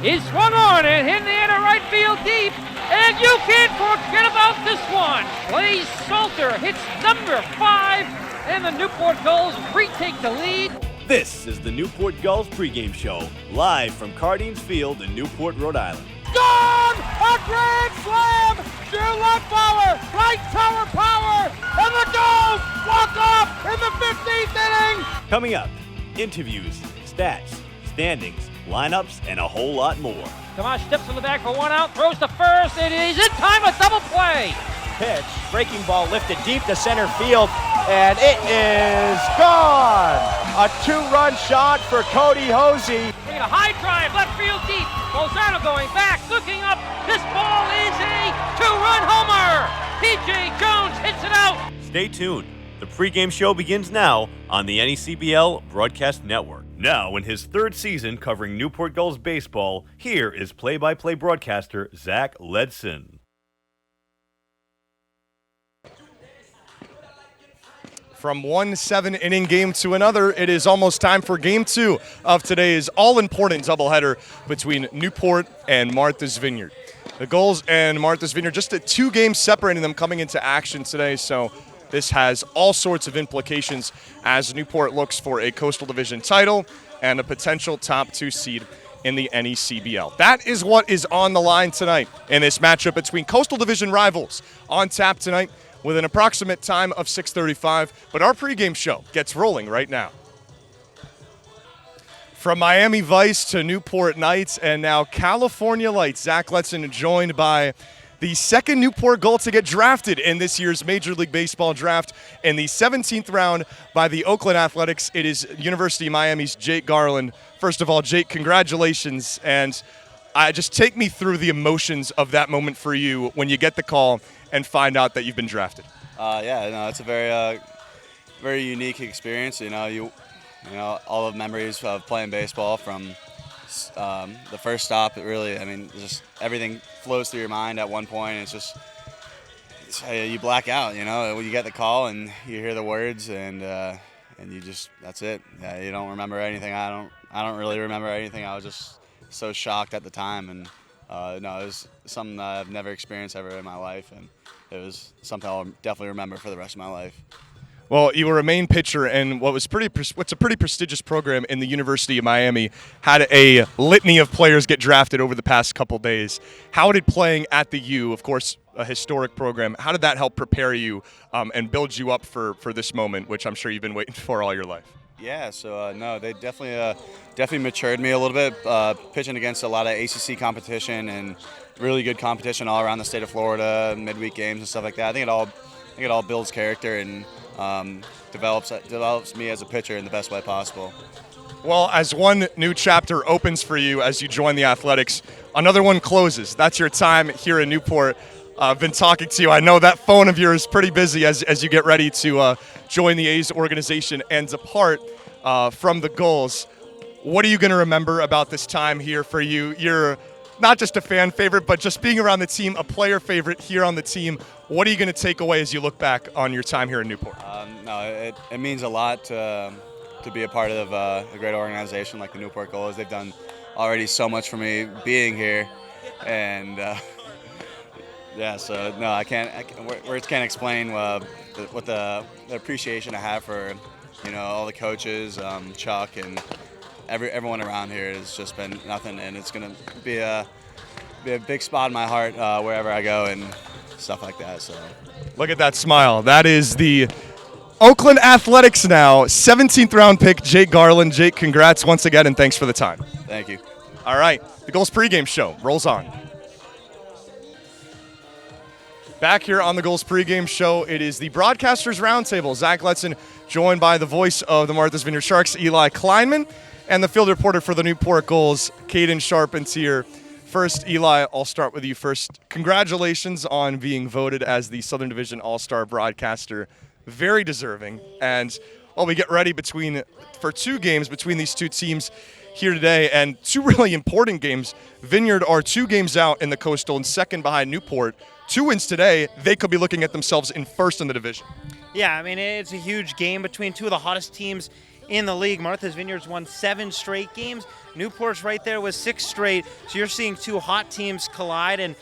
is swung on and hit in the air to right field deep. And you can't forget about this one. Blaze Salter hits number 5, and the Newport Gulls retake the lead. This is the Newport Gulls pregame show, live from Cardines Field in Newport, Rhode Island. Gone! A grand slam! To left power, right tower power, and the Gulls walk off in the 15th inning! Coming up, interviews, stats, standings, lineups, and a whole lot more. Tomas steps on the back for 1 out, throws to first, it is in time, a double play. Pitch, breaking ball lifted deep to center field, and it is gone! A 2-run shot for Cody Hosey. Bringing a high drive, left field deep. Bolzano going back, looking up. This ball is a 2-run homer. P.J. Jones hits it out. Stay tuned. The pregame show begins now on the NECBL Broadcast Network. Now, in his 3rd season covering Newport Gulls baseball, here is play-by-play broadcaster Zach Ledson. From one 7-inning game to another, it is almost time for Game 2 of today's all-important doubleheader between Newport and Martha's Vineyard. The Gulls and Martha's Vineyard, just 2 games separating them coming into action today, so this has all sorts of implications as Newport looks for a Coastal Division title and a potential top 2 seed in the NECBL. That is what is on the line tonight in this matchup between Coastal Division rivals. On tap tonight with an approximate time of 6:35, but our pregame show gets rolling right now. From Miami Vice to Newport Knights and now California Lights, Zach Ledson joined by the second Newport Gull to get drafted in this year's Major League Baseball draft in the 17th round by the Oakland Athletics. It is University of Miami's Jake Garland. First of all, Jake, congratulations, and just take me through the emotions of that moment for you when you get the call and find out that you've been drafted. It's a very, very unique experience. You know, all the memories of playing baseball from the first stop. It really, just everything flows through your mind at one point. It's you black out. You know, when you get the call and you hear the words, and you just, that's it. Yeah, you don't remember anything. I don't really remember anything. I was just so shocked at the time, and it was something that I've never experienced ever in my life, and it was something I'll definitely remember for the rest of my life. Well, you were a main pitcher, and what's a pretty prestigious program in the University of Miami had a litany of players get drafted over the past couple days. How did playing at the U, of course, a historic program, how did that help prepare you and build you up for this moment, which I'm sure you've been waiting for all your life? Yeah, so they definitely matured me a little bit, pitching against a lot of ACC competition and really good competition all around the state of Florida, midweek games and stuff like that. I think it all builds character and develops me as a pitcher in the best way possible. Well, as one new chapter opens for you as you join the Athletics, another one closes. That's your time here in Newport. I've been talking to you. I know that phone of yours is pretty busy as you get ready to join the A's organization and depart from the Gulls. What are you going to remember about this time here for you? You're not just a fan favorite, but just being around the team, a player favorite here on the team. What are you going to take away as you look back on your time here in Newport? It means a lot to be a part of a great organization like the Newport Gulls. They've done already so much for me being here, and words can't explain what the appreciation I have for all the coaches, Chuck, and everyone around here has just been nothing, and it's gonna be a big spot in my heart wherever I go and stuff like that. So look at that smile. That is the Oakland Athletics now 17th round pick Jake Garland. Jake, congrats once again, and thanks for the time. Thank you. All right, the Gulls pregame show rolls on. Back here on the Gulls pregame show, it is the Broadcasters Roundtable. Zach Ledson joined by the voice of the Martha's Vineyard Sharks, Eli Kleinman, and the field reporter for the Newport Gulls, Caden Charpentier. First, Eli, I'll start with you first. Congratulations on being voted as the Southern Division All-Star Broadcaster. Very deserving. And while we get ready for 2 games between these 2 teams here today, and 2 really important games, Vineyard are 2 games out in the Coastal and second behind Newport. 2 wins today, they could be looking at themselves in first in the division. Yeah, it's a huge game between 2 of the hottest teams in the league. Martha's Vineyard's won 7 straight games. Newport's right there with 6 straight. So you're seeing 2 hot teams collide, and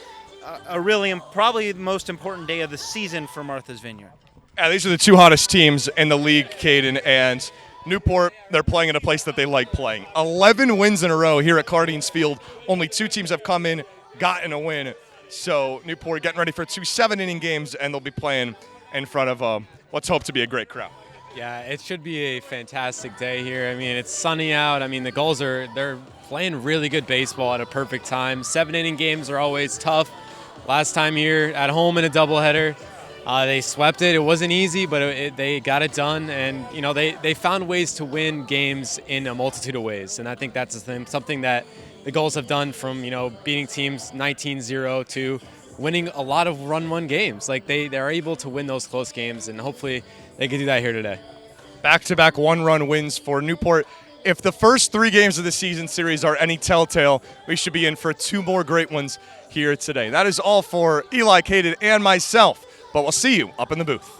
a really probably the most important day of the season for Martha's Vineyard. Yeah, these are the 2 hottest teams in the league, Caden, and Newport, they're playing in a place that they like playing. 11 wins in a row here at Cardines Field. Only 2 teams have come in, gotten a win. So Newport getting ready for 2 7-inning games, and they'll be playing in front of what's hoped to be a great crowd. Yeah, it should be a fantastic day here. I mean, it's sunny out. I mean, the Gulls they're playing really good baseball at a perfect time. 7-inning games are always tough. Last time here at home in a doubleheader, they swept it. It wasn't easy, but they got it done. And, you know, they found ways to win games in a multitude of ways. And I think that's the thing, something that the Gulls have done from, you know, beating teams 19-0 to winning a lot of run-one games. Like, they're able to win those close games, and hopefully they can do that here today. Back-to-back one-run wins for Newport. If the first 3 games of the season series are any telltale, we should be in for 2 more great ones here today. That is all for Eli, Caden, and myself, but we'll see you up in the booth.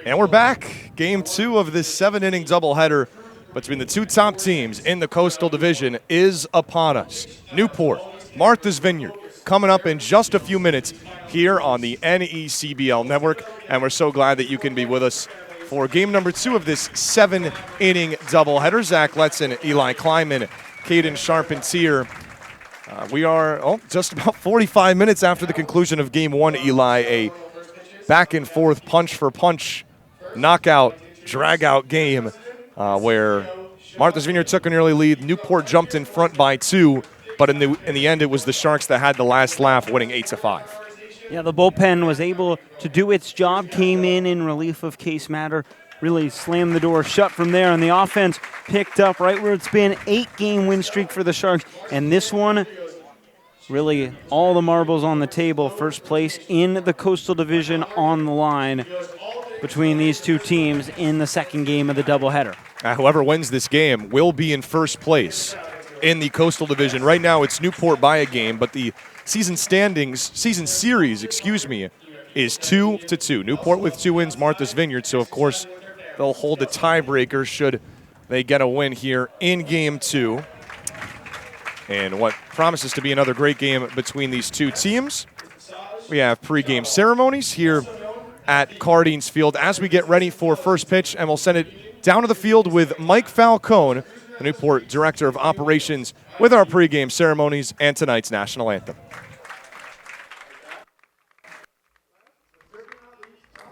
And we're back. Game 2 of this 7-inning doubleheader between the 2 top teams in the Coastal Division is upon us. Newport, Martha's Vineyard, coming up in just a few minutes here on the NECBL Network. And we're so glad that you can be with us for game number 2 of this 7-inning doubleheader. Zach Letson, Eli Kleiman, Caden Charpentier. We are just about 45 minutes after the conclusion of game 1, Eli. A back-and-forth punch-for-punch knockout, drag-out game where Martha's Vineyard took an early lead. Newport jumped in front by 2, but in the end, it was the Sharks that had the last laugh, winning 8-5. Yeah, the bullpen was able to do its job, came in relief of Case Matter, really slammed the door shut from there, and the offense picked up right where it's been. 8-game win streak for the Sharks, and this one, really all the marbles on the table. First place in the Coastal Division on the line between these 2 teams in the second game of the doubleheader. Whoever wins this game will be in first place in the Coastal Division. Right now it's Newport by a game, but the season series, is 2-2. Newport with 2 wins, Martha's Vineyard, so of course they'll hold the tiebreaker should they get a win here in game 2. And what promises to be another great game between these 2 teams. We have pregame ceremonies here at Cardines Field as we get ready for first pitch, and we'll send it down to the field with Mike Falcone, the Newport Director of Operations, with our pregame ceremonies and tonight's national anthem.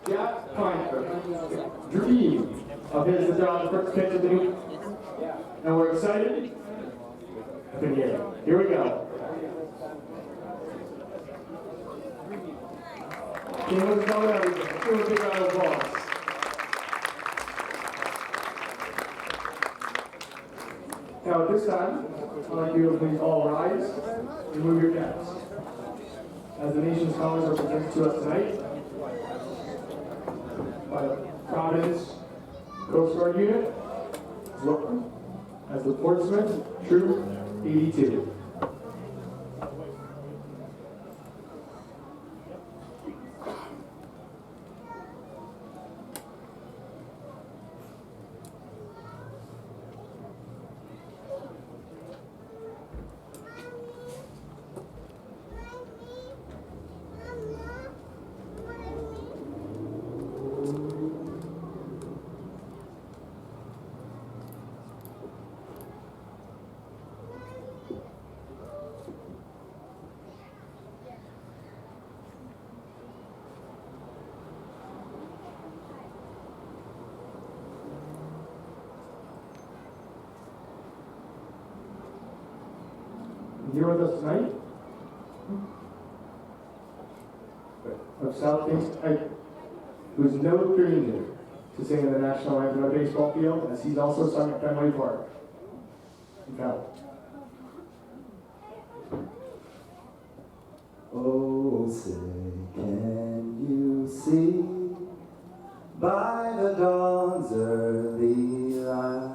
Jack Piper, dream of his is on the first pitch of the new, and we're excited. Here we go. Give us a big round of applause. Now at this time, I'd like you to please all rise and move your caps. As the nation's colors are presented to us tonight by the Providence Coast Guard Unit, as the Portsmouth Troop 82. Here with us tonight of South Kings, who's no stranger to singing the national anthem on a baseball field, as he's also sung at Fenway Park. Oh, say, can you see by the dawn's early light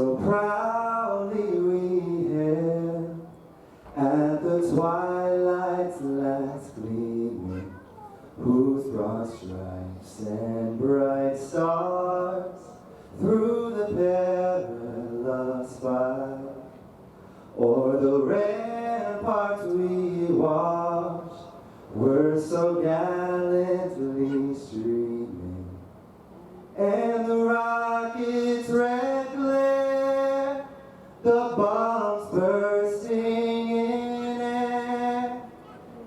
So proudly we hail at the twilight's last gleaming, whose broad stripes and bright stars through the perilous fight o'er the ramparts we watched were so gallantly streaming, and the rockets' red glare, the bombs bursting in air,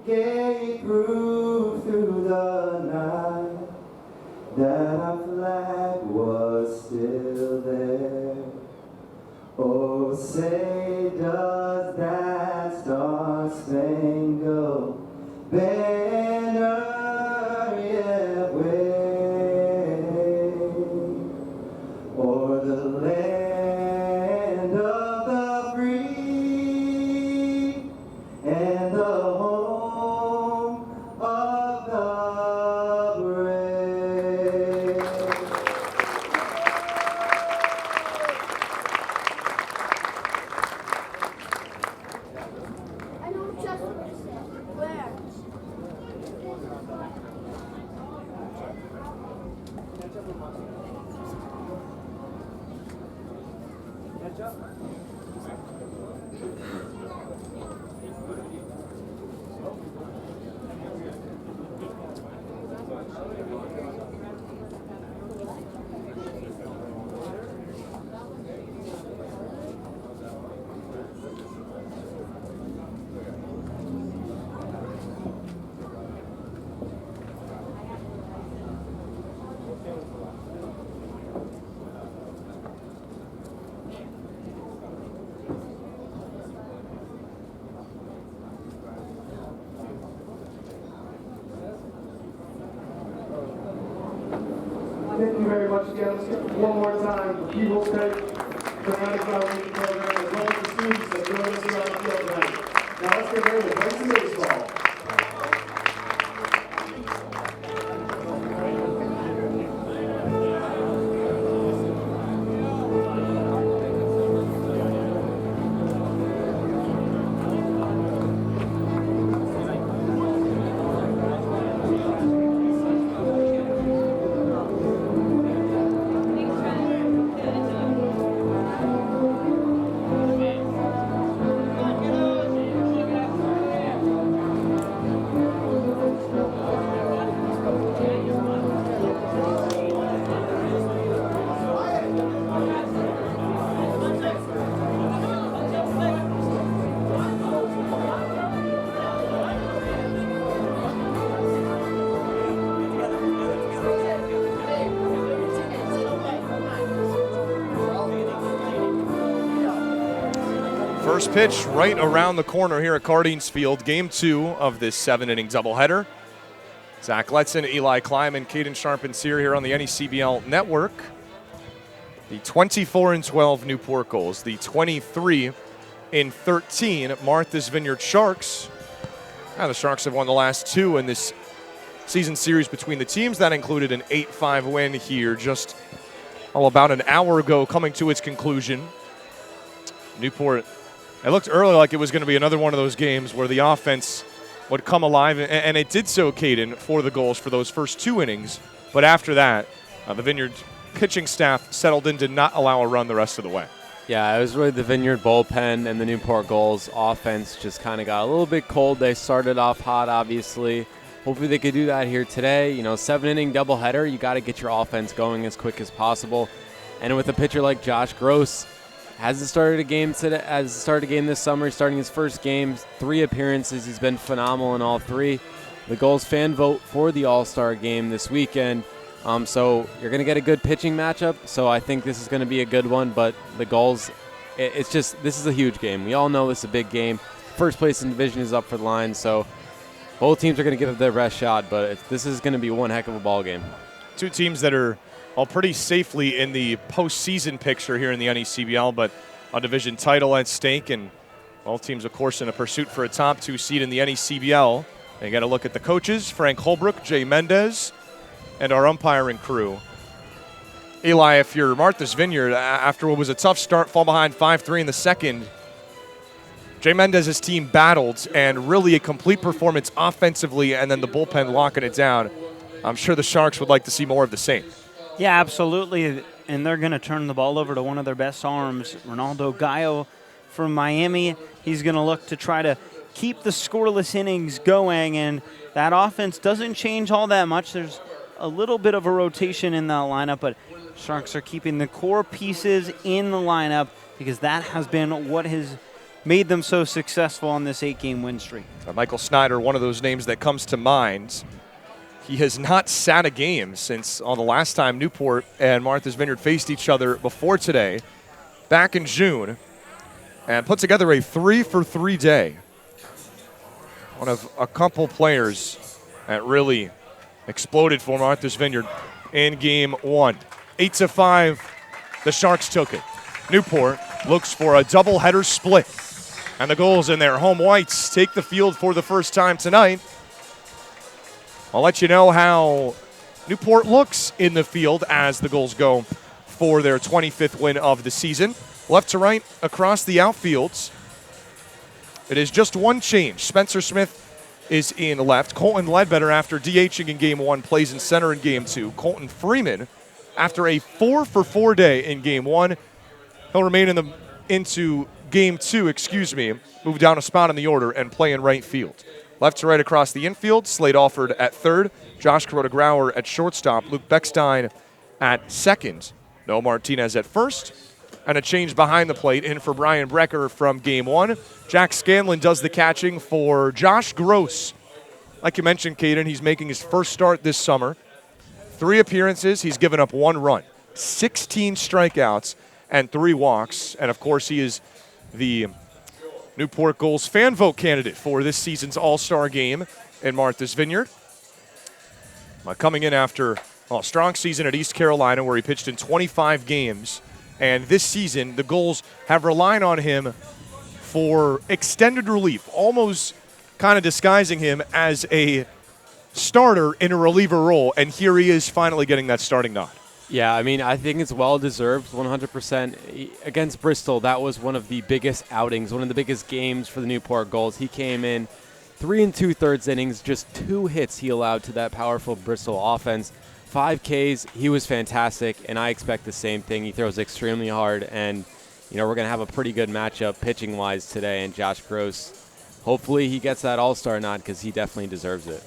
gave proof through the night that our flag was still there. Oh, say does that star-spangled banner yet wave o'er the land of the free and the home of the brave? I know just where. Thank you very much again. Let's get one more time for People's Day, the round of our program, as well as the students that joined us here on the field tonight. Now let's get ready to play some baseball. First pitch right around the corner here at Cardines Field. Game 2 of this 7-inning doubleheader. Zach Letson, Eli Kleiman, Caden Sharp-Sincere here on the NECBL Network. The 24-12 Newport Gulls, the 23-13 Martha's Vineyard Sharks. Now the Sharks have won the last 2 in this season series between the teams. That included an 8-5 win here just about an hour ago, coming to its conclusion. Newport, it looked early like it was going to be another one of those games where the offense would come alive, and it did so, Caden, for the Gulls for those first 2 innings. But after that, the Vineyard pitching staff settled in to not allow a run the rest of the way. Yeah, it was really the Vineyard bullpen and the Newport Gulls offense just kind of got a little bit cold. They started off hot, obviously. Hopefully they could do that here today. You know, 7-inning doubleheader, you got to get your offense going as quick as possible. And with a pitcher like Josh Gross, hasn't started a game today, has started a game this summer, starting his first game, 3 appearances. He's been phenomenal in all 3. The Gulls fan vote for the All-Star game this weekend. So you're going to get a good pitching matchup. So I think this is going to be a good one. But the Gulls, it's just, this is a huge game. We all know this is a big game. First place in the division is up for the line. So both teams are going to give it their best shot. But this is going to be one heck of a ball game. 2 teams that are all pretty safely in the postseason picture here in the NECBL, but a division title at stake, and all teams, of course, in a pursuit for a top 2 seed in the NECBL. And you got to look at the coaches, Frank Holbrook, Jay Mendez, and our umpiring crew. Eli, if you're Martha's Vineyard, after what was a tough start, fall behind 5-3 in the second, Jay Mendez's team battled, and really a complete performance offensively, and then the bullpen locking it down. I'm sure the Sharks would like to see more of the same. Yeah, absolutely. And they're going to turn the ball over to one of their best arms, Ronaldo Gallo from Miami. He's going to look to try to keep the scoreless innings going, and that offense doesn't change all that much. There's a little bit of a rotation in that lineup, but Sharks are keeping the core pieces in the lineup because that has been what has made them so successful on this 8-game win streak. Michael Snyder, one of those names that comes to mind. He has not sat a game since the last time Newport and Martha's Vineyard faced each other before today, back in June, and put together a 3-for-3 day. One of a couple players that really exploded for Martha's Vineyard in game 1. 8-5, the Sharks took it. Newport looks for a doubleheader split, and the Gulls in their home whites take the field for the first time tonight. I'll let you know how Newport looks in the field as the Gulls go for their 25th win of the season. Left to right across the outfields. It is just one change. Spencer Smith is in left. Colton Ledbetter, after DHing in game 1, plays in center in game 2. Colton Freeman, after a 4-for-4 day in game 1, he'll remain into game 2, move down a spot in the order and play in right field. Left to right across the infield, Slade Alford at third, Josh Kuroda-Grauer at shortstop, Luke Beckstein at second, Noah Martinez at first, and a change behind the plate in for Brian Brecker from game 1. Jack Scanlon does the catching for Josh Gross. Like you mentioned, Caden, he's making his first start this summer. 3 appearances, he's given up 1 run, 16 strikeouts, and 3 walks. And, of course, he is the Newport Gulls fan vote candidate for this season's All-Star game in Martha's Vineyard. Coming in after a strong season at East Carolina, where he pitched in 25 games. And this season, the Gulls have relied on him for extended relief, almost kind of disguising him as a starter in a reliever role. And here he is finally getting that starting nod. Yeah, I mean, I think it's well-deserved, 100%. Against Bristol, that was one of the biggest outings, one of the biggest games for the Newport Gulls. He came in 3 2/3 innings, just 2 hits he allowed to that powerful Bristol offense. 5 Ks, he was fantastic, and I expect the same thing. He throws extremely hard, and, we're going to have a pretty good matchup pitching-wise today, and Josh Gross, hopefully he gets that all-star nod because he definitely deserves it.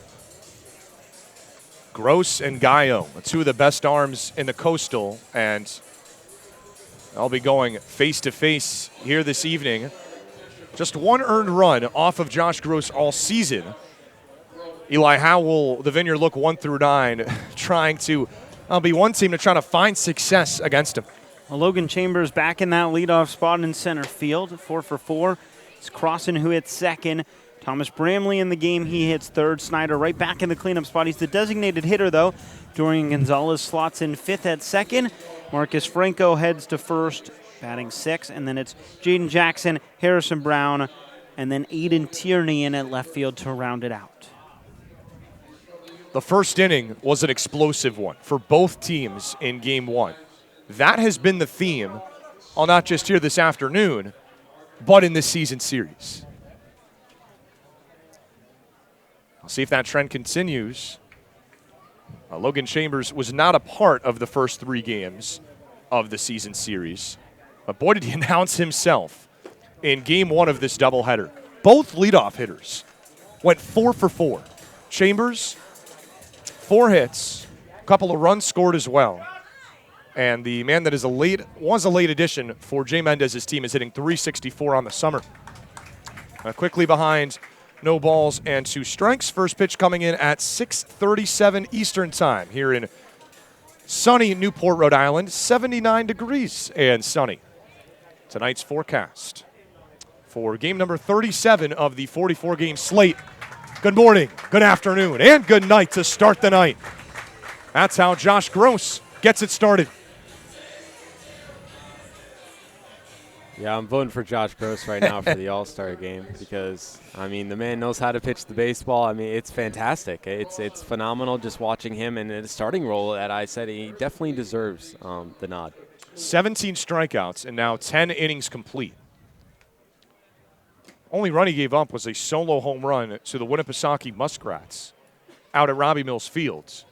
Gross and Gallo, 2 of the best arms in the Coastal, and I'll be going face-to-face here this evening. Just 1 earned run off of Josh Gross all season. Eli, how will the Vineyard look 1 through 9, trying to be one team to try to find success against him? Well, Logan Chambers back in that leadoff spot in center field, 4-for-4. It's Crossan who hits second. Thomas Bramley in the game, he hits third. Snyder right back in the cleanup spot. He's the designated hitter, though. Dorian Gonzalez slots in 5th at second. Marcus Franco heads to first, batting 6th. And then it's Jaden Jackson, Harrison Brown, and then Aiden Tierney in at left field to round it out. The first inning was an explosive one for both teams in game 1. That has been the theme, not just here this afternoon, but in this season series. I'll see if that trend continues. Logan Chambers was not a part of the first 3 games of the season series, but boy did he announce himself in game 1 of this doubleheader. Both leadoff hitters went 4-for-4. Chambers, 4 hits, a couple of runs scored as well. And the man that was a late addition for Jay Mendez's team is hitting .364 on the summer. Quickly behind, no balls and 2 strikes. First pitch coming in at 6:37 Eastern time here in sunny Newport, Rhode Island. 79 degrees and sunny. Tonight's forecast for game number 37 of the 44-game slate. Good morning, good afternoon, and good night to start the night. That's how Josh Gross gets it started. Yeah, I'm voting for Josh Gross right now for the All-Star game because, I mean, the man knows how to pitch the baseball. I mean, it's fantastic. It's phenomenal just watching him in a starting role at I said he definitely deserves the nod. 17 strikeouts and now 10 innings complete. Only run he gave up was a solo home run to the Winnipesaukee Muskrats out at Robbie Mills Fields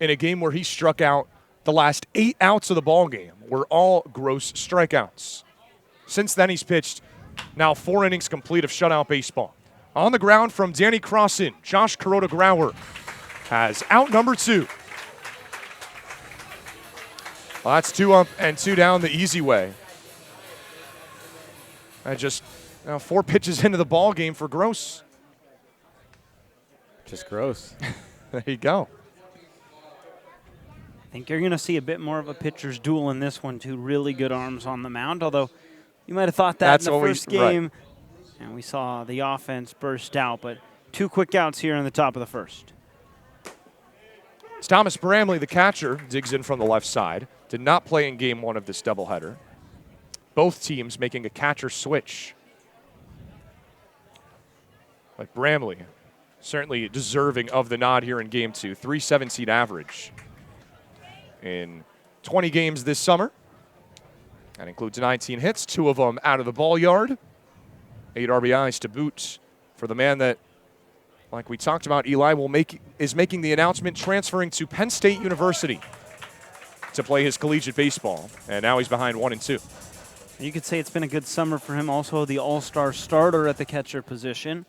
in a game where he struck out. The last 8 outs of the ball game were all Gross strikeouts. Since then, he's pitched now 4 innings complete of shutout baseball. On the ground from Danny Crossan, Josh Kuroda-Grauer has out number 2. Well, that's 2 up and 2 down the easy way. And just 4 pitches into the ball game for Gross. Just Gross. There you go. I think you're going to see a bit more of a pitcher's duel in this one. 2 really good arms on the mound, although you might have thought that in the first game. Right. And we saw the offense burst out, but 2 quick outs here in the top of the first. It's Thomas Bramley, the catcher, digs in from the left side. Did not play in game 1 of this doubleheader. Both teams making a catcher switch. But Bramley certainly deserving of the nod here in game 2. .317 average in 20 games this summer. That includes 19 hits, 2 of them out of the ball yard. 8 RBIs to boot for the man that, like we talked about, Eli is making the announcement transferring to Penn State University to play his collegiate baseball. And now he's behind 1 and 2. You could say it's been a good summer for him. Also the all-star starter at the catcher position.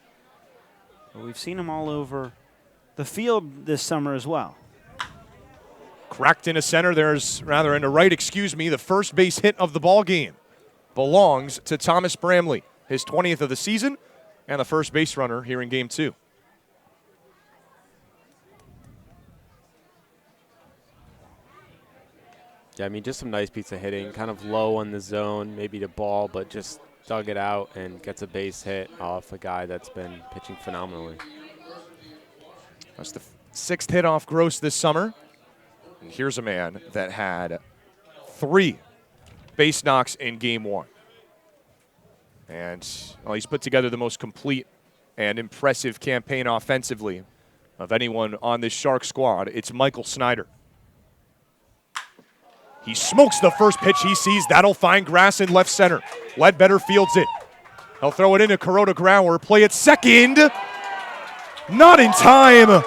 But we've seen him all over the field this summer as well. Cracked into center. There's, rather into right, the first base hit of the ball game belongs to Thomas Bramley, his 20th of the season, and the first base runner here in game 2. Yeah, I mean, just some nice pizza hitting, kind of low on the zone, maybe the ball, but just dug it out and gets a base hit off a guy that's been pitching phenomenally. That's the 6th hit off Gross this summer. And here's a man that had 3 base knocks in game 1. And he's put together the most complete and impressive campaign offensively of anyone on this Shark squad. It's Michael Snyder. He smokes the first pitch he sees. That'll find grass in left center. Ledbetter fields it. He'll throw it into Kuroda-Grauer. Play it second. Not in time.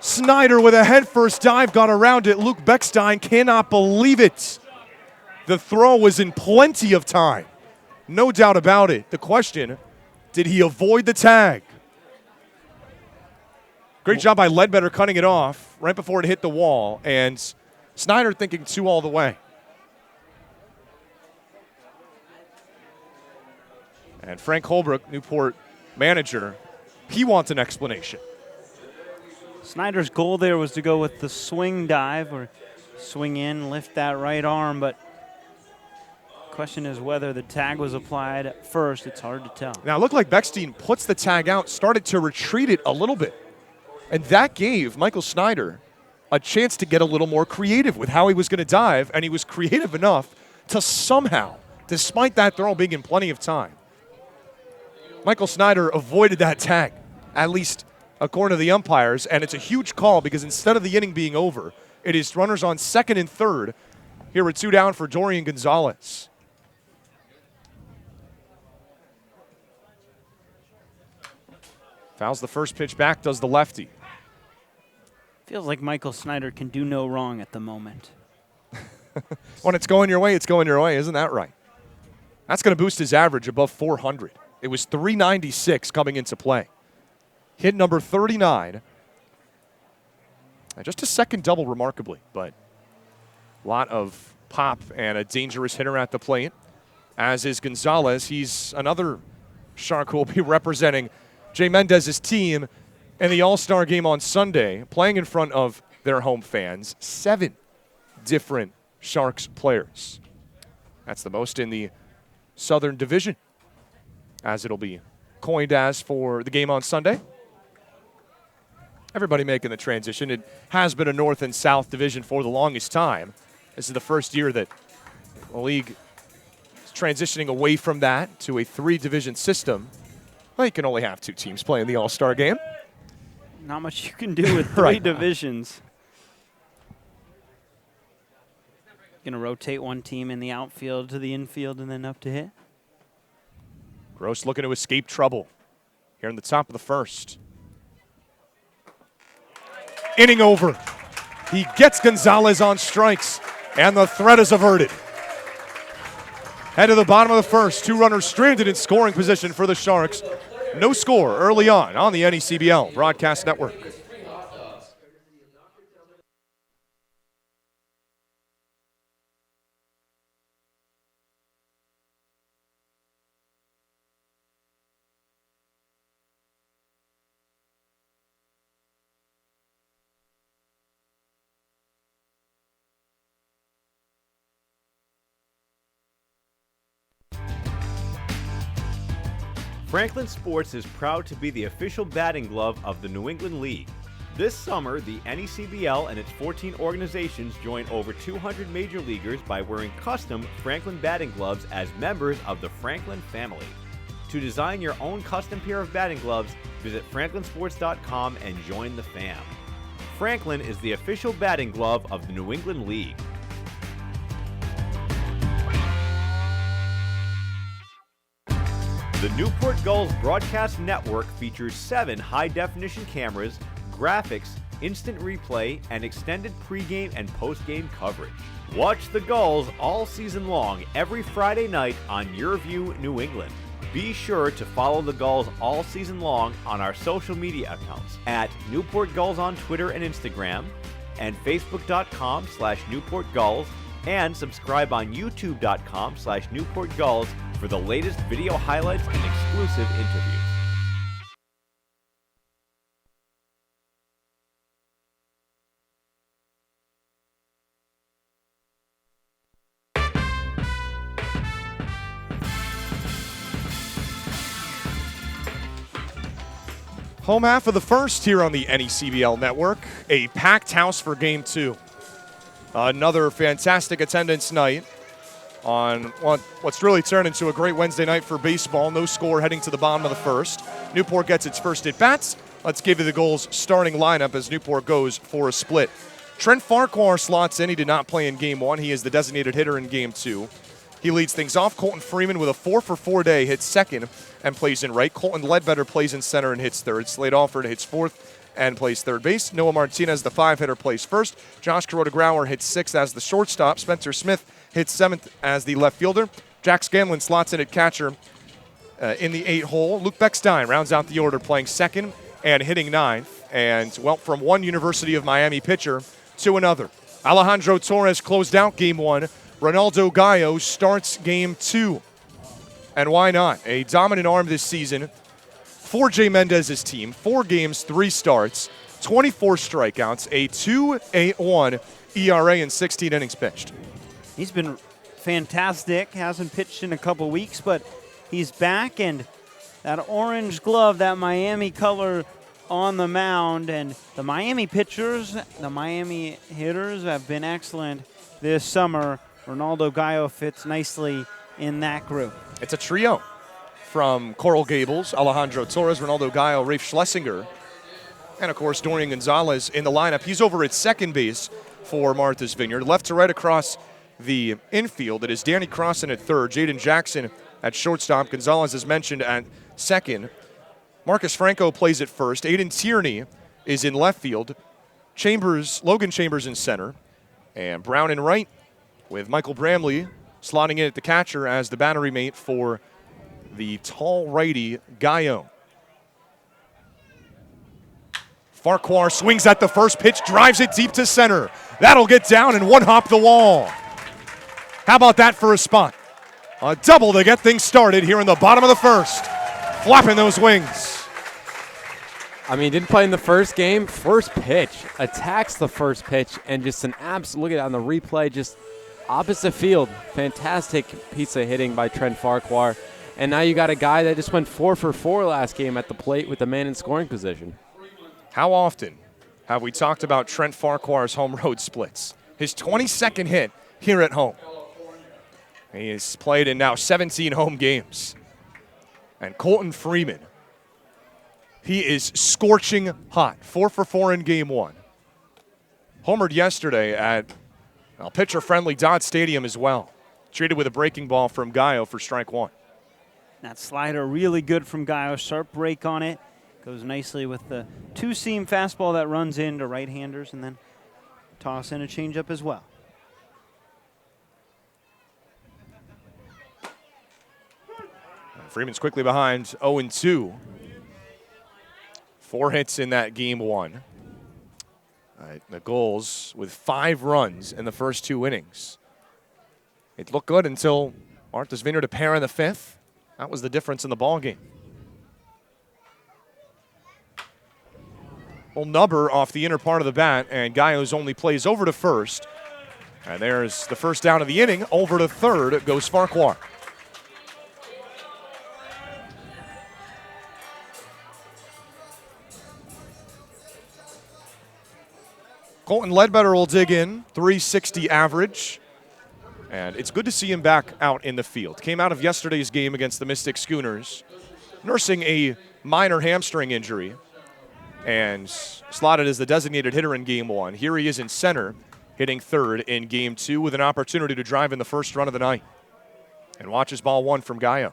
Snyder with a headfirst dive got around it. Luke Beckstein cannot believe it. The throw was in plenty of time. No doubt about it. The question, did he avoid the tag? Great job by Ledbetter cutting it off right before it hit the wall. And Snyder thinking 2 all the way. And Frank Holbrook, Newport manager, he wants an explanation. Snyder's goal there was to go with the swing dive or swing in, lift that right arm, but the question is whether the tag was applied at first. It's hard to tell. Now it looked like Beckstein puts the tag out, started to retreat it a little bit. And that gave Michael Snyder a chance to get a little more creative with how he was going to dive, and he was creative enough to somehow, despite that throw being in plenty of time, Michael Snyder avoided that tag, at least according to the umpires, and it's a huge call because instead of the inning being over, it is runners on 2nd and 3rd. Here with 2 down for Dorian Gonzalez. Fouls the first pitch back, does the lefty. Feels like Michael Snyder can do no wrong at the moment. When it's going your way, it's going your way. Isn't that right? That's going to boost his average above 400. It was 396 coming into play. Hit number 39. Just a second double, remarkably, but a lot of pop and a dangerous hitter at the plate, as is Gonzalez. He's another Shark who will be representing Jay Mendez's team in the All-Star game on Sunday, playing in front of their home fans. 7 different Sharks players. That's the most in the Southern Division, as it'll be coined as for the game on Sunday. Everybody making the transition. It has been a North and South division for the longest time. This is the first year that the league is transitioning away from that to a 3-division system. Well, you can only have 2 teams play in the All-Star game. Not much you can do with 3 Right. divisions. Going to rotate one team in the outfield to the infield and then up to hit. Gross looking to escape trouble here in the top of the first. Inning over. He gets Gonzalez on strikes, and the threat is averted. Head to the bottom of the first. 2 runners stranded in scoring position for the Sharks. No score early on the NECBL Broadcast Network. Franklin Sports is proud to be the official batting glove of the New England League. This summer, the NECBL and its 14 organizations join over 200 major leaguers by wearing custom Franklin batting gloves as members of the Franklin family. To design your own custom pair of batting gloves, visit franklinsports.com and join the fam. Franklin is the official batting glove of the New England League. The Newport Gulls Broadcast Network features 7 high-definition cameras, graphics, instant replay, and extended pregame and postgame coverage. Watch the Gulls all season long every Friday night on Your View New England. Be sure to follow the Gulls all season long on our social media accounts at Newport Gulls on Twitter and Instagram, and Facebook.com/Newport Gulls, and subscribe on YouTube.com/Newport Gulls for the latest video highlights and exclusive interviews. Home half of the first here on the NECBL Network. A packed house for Game 2. Another fantastic attendance night on what's really turned into a great Wednesday night for baseball. No score heading to the bottom of the first. Newport gets its first at-bats. Let's give you the Gulls' starting lineup as Newport goes for a split. Trent Farquhar slots in. He did not play in Game 1. He is the designated hitter in Game 2. He leads things off. Colton Freeman with a 4-for-4 day hits second and plays in right. Colton Ledbetter plays in center and hits third. Slade Alford hits fourth and plays third base. Noah Martinez, the 5-hitter, plays first. Josh Kuroda-Grauer hits sixth as the shortstop. Spencer Smith hits seventh as the left fielder. Jack Scanlon slots in at catcher in the 8-hole. Luke Beckstein rounds out the order, playing second and hitting ninth. And, well, from one University of Miami pitcher to another. Alejandro Torres closed out Game 1. Ronaldo Gallo starts Game 2. And why not? A dominant arm this season for Jay Mendez's team. 4 games, 3 starts, 24 strikeouts, a 2.81 ERA in 16 innings pitched. He's been fantastic. Hasn't pitched in a couple weeks, but he's back, and that orange glove, that Miami color on the mound, and the Miami pitchers, the Miami hitters have been excellent this summer. Ronaldo Gallo fits nicely in that group. It's a trio from Coral Gables, Alejandro Torres, Ronaldo Gallo, Rafe Schlesinger, and, of course, Dorian Gonzalez in the lineup. He's over at second base for Martha's Vineyard. Left to right across the infield, it is Danny Crossan at third, Jaden Jackson at shortstop, Gonzalez, as mentioned, at second. Marcus Franco plays at first. Aiden Tierney is in left field. Logan Chambers in center. And Brown in right, with Michael Bramley slotting in at the catcher as the battery mate for the tall righty Gallo. Farquhar swings at the first pitch, drives it deep to center. That'll get down and one-hop the wall. How about that for a spot? A double to get things started here in the bottom of the first. Flapping those wings. I mean, didn't play in the first game. First pitch, attacks the first pitch, and just an absolute, look at it on the replay, just opposite field. Fantastic piece of hitting by Trent Farquhar. And now you got a guy that just went 4 for 4 last game at the plate with the man in scoring position. How often have we talked about Trent Farquhar's home road splits? His 22nd hit here at home. He has played in now 17 home games. And Colton Freeman, he is scorching hot. 4 for 4 in game 1. Homered yesterday at pitcher-friendly Dodd Stadium as well. Treated with a breaking ball from Gallo for strike 1. That slider really good from Gallo. Sharp break on it. Goes nicely with the two-seam fastball that runs into right-handers, and then toss in a changeup as well. Freeman's quickly behind 0-2. 4 hits in that game 1. The Gulls with 5 runs in the first 2 innings. It looked good until Martha's Vineyard a pair in the 5th. That was the difference in the ball game. Well, Nubber off the inner part of the bat, and Gallo's only plays over to first. And there's the first down of the inning. Over to third goes Farquhar. Colton Ledbetter will dig in, 360 average. And it's good to see him back out in the field. Came out of yesterday's game against the Mystic Schooners, nursing a minor hamstring injury, and slotted as the designated hitter in game 1. Here he is in center, hitting third in game 2 with an opportunity to drive in the first run of the night. And watches ball 1 from Gallo.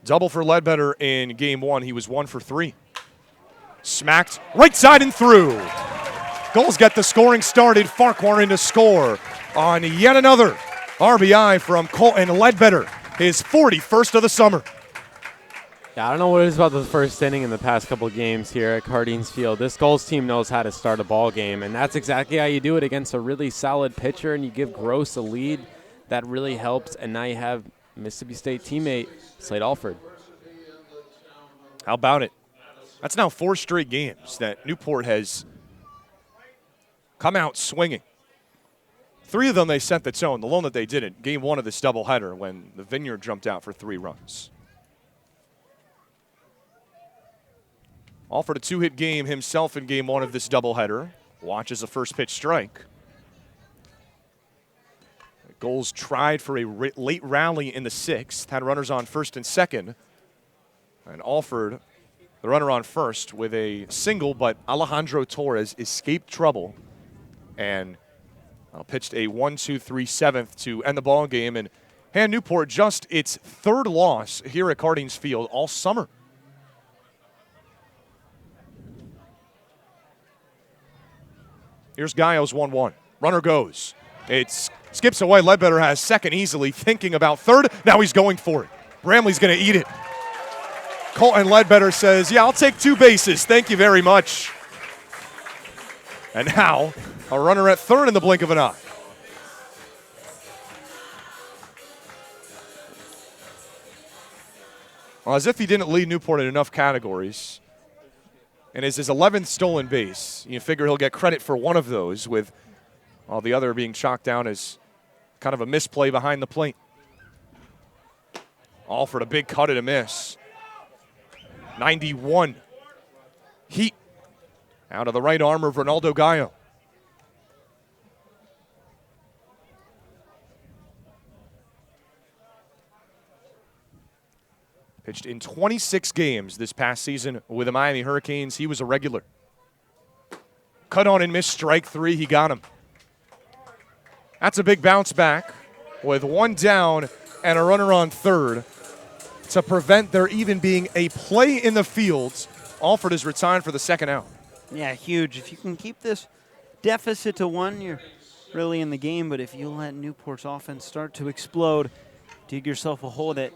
Double for Ledbetter in game 1. He was 1 for 3. Smacked right side and through. Gulls get the scoring started. Farquhar in to score on yet another RBI from Colton Ledbetter, his 41st of the summer. Yeah, I don't know what it is about the first inning in the past couple of games here at Cardines Field. This Gulls team knows how to start a ball game, and that's exactly how you do it against a really solid pitcher, and you give Gross a lead. That really helps, and now you have Mississippi State teammate Slade Alford. How about it? That's now 4 straight games that Newport has come out swinging. 3 of them they set the tone. The lone that they didn't, game 1 of this doubleheader when the Vineyard jumped out for 3 runs. Alford a 2-hit game himself in game 1 of this doubleheader. Watches a first pitch strike. Gulls tried for a late rally in the 6th, had runners on first and second. And Alford, the runner on first, with a single, but Alejandro Torres escaped trouble and pitched a 1-2-3 7th to end the ball game and hand Newport just its 3rd loss here at Cardines Field all summer. Here's Gallo's 1-1. Runner goes. It skips away. Ledbetter has second easily, thinking about third. Now he's going for it. Bramley's going to eat it. Colton Ledbetter says, yeah, I'll take 2 bases. Thank you very much. And now a runner at third in the blink of an eye. Well, as if he didn't lead Newport in enough categories. And it's his 11th stolen base. You figure he'll get credit for one of those, with all the other being chalked down as kind of a misplay behind the plate. Alford a big cut and a miss. 91. Heat out of the right arm of Ronaldo Gallo. Pitched in 26 games this past season with the Miami Hurricanes. He was a regular. Cut on and missed strike 3. He got him. That's a big bounce back with 1 down and a runner on third to prevent there even being a play in the field. Alford is retired for the 2nd out. Yeah, huge. If you can keep this deficit to 1, you're really in the game. But if you let Newport's offense start to explode, dig yourself a hole that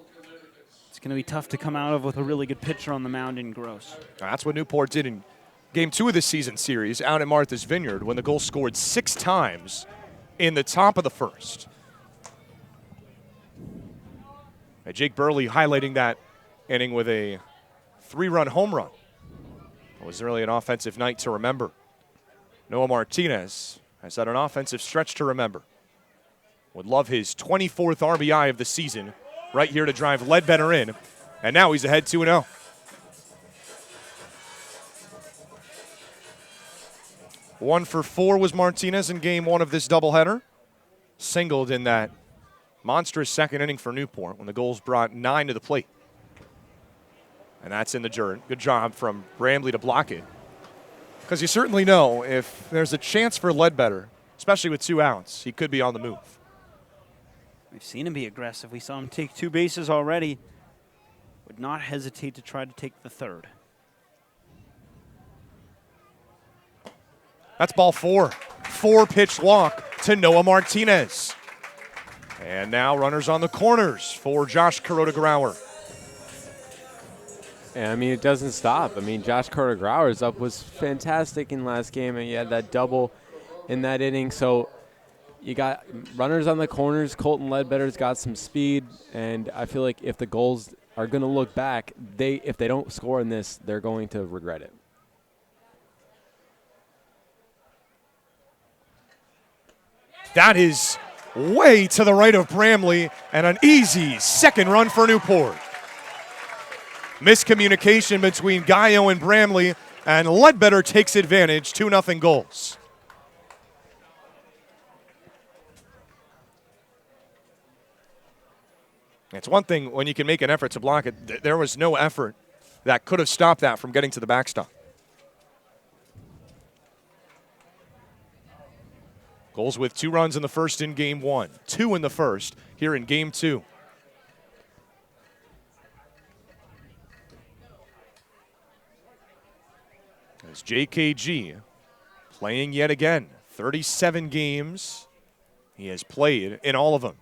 it's going to be tough to come out of with a really good pitcher on the mound in Gross. That's what Newport did in game 2 of this season series out at Martha's Vineyard when the Gulls scored 6 times in the top of the 1st. And Jake Burley highlighting that inning with a 3-run home run. It was really an offensive night to remember. Noah Martinez has had an offensive stretch to remember. Would love his 24th RBI of the season right here to drive Ledbetter in. And now he's ahead 2-0. 1 for 4 was Martinez in game 1 of this doubleheader. Singled in that monstrous second inning for Newport when the Gulls brought 9 to the plate. And that's in the dirt. Good job from Bramley to block it. Because you certainly know if there's a chance for Ledbetter, especially with 2 outs, he could be on the move. We've seen him be aggressive. We saw him take 2 bases already. Would not hesitate to try to take the third. That's ball 4. 4-pitch walk to Noah Martinez. And now runners on the corners for Josh Kuroda-Grauer. Yeah, I mean, it doesn't stop. I mean, Josh Carter-Grauer's up was fantastic in last game, and he had that double in that inning. So you got runners on the corners. Colton Ledbetter's got some speed, and I feel like if the Gulls are going to look back, if they don't score in this, they're going to regret it. That is way to the right of Bramley, and an easy second run for Newport. Miscommunication between Gallo and Bramley, and Ledbetter takes advantage, 2-0 Gulls. It's one thing when you can make an effort to block it. There was no effort that could have stopped that from getting to the backstop. Gulls with 2 runs in the first in game 1, 2 in the first here in game 2. As JKG playing yet again. 37 games he has played in all of them.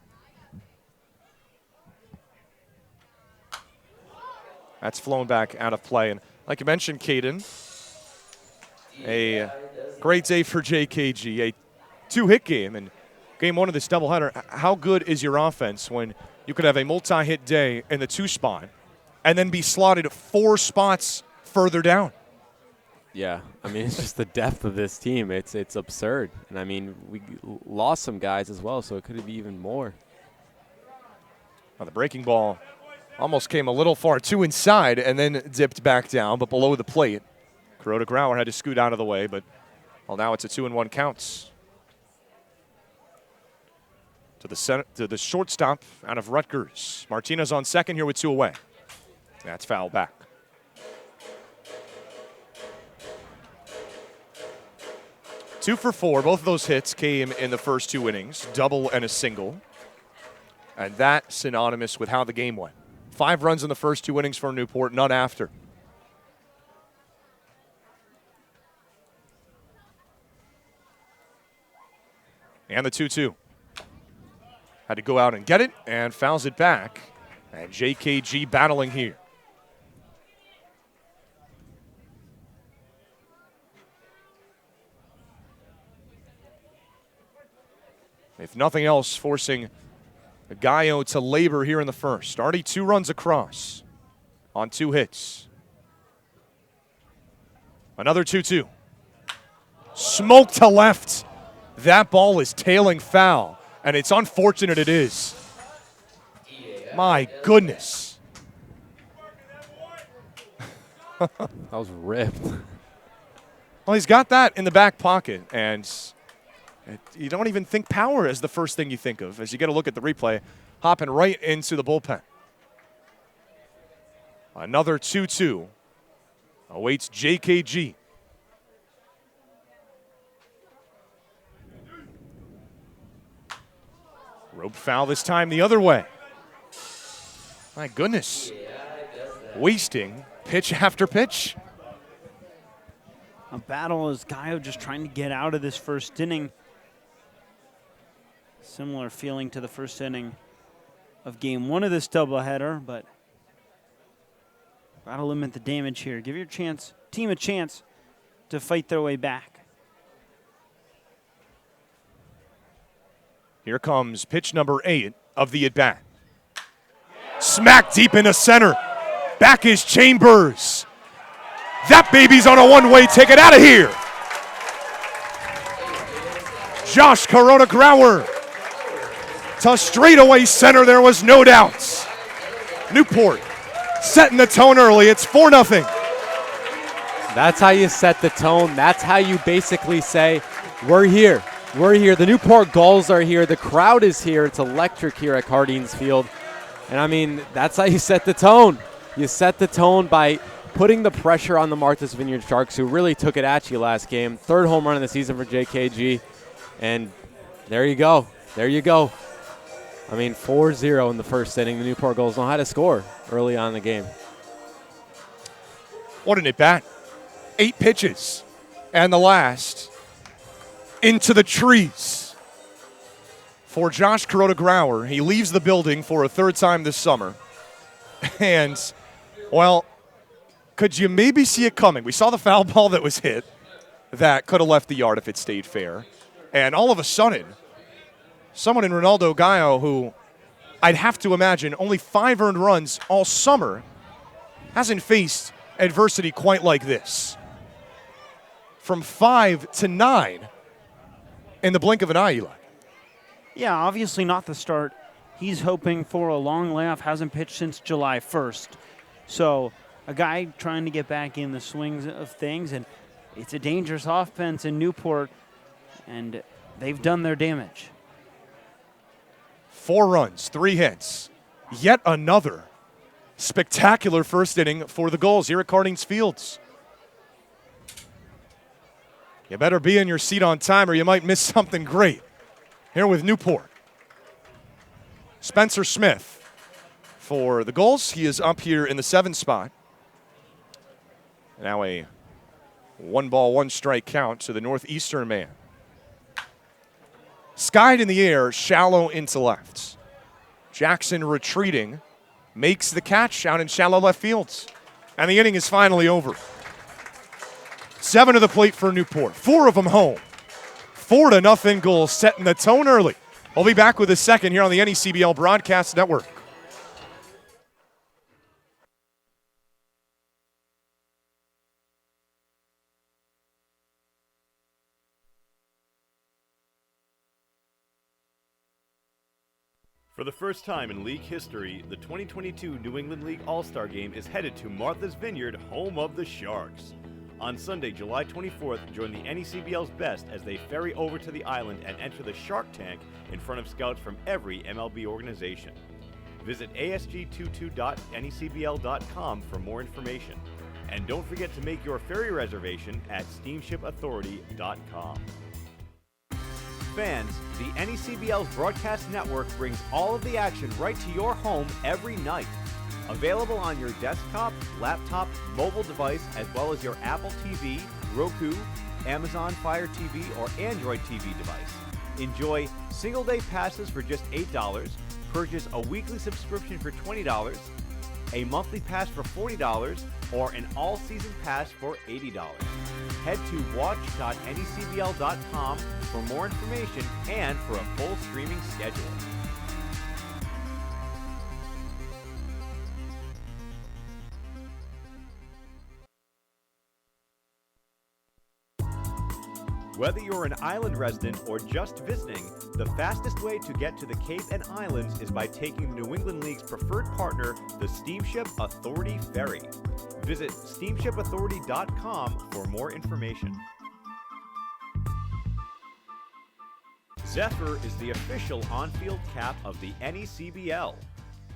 That's flown back out of play. And like you mentioned, Caden, a great day for JKG. A 2-hit game in game 1 of this doubleheader. How good is your offense when you could have a multi-hit day in the 2 spot and then be slotted 4 spots further down? Yeah, I mean, it's just the depth of this team. It's absurd. And, I mean, we lost some guys as well, so it could be even more. Well, the breaking ball almost came a little far too inside and then dipped back down, but below the plate. Kuroda-Grauer had to scoot out of the way, but well, now it's a 2-1 counts. To the shortstop out of Rutgers. Martinez on second here with 2 away. That's foul back. Two for 4. Both of those hits came in the first 2 innings, double and a single. And that's synonymous with how the game went. 5 runs in the first 2 innings for Newport, none after. And the 2-2. Had to go out and get it and fouls it back. And JKG battling here. If nothing else, forcing Gallo to labor here in the first. Already 2 runs across on 2 hits. Another 2-2. Smoke to left. That ball is tailing foul, and it's unfortunate it is. My goodness. That was ripped. Well, he's got that in the back pocket, and you don't even think power is the first thing you think of as you get a look at the replay, hopping right into the bullpen. Another 2-2 awaits JKG. Rope foul this time the other way. My goodness. Wasting pitch after pitch. A battle as Gallo just trying to get out of this first inning. Similar feeling to the first inning of game 1 of this doubleheader, but got to limit the damage here. Give your team a chance to fight their way back. Here comes pitch number 8 of the at-bat. Smack deep into center. Back is Chambers. That baby's on a one-way ticket out of here. Josh Kuroda-Grauer to straightaway center, there was no doubts. Newport setting the tone early. It's 4-0. That's how you set the tone. That's how you basically say, we're here. We're here. The Newport Gulls are here. The crowd is here. It's electric here at Cardines Field. And, I mean, that's how you set the tone. You set the tone by putting the pressure on the Martha's Vineyard Sharks, who really took it at you last game. Third home run of the season for JKG. And there you go. There you go. I mean, 4-0 in the first inning. The Newport Gulls know how to score early on in the game. What an at-bat. 8 pitches. And the last, into the trees. For Josh Kuroda-Grauer, he leaves the building for a third time this summer. And, well, could you maybe see it coming? We saw the foul ball that was hit that could have left the yard if it stayed fair. And all of a sudden, someone in Ronaldo Gallo, who I'd have to imagine only 5 earned runs all summer, hasn't faced adversity quite like this. From 5 to 9 in the blink of an eye, Eli. Yeah, obviously not the start he's hoping for. A long layoff, hasn't pitched since July 1st. So a guy trying to get back in the swings of things, and it's a dangerous offense in Newport, and they've done their damage. 4 runs, 3 hits. Yet another spectacular first inning for the Gulls here at Cardines Fields. You better be in your seat on time or you might miss something great here with Newport. Spencer Smith for the Gulls. He is up here in the 7th spot. Now a 1-ball, 1-strike count to the Northeastern man. Skied in the air, shallow into left. Jackson retreating, makes the catch out in shallow left field. And the inning is finally over. 7 to the plate for Newport, 4 of them home. 4-0 Gulls, setting the tone early. We'll be back with a second here on the NECBL Broadcast Network. For the first time in league history, the 2022 New England League All-Star Game is headed to Martha's Vineyard, home of the Sharks. On Sunday, July 24th, join the NECBL's best as they ferry over to the island and enter the Shark Tank in front of scouts from every MLB organization. Visit asg22.necbl.com for more information. And don't forget to make your ferry reservation at steamshipauthority.com. Fans, the NECBL's broadcast network brings all of the action right to your home every night. Available on your desktop, laptop, mobile device, as well as your Apple TV, Roku, Amazon Fire TV, or Android TV device. Enjoy single-day passes for just $8, purchase a weekly subscription for $20, a monthly pass for $40, or an all-season pass for $80. Head to watch.necbl.com for more information and for a full streaming schedule. Whether you're an island resident or just visiting, the fastest way to get to the Cape and Islands is by taking the New England League's preferred partner, the Steamship Authority Ferry. Visit steamshipauthority.com for more information. Zephyr is the official on-field cap of the NECBL.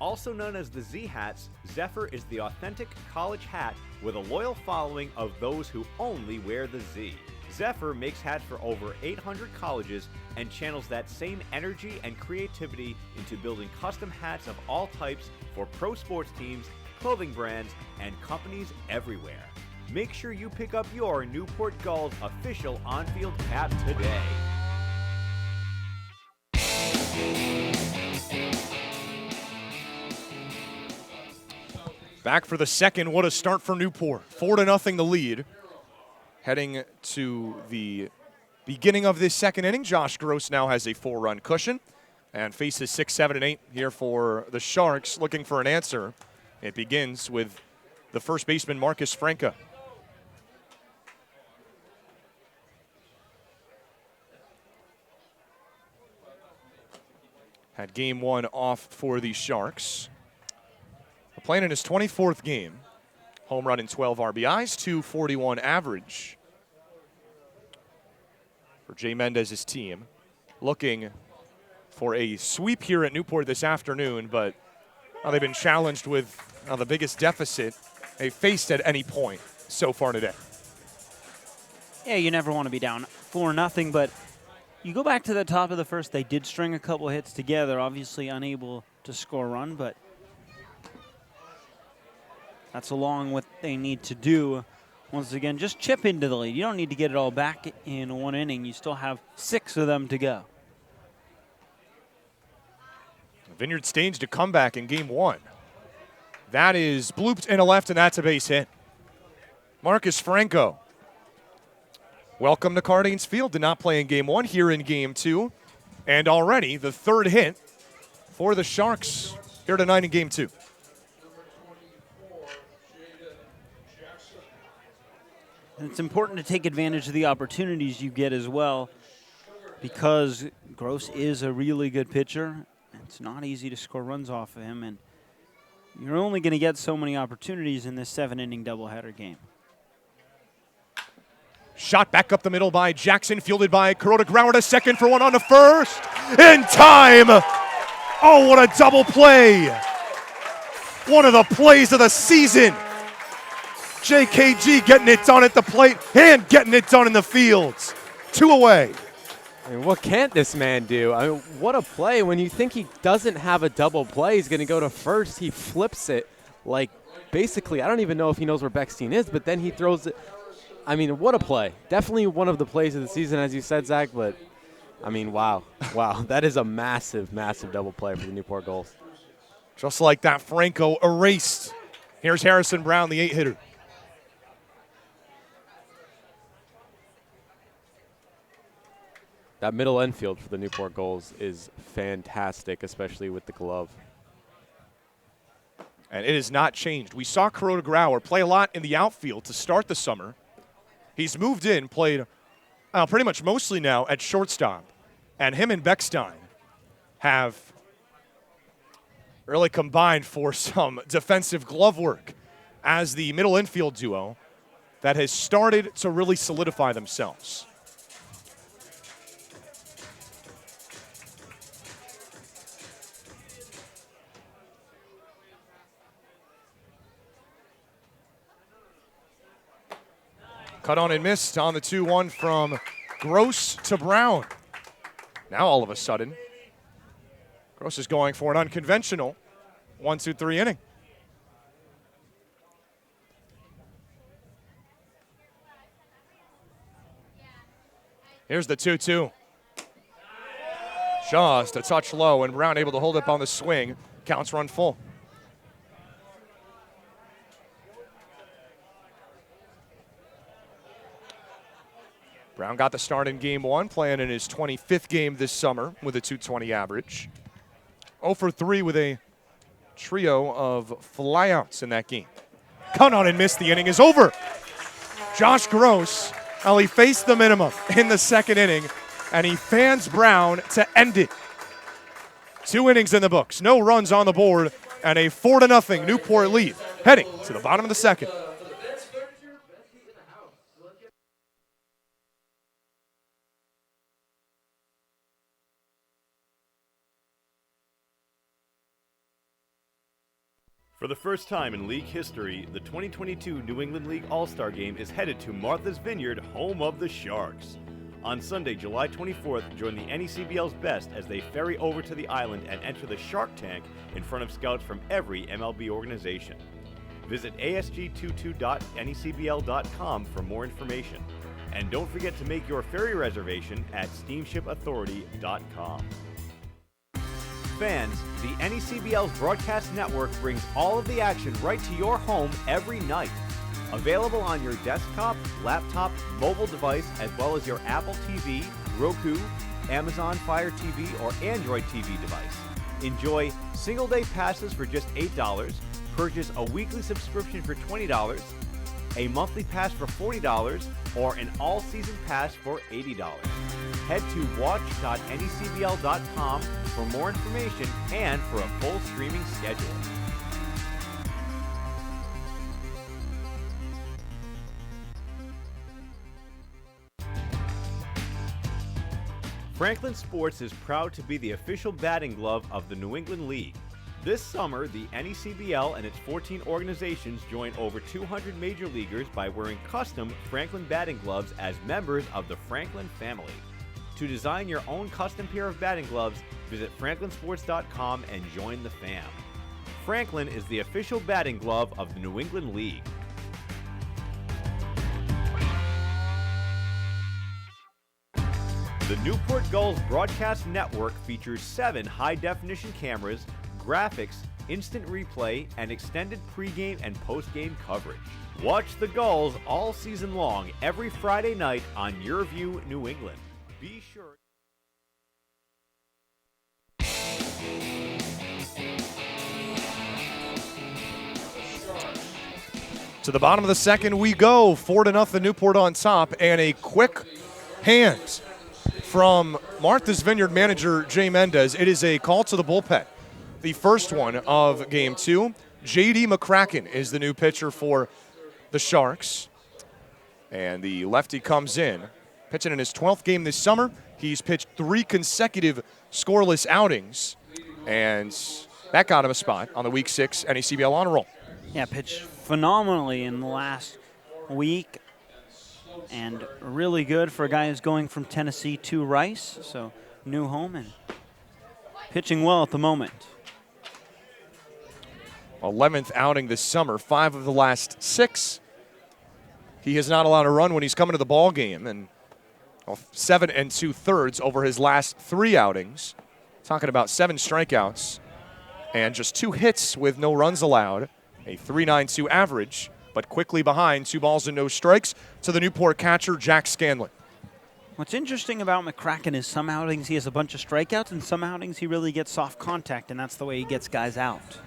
Also known as the Z-Hats, Zephyr is the authentic college hat with a loyal following of those who only wear the Z. Zephyr makes hats for over 800 colleges and channels that same energy and creativity into building custom hats of all types for pro sports teams, clothing brands, and companies everywhere. Make sure you pick up your Newport Gulls official on-field cap today. Back for the second. What a start for Newport. 4-0 the lead. Heading to the beginning of this second inning, Josh Gross now has a 4-run cushion and faces 6, 7, and 8 here for the Sharks looking for an answer. It begins with the first baseman, Marcus Franca. Had game 1 off for the Sharks. Playing in his 24th game. home run and 12 RBIs, 241 average for Jay Mendez's team. Looking for a sweep here at Newport this afternoon, but they've been challenged with the biggest deficit they faced at any point so far today. Yeah, you never want to be down 4-0, but you go back to the top of the first, they did string a couple hits together, obviously unable to score a run, but that's along what they need to do. Once again, just chip into the lead. You don't need to get it all back in one inning. You still have 6 of them to go. Vineyard staged a comeback in game 1. That is blooped in a left, and that's a base hit. Marcus Franco, welcome to Cardanes Field. Did not play in game 1, here in game 2. And already the 3rd hit for the Sharks here tonight in game 2. And it's important to take advantage of the opportunities you get as well, because Gross is a really good pitcher. It's not easy to score runs off of him, and you're only going to get so many opportunities in this 7-inning doubleheader game. Shot back up the middle by Jackson, fielded by Kuroda Grauer to second for one on to first. In time! Oh, what a double play! One of the plays of the season. JKG getting it done at the plate and getting it done in the fields. 2 away. I mean, what can't this man do? I mean, what a play. When you think he doesn't have a double play, he's going to go to first. He flips it like basically, I don't even know if he knows where Beckstein is, but then he throws it. I mean, what a play. Definitely one of the plays of the season, as you said, Zach, but, I mean, wow. Wow, that is a massive, massive double play for the Newport Gulls. Just like that, Franco erased. Here's Harrison Brown, the 8-hitter. That middle infield for the Newport Gulls is fantastic, especially with the glove. And it has not changed. We saw Kuroda Grauer play a lot in the outfield to start the summer. He's moved in, played pretty much mostly now at shortstop. And him and Beckstein have really combined for some defensive glove work as the middle infield duo that has started to really solidify themselves. Cut on and missed on the 2-1 from Gross to Brown. Now all of a sudden, Gross is going for an unconventional 1-2-3 inning. Here's the 2-2. Just a touch low, and Brown able to hold up on the swing. Counts run full. Brown got the start in game 1, playing in his 25th game this summer with a .220 average. 0 for 3 with a trio of flyouts in that game. Cut on and missed. The inning is over. Josh Gross, well, he faced the minimum in the 2nd inning, and he fans Brown to end it. 2 innings in the books, no runs on the board, and a 4-0 Newport lead heading to the bottom of the 2nd. For the first time in league history, the 2022 New England League All-Star Game is headed to Martha's Vineyard, home of the Sharks. On Sunday, July 24th, join the NECBL's best as they ferry over to the island and enter the Shark Tank in front of scouts from every MLB organization. Visit asg22.necbl.com for more information. And don't forget to make your ferry reservation at steamshipauthority.com. Fans, the NECBL's broadcast network brings all of the action right to your home every night. Available on your desktop, laptop, mobile device, as well as your Apple TV, Roku, Amazon Fire TV, or Android TV device. Enjoy single-day passes for just $8, purchase a weekly subscription for $20, a monthly pass for $40, or an all-season pass for $80. Head to watch.necbl.com for more information and for a full streaming schedule. Franklin Sports is proud to be the official batting glove of the New England League. This summer, the NECBL and its 14 organizations join over 200 major leaguers by wearing custom Franklin batting gloves as members of the Franklin family. To design your own custom pair of batting gloves, visit franklinsports.com and join the fam. Franklin is the official batting glove of the New England League. The Newport Gulls broadcast network features 7 high-definition cameras, graphics, instant replay, and extended pregame and postgame coverage. Watch the Gulls all season long every Friday night on Your View New England. Be sure. To the bottom of the second we go. 4-0 Newport on top, and a quick hand from Martha's Vineyard manager Jay Mendez. It is a call to the bullpen. The first one of Game 2. J.D. McCracken is the new pitcher for the Sharks. And the lefty comes in, pitching in his 12th game this summer. He's pitched 3 consecutive scoreless outings, and that got him a spot on the Week 6 NECBL honor roll. Yeah, pitched phenomenally in the last week, and really good for a guy who's going from Tennessee to Rice, so new home and pitching well at the moment. 11th outing this summer, 5 of the last 6. He has not allowed a run when he's coming to the ball game, and 7 2/3 over his last 3 outings. Talking about 7 strikeouts and just 2 hits with no runs allowed. A 3.92 average, but quickly behind 2 balls and no strikes to the Newport catcher, Jack Scanlon. What's interesting about McCracken is some outings he has a bunch of strikeouts, and some outings he really gets soft contact, and that's the way he gets guys out.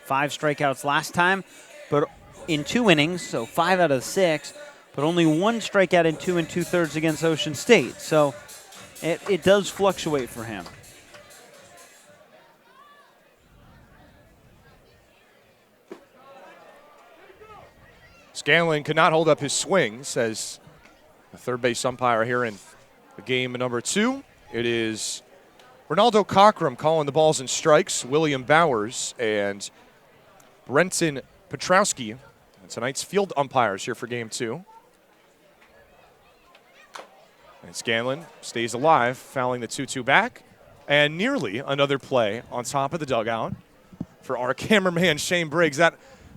5 strikeouts last time, but in 2 innings, so 5 out of 6, but only 1 strikeout in 2 2/3 against Ocean State. So it does fluctuate for him. Scanlon could not hold up his swing, says the third base umpire here in the game number 2. It is Ronaldo Cockrum calling the balls and strikes, William Bowers and Brenton Petrowski, tonight's field umpires here for Game 2. And Scanlon stays alive, fouling the 2-2 back. And nearly another play on top of the dugout for our cameraman, Shane Briggs. That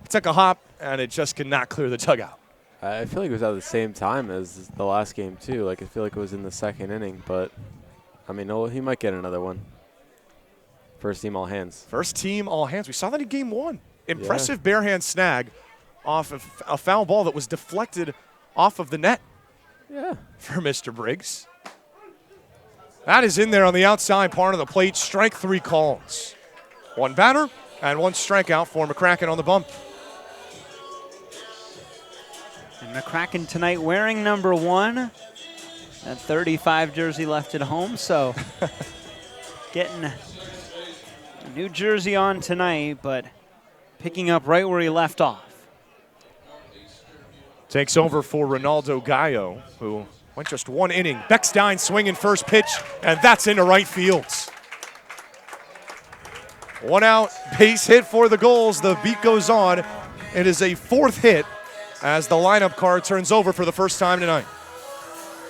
took a hop, and it just could not clear the dugout. I feel like it was at the same time as the last game, too. Like, I feel like it was in the second inning, but, I mean, he might get another one. First team all hands. First team all hands. We saw that in Game 1. Impressive bare hand snag off of a foul ball that was deflected off of the net. Yeah. For Mr. Briggs. That is in there on the outside part of the plate. Strike 3 calls. 1 batter and 1 strikeout for McCracken on the bump. And McCracken tonight wearing number 1. That 35 jersey left at home, so getting a new jersey on tonight, but picking up right where he left off. Takes over for Ronaldo Gallo, who went just 1 inning. Beckstein swinging first pitch, and that's into right field. 1 out, base hit for the Gulls. The beat goes on. It is a 4th hit as the lineup card turns over for the first time tonight.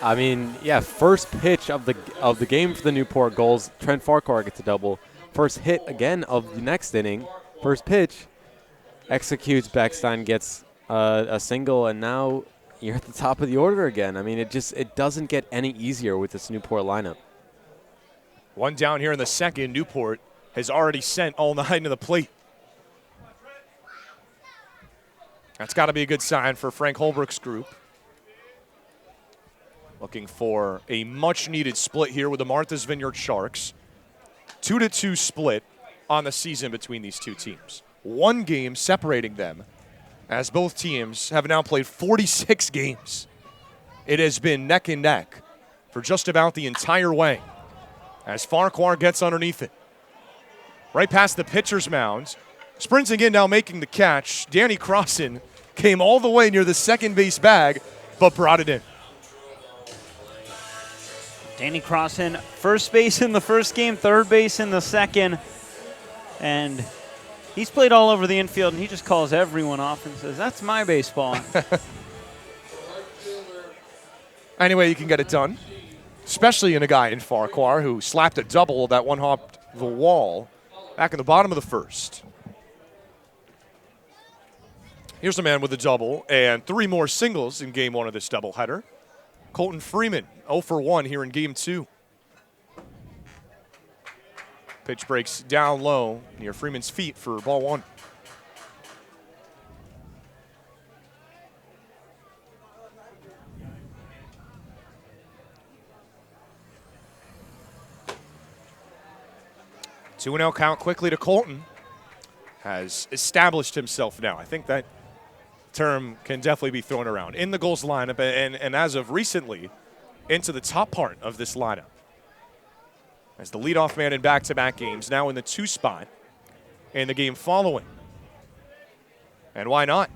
I mean, yeah, first pitch of the game for the Newport Gulls. Trent Farquhar gets a double. First hit again of the next inning. First pitch executes. Beckstein gets a single, and now you're at the top of the order again. I mean, it doesn't get any easier with this Newport lineup. 1 down here in the second. Newport has already sent all 9 to the plate. That's got to be a good sign for Frank Holbrook's group. Looking for a much-needed split here with the Martha's Vineyard Sharks. 2-2 split on the season between these two teams. 1 game separating them, as both teams have now played 46 games. It has been neck and neck for just about the entire way as Farquhar gets underneath it. Right past the pitcher's mound. Sprinting in now, making the catch. Danny Crossan came all the way near the second base bag, but brought it in. Danny Crossan, first base in the first game, third base in the second. And he's played all over the infield, and he just calls everyone off and says, that's my baseball. Anyway, you can get it done, especially in a guy in Farquhar who slapped a double that one hopped the wall back in the bottom of the first. Here's a man with a double and 3 more singles in game 1 of this doubleheader. Colton Freeman, 0 for 1 here in game 2. Pitch breaks down low near Freeman's feet for ball 1. Two and 0 count quickly to Colton. Has established himself now. I think that term can definitely be thrown around in the Gulls lineup, and as of recently, into the top part of this lineup. As the leadoff man in back-to-back games, now in the 2 spot in the game following. And why not?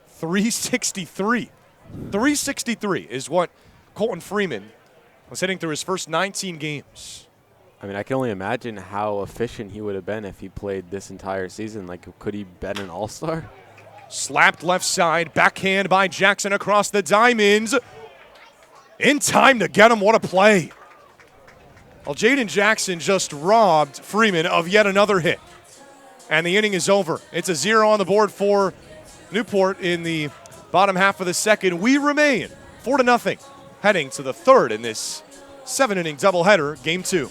363. 363 is what Colton Freeman was hitting through his first 19 games. I mean, I can only imagine how efficient he would have been if he played this entire season. Like, could he been an all-star? Slapped left side, backhand by Jackson across the diamonds. In time to get him, what a play. Well, Jaden Jackson just robbed Freeman of yet another hit. And the inning is over. It's a 0 on the board for Newport in the bottom half of the second. We remain 4-0, heading to the third in this 7-inning doubleheader, game 2.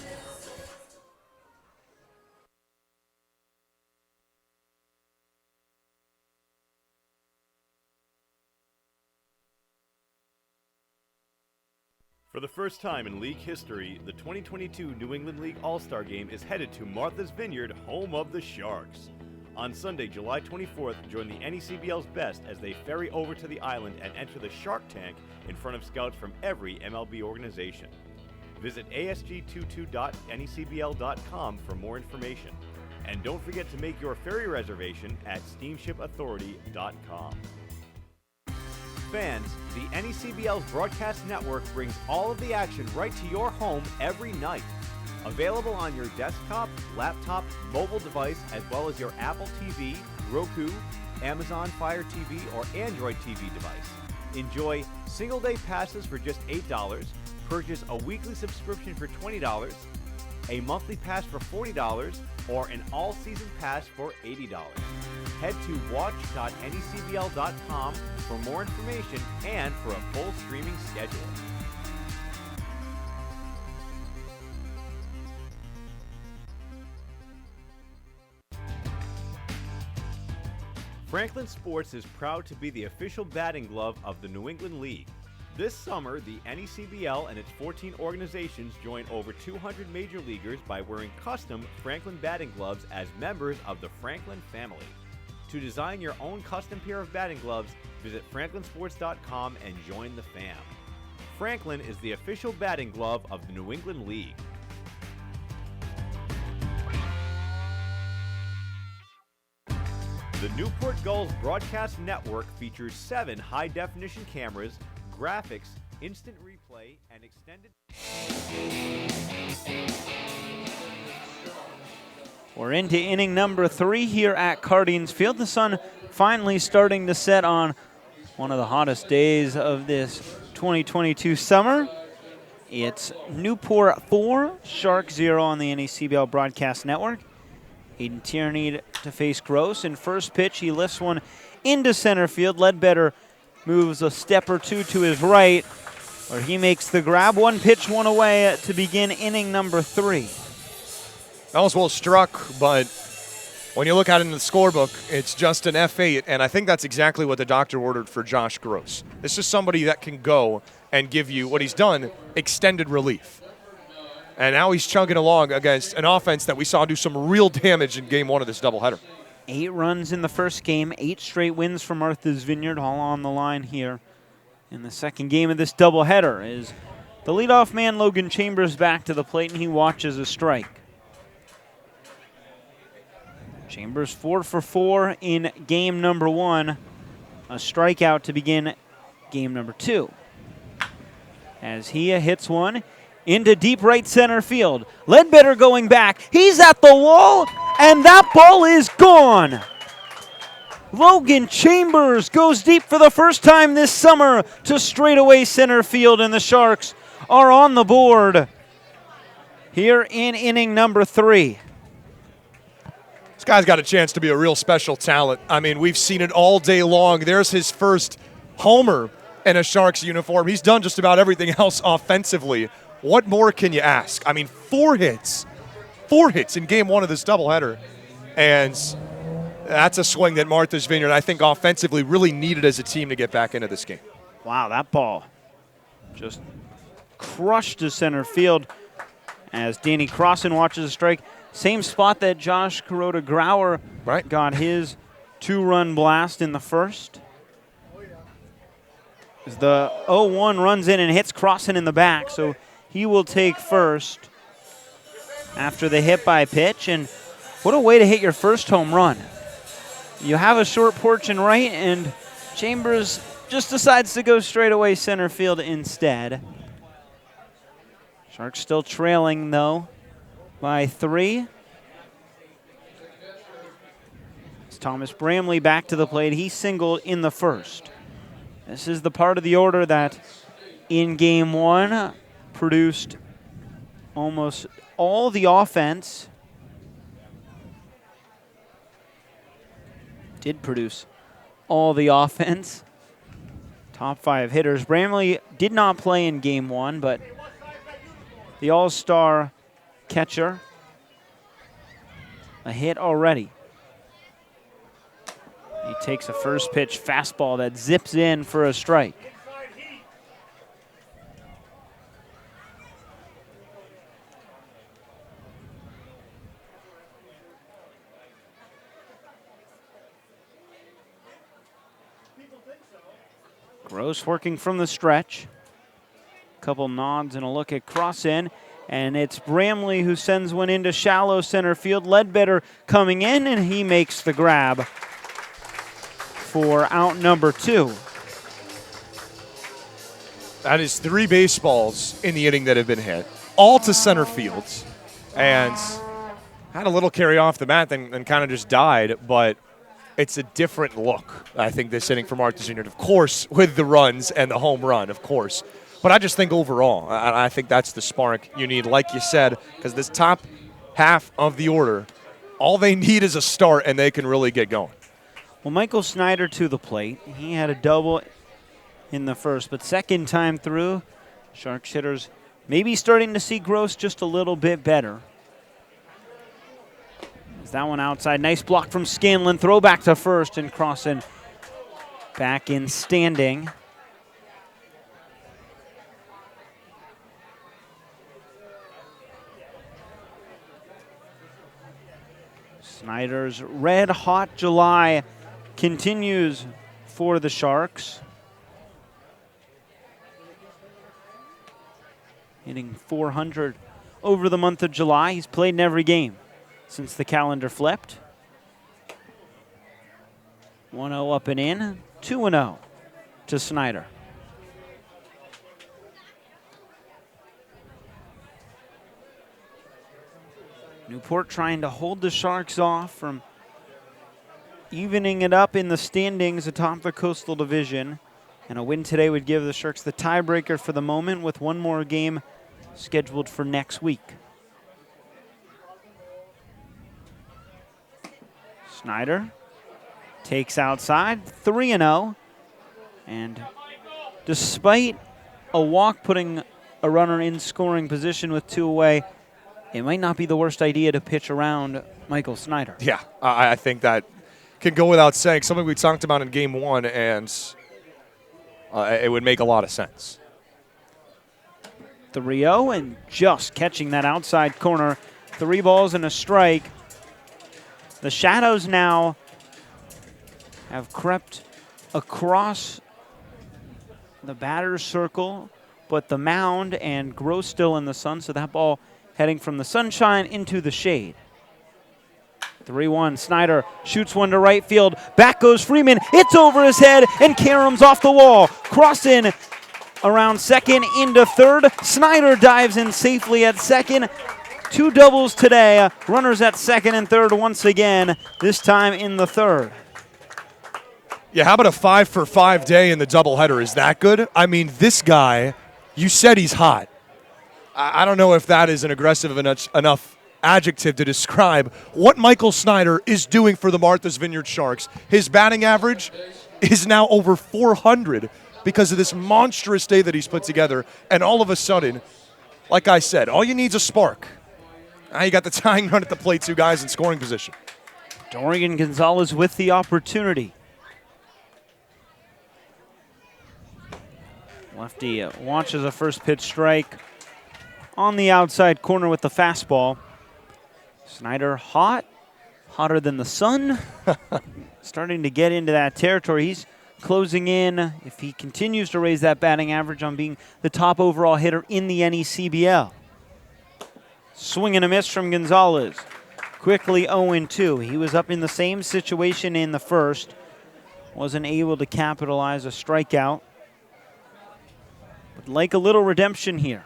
For the first time in league history, the 2022 New England League All-Star Game is headed to Martha's Vineyard, home of the Sharks. On Sunday, July 24th, join the NECBL's best as they ferry over to the island and enter the Shark Tank in front of scouts from every MLB organization. Visit asg22.necbl.com for more information. And don't forget to make your ferry reservation at steamshipauthority.com. Fans, the NECBL's broadcast network brings all of the action right to your home every night. Available on your desktop, laptop, mobile device, as well as your Apple TV, Roku, Amazon Fire TV, or Android TV device. Enjoy single-day passes for just $8, purchase a weekly subscription for $20, a monthly pass for $40, or an all-season pass for $80. Head to watch.necbl.com for more information and for a full streaming schedule. Franklin Sports is proud to be the official batting glove of the New England League. This summer, the NECBL and its 14 organizations join over 200 major leaguers by wearing custom Franklin batting gloves as members of the Franklin family. To design your own custom pair of batting gloves, visit franklinsports.com and join the fam. Franklin is the official batting glove of the New England League. The Newport Gulls broadcast network features 7 high-definition cameras, graphics, instant replay, and extended... We're into inning number 3 here at Cardines Field. The sun finally starting to set on one of the hottest days of this 2022 summer. It's Newport 4, Shark 0 on the NECBL broadcast network. Hayden Tierney to face Gross. In first pitch, he lifts one into center field. Ledbetter moves a step or two to his right, where he makes the grab. One pitch, one away to begin inning number 3. That was well struck, but when you look at it in the scorebook, it's just an F8, and I think that's exactly what the doctor ordered for Josh Gross. This is somebody that can go and give you what he's done, extended relief. And now he's chugging along against an offense that we saw do some real damage in game 1 of this doubleheader. 8 runs in the first game, 8 straight wins for Martha's Vineyard, all on the line here in the second game of this doubleheader. Is the leadoff man Logan Chambers back to the plate, and he watches a strike. Chambers 4 for 4 in game number 1. A strikeout to begin game number 2. As he hits one into deep right center field. Ledbetter going back. He's at the wall, and that ball is gone. Logan Chambers goes deep for the first time this summer to straightaway center field, and the Sharks are on the board here in inning number 3. This guy's got a chance to be a real special talent. I mean, we've seen it all day long. There's his first homer in a Sharks uniform. He's done just about everything else offensively. What more can you ask? I mean, 4 hits. 4 hits in game 1 of this doubleheader. And that's a swing that Martha's Vineyard, I think, offensively really needed as a team to get back into this game. Wow, that ball just crushed to center field as Danny Crossan watches a strike. Same spot that Josh Kuroda-Grauer got his 2-run blast in the first. As the 0-1 runs in and hits Crossan in the back, so he will take first after the hit by pitch. And what a way to hit your first home run. You have a short porch and right, and Chambers just decides to go straight away center field instead. Sharks still trailing, though, by 3. It's Thomas Bramley back to the plate. He singled in the first. This is the part of the order that in game 1 produced almost all the offense. Did produce all the offense. Top 5 hitters. Bramley did not play in game 1, but the all-star catcher, a hit already. He takes a first pitch fastball that zips in for a strike. Gross working from the stretch. Couple nods and a look at Crossan. And it's Bramley who sends one into shallow center field. Ledbetter coming in, and he makes the grab for out number 2. That is 3 baseballs in the inning that have been hit, all to center field. And had a little carry off the mat, then kind of just died. But it's a different look, I think, this inning for Martha's Vineyard. Of course, with the runs and the home run, of course. But I just think overall, I think that's the spark you need, like you said, because this top half of the order, all they need is a start, and they can really get going. Well, Michael Snyder to the plate. He had a double in the first, but second time through, Sharks hitters maybe starting to see Gross just a little bit better. Is that one outside? Nice block from Scanlon. Throw back to first, and Crossan back in standing. Snyder's red-hot July continues for the Sharks. Hitting .400 over the month of July. He's played in every game since the calendar flipped. 1-0 up and in, 2-0 to Snyder. Newport trying to hold the Sharks off from evening it up in the standings atop the Coastal Division. And a win today would give the Sharks the tiebreaker for the moment, with one more game scheduled for next week. Snyder takes outside, 3-0. And despite a walk putting a runner in scoring position with 2 away, it might not be the worst idea to pitch around Michael Snyder. Yeah, I think that can go without saying. Something we talked about in game 1, and it would make a lot of sense. 3-0, and just catching that outside corner. 3 balls and a strike. The shadows now have crept across the batter's circle, but the mound and Gross still in the sun, so that ball heading from the sunshine into the shade. 3-1, Snyder shoots one to right field. Back goes Freeman. It's over his head, and Karam's off the wall. Crossan around second into third. Snyder dives in safely at second. 2 doubles today. Runners at second and third once again, this time in the third. Yeah, how about a 5-for-5 day in the doubleheader? Is that good? I mean, this guy, you said he's hot. I don't know if that is an aggressive enough adjective to describe what Michael Snyder is doing for the Martha's Vineyard Sharks. His batting average is now over 400 because of this monstrous day that he's put together. And all of a sudden, like I said, all you need is a spark. Now you got the tying run at the plate, 2 guys in scoring position. Dorian Gonzalez with the opportunity. Lefty watches a first pitch strike on the outside corner with the fastball. Snyder hot, hotter than the sun. Starting to get into that territory. He's closing in, if he continues to raise that batting average, on being the top overall hitter in the NECBL. Swing and a miss from Gonzalez. Quickly 0-2. He was up in the same situation in the first. Wasn't able to capitalize a strikeout. Would like a little redemption here.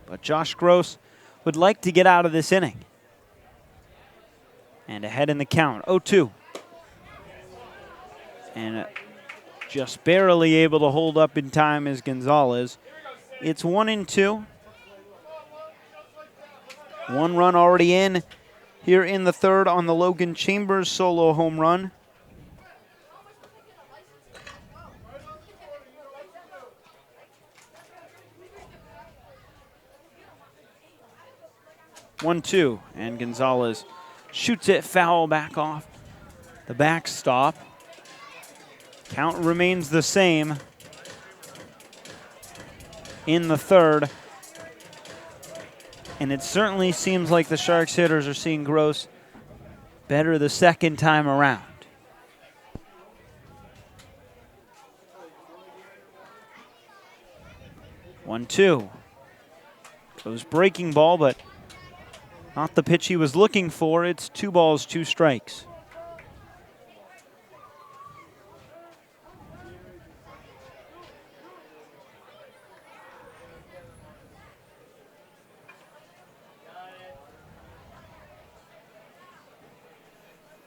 But Josh Gross would like to get out of this inning. And ahead in the count, 0-2. And just barely able to hold up in time is Gonzalez. It's 1-2. 1 run already in here in the third on the Logan Chambers solo home run. One, two, and Gonzalez shoots it foul back off the backstop. Count remains the same in the third. And it certainly seems like the Sharks hitters are seeing Gross better the second time around. 1-2. It was breaking ball, but not the pitch he was looking for. It's 2 balls, 2 strikes.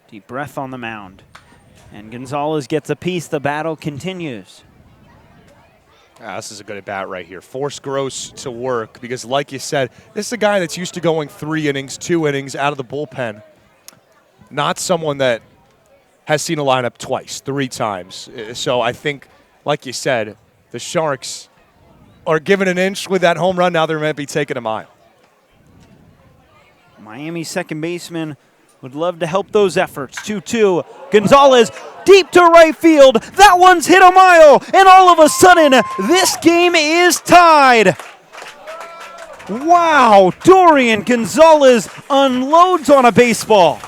Deep breath on the mound. And Gonzalez gets a piece. The battle continues. This is a good at-bat right here. Force Gross to work because, like you said, this is a guy that's used to going 3 innings, 2 innings out of the bullpen. Not someone that has seen a lineup twice, 3 times. So I think, like you said, the Sharks are given an inch with that home run. Now they're meant to be taking a mile. Miami second baseman would love to help those efforts. 2-2. Gonzalez deep to right field. That one's hit a mile. And all of a sudden, this game is tied. Wow. Dorian Gonzalez unloads on a baseball.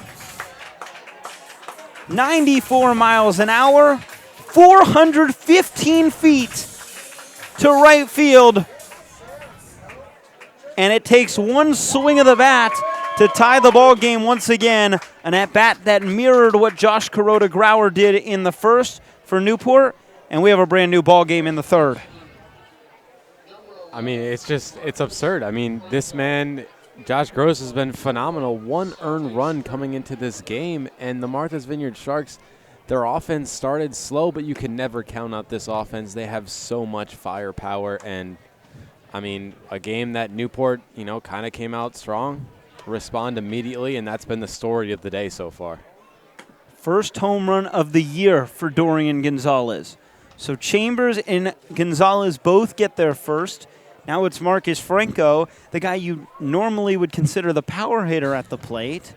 94 miles an hour. 415 feet to right field. And it takes one swing of the bat to tie the ball game once again. An at-bat that mirrored what Josh Kuroda-Grauer did in the first for Newport. And we have a brand new ball game in the third. I mean, it's absurd. I mean, this man, Josh Gross, has been phenomenal. 1 earned run coming into this game. And the Martha's Vineyard Sharks, their offense started slow, but you can never count out this offense. They have so much firepower. And, I mean, a game that Newport, kind of came out strong. Respond immediately, and that's been the story of the day so far. First home run of the year for Dorian Gonzalez. So Chambers and Gonzalez both get their first. Now it's Marcus Franco, the guy you normally would consider the power hitter at the plate.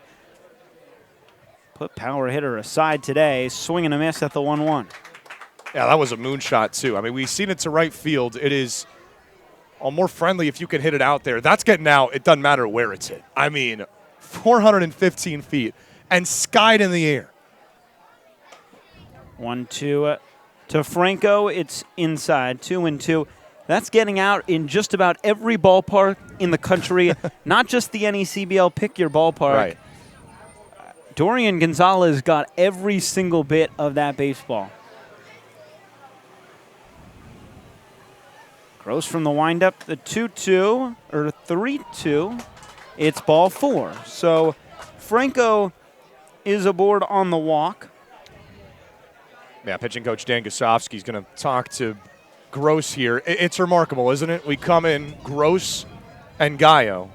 Put power hitter aside today, swing and a miss at the 1-1. Yeah, that was a moonshot, too. I mean, we've seen it to right field. It is more friendly if you can hit it out there. That's getting out. It doesn't matter where it's hit. I mean, 415 feet and skied in the air. 1-2 to Franco. It's inside. 2-2. That's getting out in just about every ballpark in the country, not just the NECBL Pick Your Ballpark. Right. Dorian Gonzalez got every single bit of that baseball. Gross from the windup, the 2-2, or 3-2. It's ball 4. So Franco is aboard on the walk. Yeah, pitching coach Dan Gosofsky is going to talk to Gross here. It's remarkable, isn't it? We come in, Gross and Gallo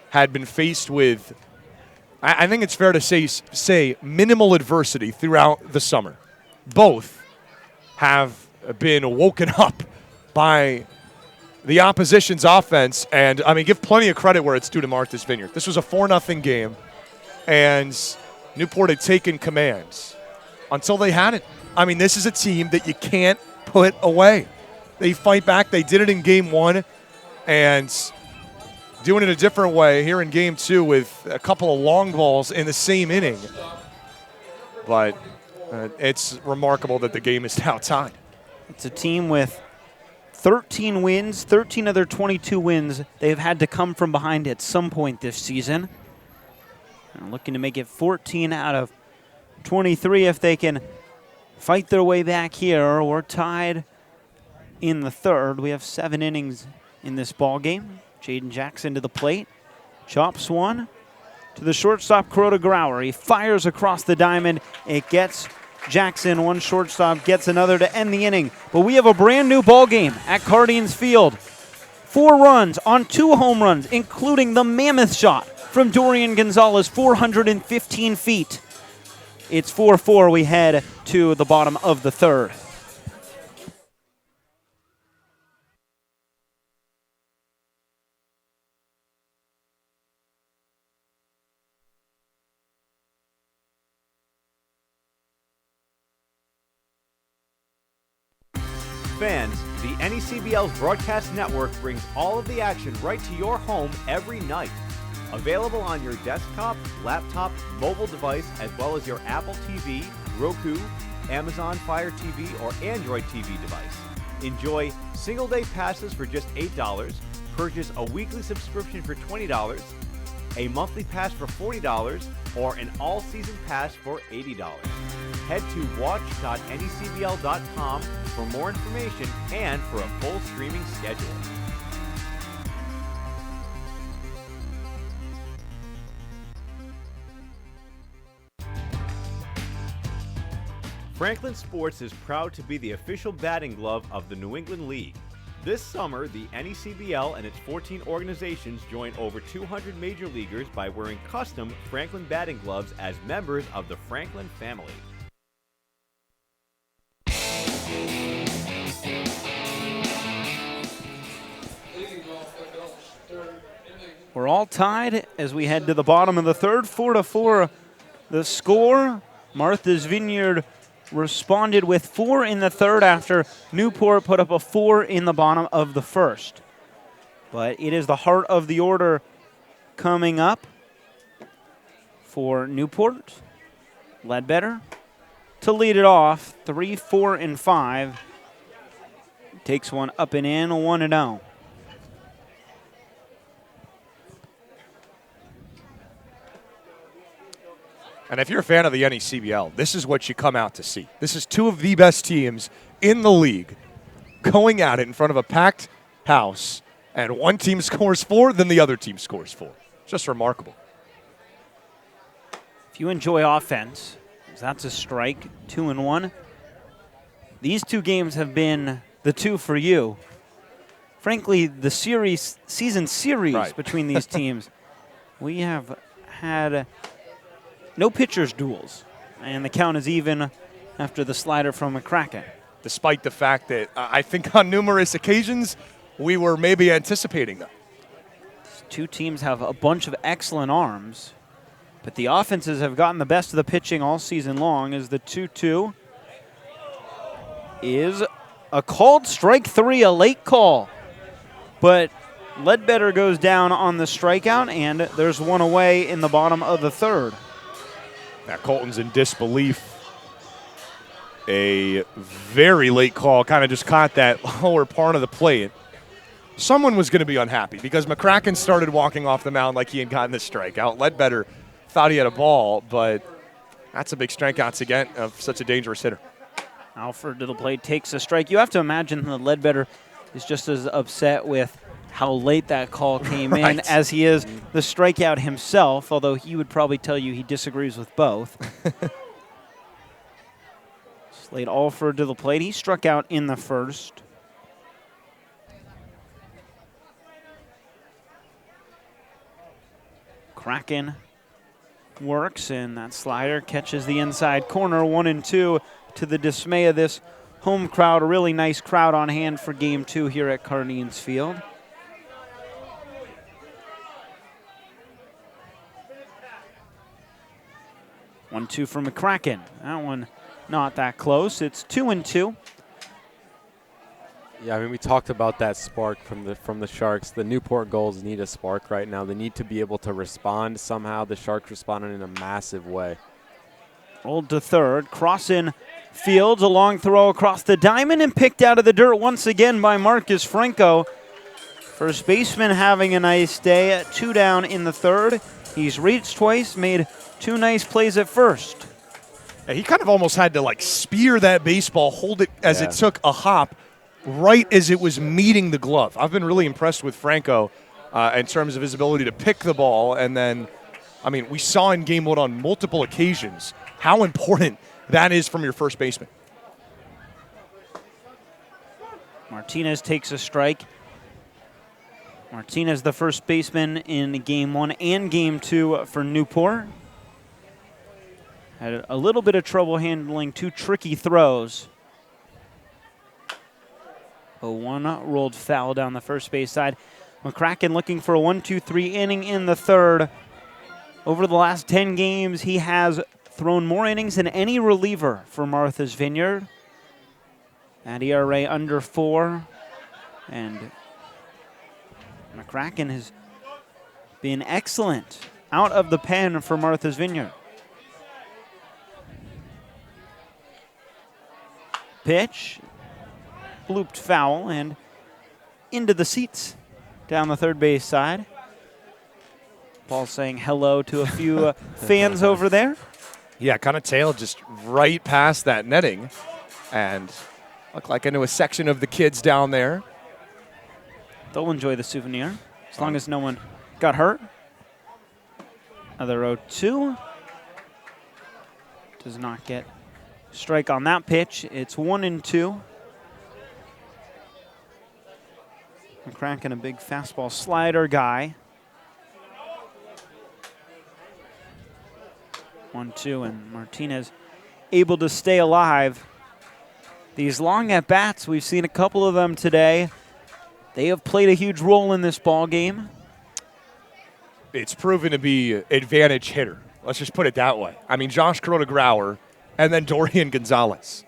had been faced with, I think it's fair to say minimal adversity throughout the summer. Both have been woken up by the opposition's offense, and, I mean, give plenty of credit where it's due to Martha's Vineyard. This was a 4-0 game, and Newport had taken command until they hadn't. I mean, this is a team that you can't put away. They fight back. They did it in Game 1, and doing it a different way here in Game 2 with a couple of long balls in the same inning. But it's remarkable that the game is now tied. It's a team with 13 wins, 13 of their 22 wins. They've had to come from behind at some point this season. They're looking to make it 14 out of 23 if they can fight their way back here. We're tied in the third. We have 7 innings in this ball game. Jaden Jackson to the plate. Chops one to the shortstop, Kuroda Grauer. He fires across the diamond. It gets Jackson, one shortstop, gets another to end the inning. But we have a brand new ball game at Cardines Field. 4 runs on 2 home runs, including the mammoth shot from Dorian Gonzalez, 415 feet. It's 4-4. We head to the bottom of the third. Fans, the NECBL's broadcast network brings all of the action right to your home every night. Available on your desktop, laptop, mobile device, as well as your Apple TV, Roku, Amazon Fire TV, or Android TV device. Enjoy single-day passes for just $8, purchase a weekly subscription for $20, a monthly pass for $40, or an all-season pass for $80. Head to watch.necbl.com for more information and for a full streaming schedule. Franklin Sports is proud to be the official batting glove of the New England League. This summer, the NECBL and its 14 organizations join over 200 major leaguers by wearing custom Franklin batting gloves as members of the Franklin family. We're all tied as we head to the bottom of the third. 4-4 the score. Martha's Vineyard responded with 4 in the third after Newport put up a 4 in the bottom of the first. But it is the heart of the order coming up for Newport. Ledbetter to lead it off. 3, 4, and 5. Takes one up and in, 1-0. And if you're a fan of the NECBL, this is what you come out to see. This is 2 of the best teams in the league going at it in front of a packed house, and one team scores 4, then the other team scores 4. Just remarkable. If you enjoy offense, that's a strike, 2-1. These 2 games have been the 2 for you. Frankly, the season series between these teams, we have had no pitchers' duels, and the count is even after the slider from McCracken. Despite the fact that I think on numerous occasions we were maybe anticipating them. These 2 teams have a bunch of excellent arms, but the offenses have gotten the best of the pitching all season long as the 2-2 is a called strike 3, a late call. But Ledbetter goes down on the strikeout, and there's one away in the bottom of the third. Now Colton's in disbelief. A very late call, kind of just caught that lower part of the plate. Someone was going to be unhappy because McCracken started walking off the mound like he had gotten the strikeout. Ledbetter thought he had a ball, but that's a big strikeout again of such a dangerous hitter. Alford to the plate takes a strike. You have to imagine that Ledbetter is just as upset with how late that call came in Right. as he is the strikeout himself, although he would probably tell you he disagrees with both. Slade Alford to the plate. He struck out in the first. Kraken works, and that slider catches the inside corner. 1-2 to the dismay of this home crowd. A really nice crowd on hand for Game 2 here at Cardines Field. One, two for McCracken. That one not that close. It's 2-2. Yeah, I mean, we talked about that spark from the Sharks. The Newport Gulls need a spark right now. They need to be able to respond somehow. The Sharks responded in a massive way. Rolled to third. Crossing Fields. A long throw across the diamond and picked out of the dirt once again by Marcus Franco. First baseman having a nice day. 2 down in the third. He's reached twice, made 2 nice plays at first. And he kind of almost had to like spear that baseball, hold it as it took a hop right as it was meeting the glove. I've been really impressed with Franco in terms of his ability to pick the ball. And then, I mean, we saw in Game 1 on multiple occasions how important that is from your first baseman. Martinez takes a strike. Martinez, the first baseman in Game 1 and Game 2 for Newport. Had a little bit of trouble handling 2 tricky throws. One rolled foul down the first base side. McCracken looking for a 1-2-3 inning in the third. Over the last 10 games, he has thrown more innings than any reliever for Martha's Vineyard. That ERA under 4. And McCracken has been excellent out of the pen for Martha's Vineyard. Pitch, blooped foul, and into the seats down the third base side. Paul saying hello to a few fans over there. Yeah, kind of tailed just right past that netting and looked like into a section of the kids down there. They'll enjoy the souvenir as long as no one got hurt. Another 0-2. Does not get strike on that pitch. It's 1-2. McCracken, a big fastball slider guy. 1-2, and Martinez able to stay alive. These long at-bats, we've seen a couple of them today. They have played a huge role in this ball game. It's proven to be advantage hitter. Let's just put it that way. I mean, Josh Kuroda-Grauer and then Dorian Gonzalez.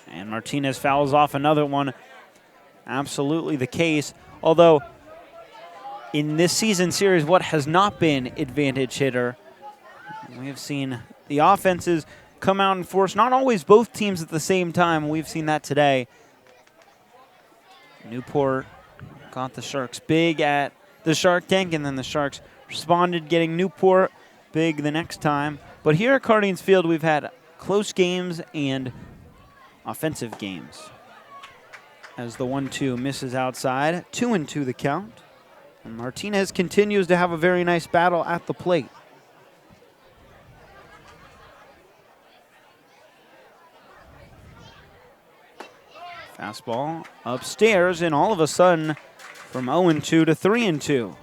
And Martinez fouls off another one. Absolutely the case. Although, in this season series, what has not been advantage hitter, we have seen the offenses come out and force not always both teams at the same time. We've seen that today. Newport got the Sharks big at the Shark Tank, and then the Sharks responded, getting Newport big the next time. But here at Cardines Field, we've had close games and offensive games. As the 1-2 misses outside, 2-2 the count. And Martinez continues to have a very nice battle at the plate. Fastball upstairs, and all of a sudden, from 0-2 to 3-2.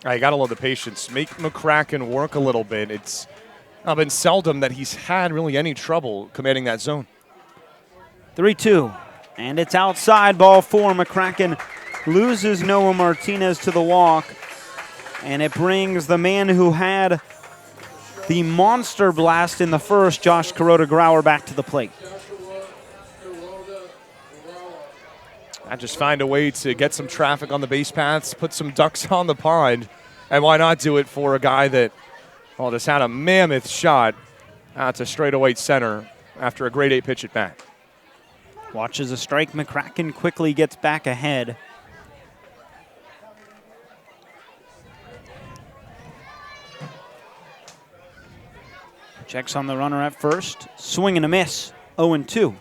You got to love the patience. Make McCracken work a little bit. It's been seldom that he's had really any trouble commanding that zone. 3-2, and it's outside, ball 4. McCracken loses Noah Martinez to the walk, and it brings the man who had the monster blast in the first, Josh Kuroda-Grauer, back to the plate. I just find a way to get some traffic on the base paths, put some ducks on the pond, and why not do it for a guy that, well, just had a mammoth shot out to straightaway center after a grade 8 pitch at bat. Watches a strike. McCracken quickly gets back ahead. Checks on the runner at first. Swing and a miss. 0-2.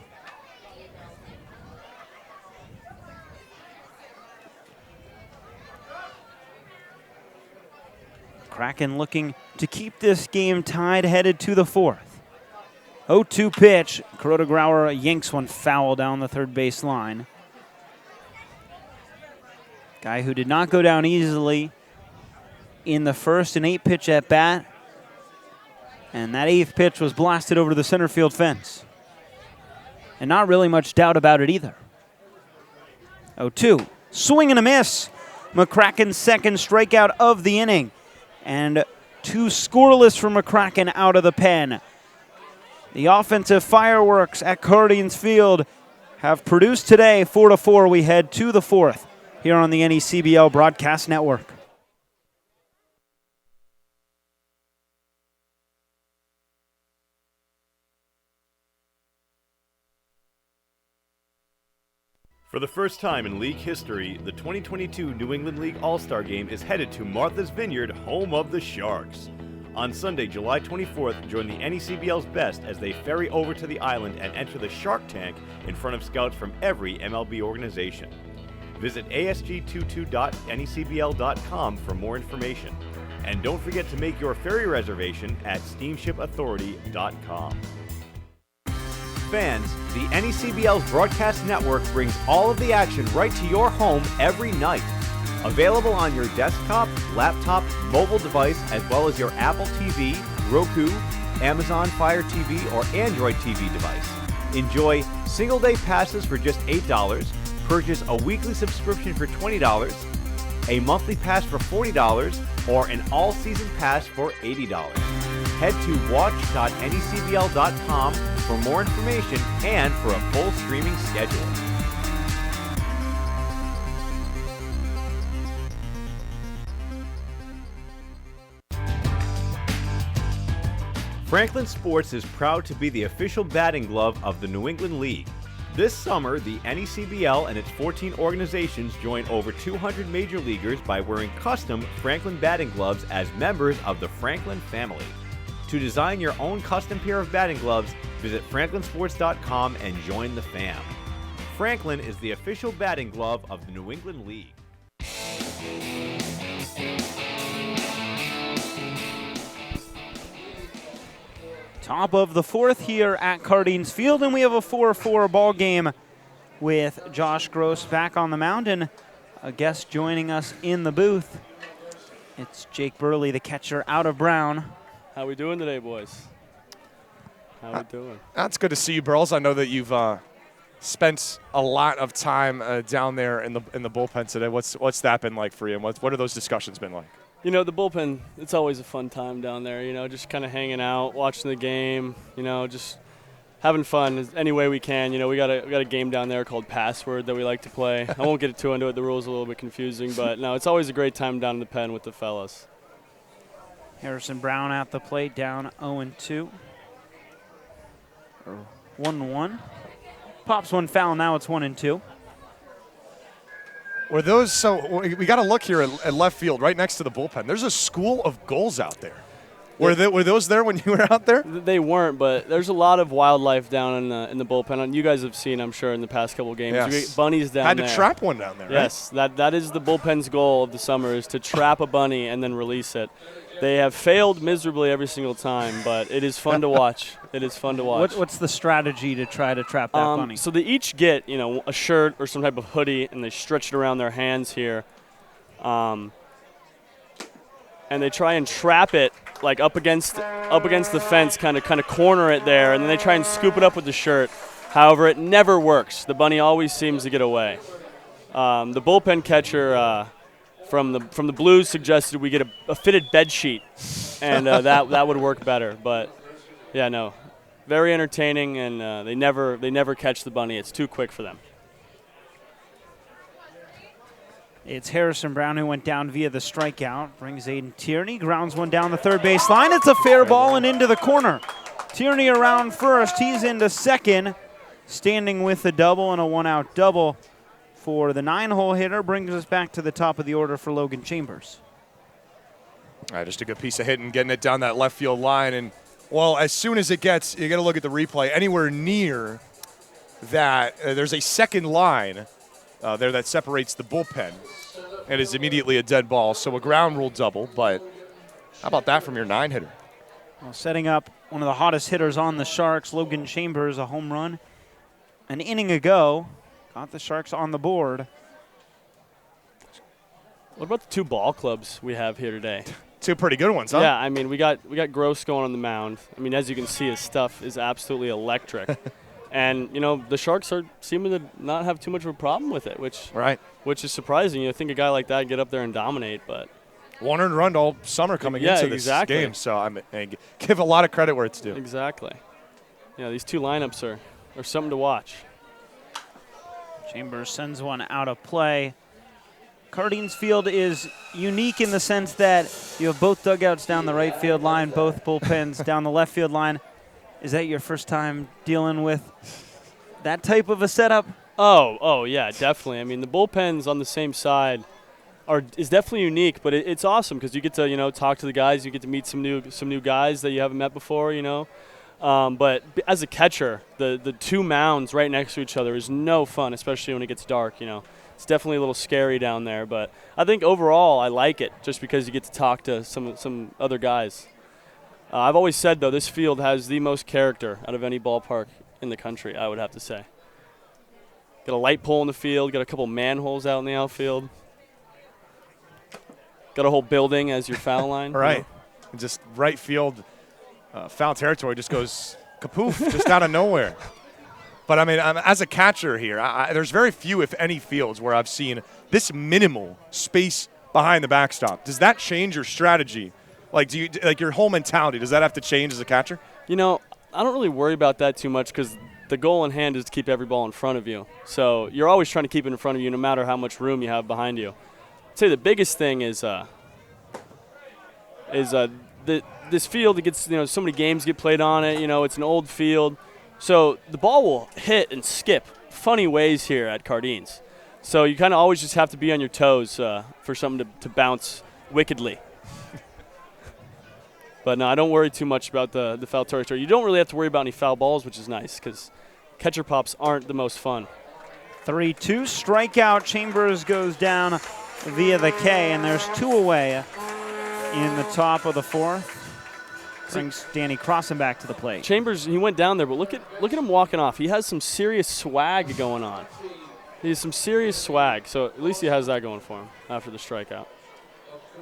Kraken looking to keep this game tied, headed to the fourth. 0-2 pitch. Kuroda Grauer yanks one foul down the third base line. Guy who did not go down easily in the first and 8-pitch at bat. And that 8th pitch was blasted over the center field fence. And not really much doubt about it either. 0-2. Swing and a miss. McCracken's second strikeout of the inning. And 2 scoreless for McCracken out of the pen. The offensive fireworks at Guardians Field have produced today. 4-4. We head to the fourth here on the NECBL Broadcast Network. For the first time in league history, the 2022 New England League All-Star Game is headed to Martha's Vineyard, home of the Sharks. On Sunday, July 24th, join the NECBL's best as they ferry over to the island and enter the Shark Tank in front of scouts from every MLB organization. Visit asg22.necbl.com for more information. And don't forget to make your ferry reservation at steamshipauthority.com. Fans, the NECBL's broadcast network brings all of the action right to your home every night. Available on your desktop, laptop, mobile device, as well as your Apple TV, Roku, Amazon Fire TV, or Android TV device. Enjoy single-day passes for just $8, purchase a weekly subscription for $20, a monthly pass for $40, or an all-season pass for $80. Head to watch.necbl.com for more information and for a full streaming schedule. Franklin Sports is proud to be the official batting glove of the New England League. This summer, the NECBL and its 14 organizations join over 200 major leaguers by wearing custom Franklin batting gloves as members of the Franklin family. To design your own custom pair of batting gloves, visit franklinsports.com and join the fam. Franklin is the official batting glove of the New England League. Top of the fourth here at Guardians Field, and we have a 4-4 ball game with Josh Gross back on the mound and a guest joining us in the booth. It's Jake Burley, the catcher, out of Brown. How we doing today, boys? How we doing? That's good to see you, Burls. I know that you've spent a lot of time down there in the bullpen today. What's that been like for you, and what are those discussions been like? You know, the bullpen, it's always a fun time down there, you know, just kind of hanging out, watching the game, you know, just having fun any way we can. You know, we got a game down there called Password that we like to play. I won't get too into it. The rules are a little bit confusing, but no, it's always a great time down in the pen with the fellas. Harrison Brown at the plate, down 0-2. 1-1. Pops one foul, now it's 1-2. Were those, so we got to look here at left field, right next to the bullpen. There's a school of gulls out there. Were those there when you were out there? They weren't, but there's a lot of wildlife down in the bullpen. And you guys have seen, I'm sure, in the past couple games. Yes. You get bunnies down there. Had to trap one down there, right? Yes, that is the bullpen's goal of the summer, is to trap a bunny and then release it. They have failed miserably every single time, but it is fun to watch. It is fun to watch. What's the strategy to try to trap that bunny? So they each get, you know, a shirt or some type of hoodie, and they stretch it around their hands here. And they try and trap it like up against the fence, kind of corner it there, and then they try and scoop it up with the shirt. However, it never works. The bunny always seems to get away. The bullpen catcher from the Blues suggested we get a fitted bed sheet, and that would work better. But yeah, no, very entertaining, and they never catch the bunny. It's too quick for them. It's Harrison Brown who went down via the strikeout. Brings Aiden Tierney, grounds one down the third base line. It's a fair ball and into the corner. Tierney around first. He's into second. Standing with a double and a one-out double for the 9-hole hitter. Brings us back to the top of the order for Logan Chambers. All right, just a good piece of hitting, getting it down that left field line. And, well, as soon as it gets, you got to look at the replay, anywhere near that, there's a second line there that separates the bullpen. It is immediately a dead ball, so a ground rule double, but How about that from your 9-hitter? Well, setting up one of the hottest hitters on the Sharks, Logan Chambers, a home run. An inning ago, got the Sharks on the board. What about the 2 ball clubs we have here today? 2 pretty good ones, huh? Yeah, I mean, we got Gross going on the mound. I mean, as you can see, his stuff is absolutely electric. And, you know, the Sharks are seeming to not have too much of a problem with it, which is surprising. You think a guy like that would get up there and dominate, but 1 earned run all summer coming into this game, so I give a lot of credit where it's due. Exactly. Yeah, these 2 lineups are something to watch. Chambers sends one out of play. Cardines Field is unique in the sense that you have both dugouts down the right field line, both bullpens down the left field line. Is that your first time dealing with that type of a setup? Oh yeah, definitely. I mean, the bullpens on the same side is definitely unique, but it's awesome because you get to, you know, talk to the guys, you get to meet some new guys that you haven't met before, you know. But as a catcher, the 2 mounds right next to each other is no fun, especially when it gets dark, you know. It's definitely a little scary down there, but I think overall I like it just because you get to talk to some other guys. I've always said, though, this field has the most character out of any ballpark in the country, I would have to say. Got a light pole in the field, got a couple manholes out in the outfield. Got a whole building as your foul line. Right. Just right field, foul territory just goes kapoof, just out of nowhere. But, I mean, as a catcher here, there's very few, if any, fields where I've seen this minimal space behind the backstop. Does that change your strategy? Like, your whole mentality, does that have to change as a catcher? You know, I don't really worry about that too much because the goal in hand is to keep every ball in front of you. So you're always trying to keep it in front of you no matter how much room you have behind you. I'd say the biggest thing is this field. It gets, you know, so many games get played on it. You know, it's an old field. So the ball will hit and skip funny ways here at Cardines. So you kind of always just have to be on your toes for something to bounce wickedly. But no, I don't worry too much about the foul territory. You don't really have to worry about any foul balls, which is nice because catcher pops aren't the most fun. 3-2 strikeout. Chambers goes down via the K, and there's 2 away in the top of the 4th. Brings Danny Crossan back to the plate. Chambers, he went down there, but look at him walking off. He has some serious swag going on. He has some serious swag, so at least he has that going for him after the strikeout.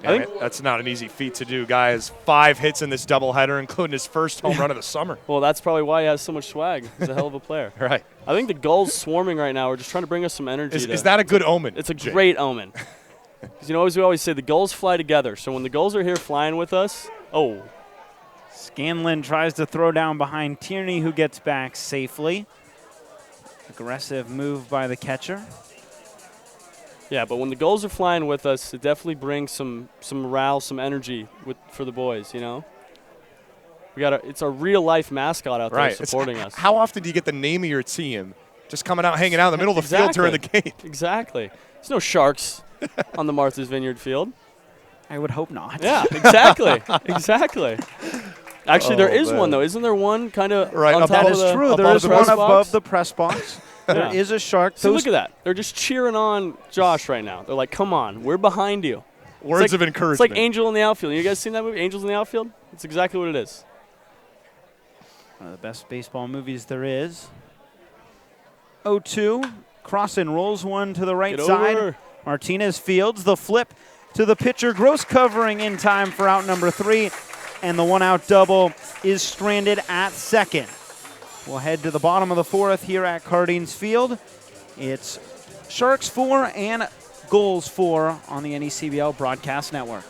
Yeah, I think that's not an easy feat to do, guys. 5 hits in this doubleheader, including his first home run of the summer. Well, that's probably why he has so much swag. He's a hell of a player. Right. I think the Gulls swarming right now are just trying to bring us some energy. Is that a good omen? It's a great omen. Because, you know, as we always say, the Gulls fly together. So when the Gulls are here flying with us, Scanlon tries to throw down behind Tierney, who gets back safely. Aggressive move by the catcher. Yeah, but when the Gulls are flying with us, it definitely brings some morale, some energy for the boys, you know? It's a real-life mascot out there supporting us. How often do you get the name of your team just coming out, hanging out in the middle of the field during the game? Exactly. There's no Sharks on the Martha's Vineyard field. I would hope not. Yeah, exactly. Exactly. Actually, there is one, though. Isn't there one kind of on top that of is true. There is one above the press box. There is a Shark. So look at that. They're just cheering on Josh right now. They're like, come on, we're behind you. Words of encouragement. It's like Angel in the Outfield. You guys seen that movie, Angels in the Outfield? It's exactly what it is. One of the best baseball movies there is. 0-2. Crossan rolls one to the right side. Martinez fields the flip to the pitcher. Gross covering in time for out number 3. And the 1-out double is stranded at second. We'll head to the bottom of the 4th here at Cardines Field. It's Sharks 4 and Gulls 4 on the NECBL Broadcast Network.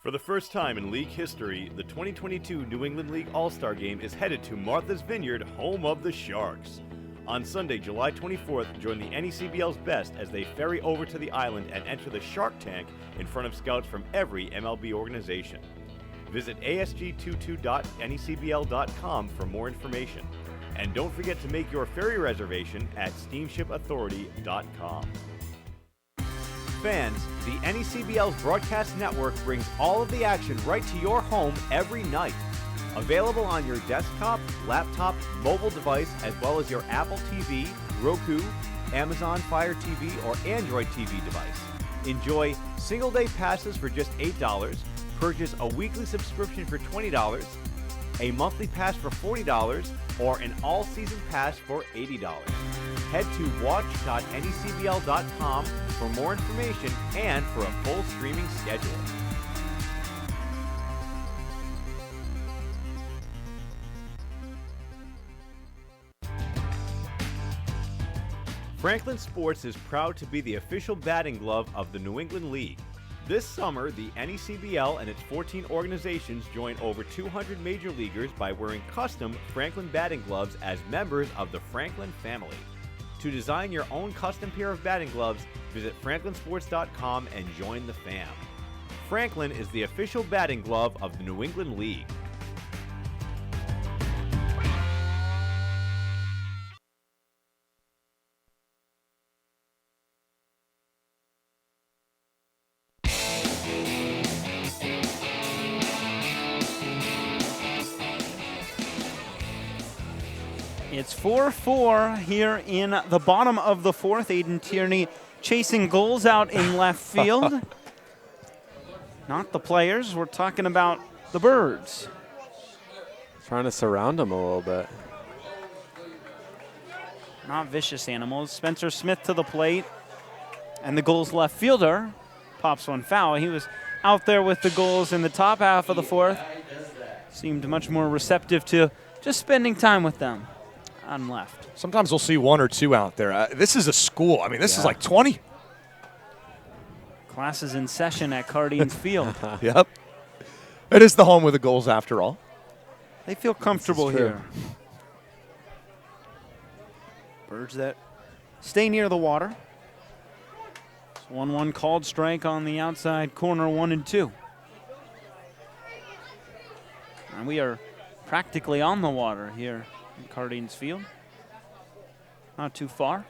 For the first time in league history, the 2022 New England League All-Star Game is headed to Martha's Vineyard, home of the Sharks. On Sunday, July 24th, join the NECBL's best as they ferry over to the island and enter the Shark Tank in front of scouts from every MLB organization. Visit asg22.necbl.com for more information. And don't forget to make your ferry reservation at steamshipauthority.com. fans, the NECBL's broadcast network brings all of the action right to your home every night. Available on your desktop, laptop, mobile device, as well as your Apple TV, Roku, Amazon Fire TV, or Android TV device. Enjoy single-day passes for just $8, purchase a weekly subscription for $20, a monthly pass for $40, or an all-season pass for $80. Head to watch.necbl.com for more information and for a full streaming schedule. Franklin Sports is proud to be the official batting glove of the New England League. This summer, the NECBL and its 14 organizations join over 200 major leaguers by wearing custom Franklin batting gloves as members of the Franklin family. To design your own custom pair of batting gloves, visit franklinsports.com and join the fam. Franklin is the official batting glove of the New England League. It's 4-4 here in the bottom of the fourth. Aiden Tierney chasing goals out in left field. Not the players. We're talking about the birds. Trying to surround them a little bit. Not vicious animals. Spencer Smith to the plate. And the goals left fielder pops one foul. He was out there with the goals in the top half of the fourth. Seemed much more receptive to just spending time with them on left. Sometimes we'll see one or two out there. This is a school. I mean, this is like 20. Classes in session at Cardines Field. Yep. It is the home with the goals after all. They feel comfortable here. Birds that stay near the water. 1-1 called strike on the outside corner, 1-2. And we are practically on the water here in Cardines Field. Not too far.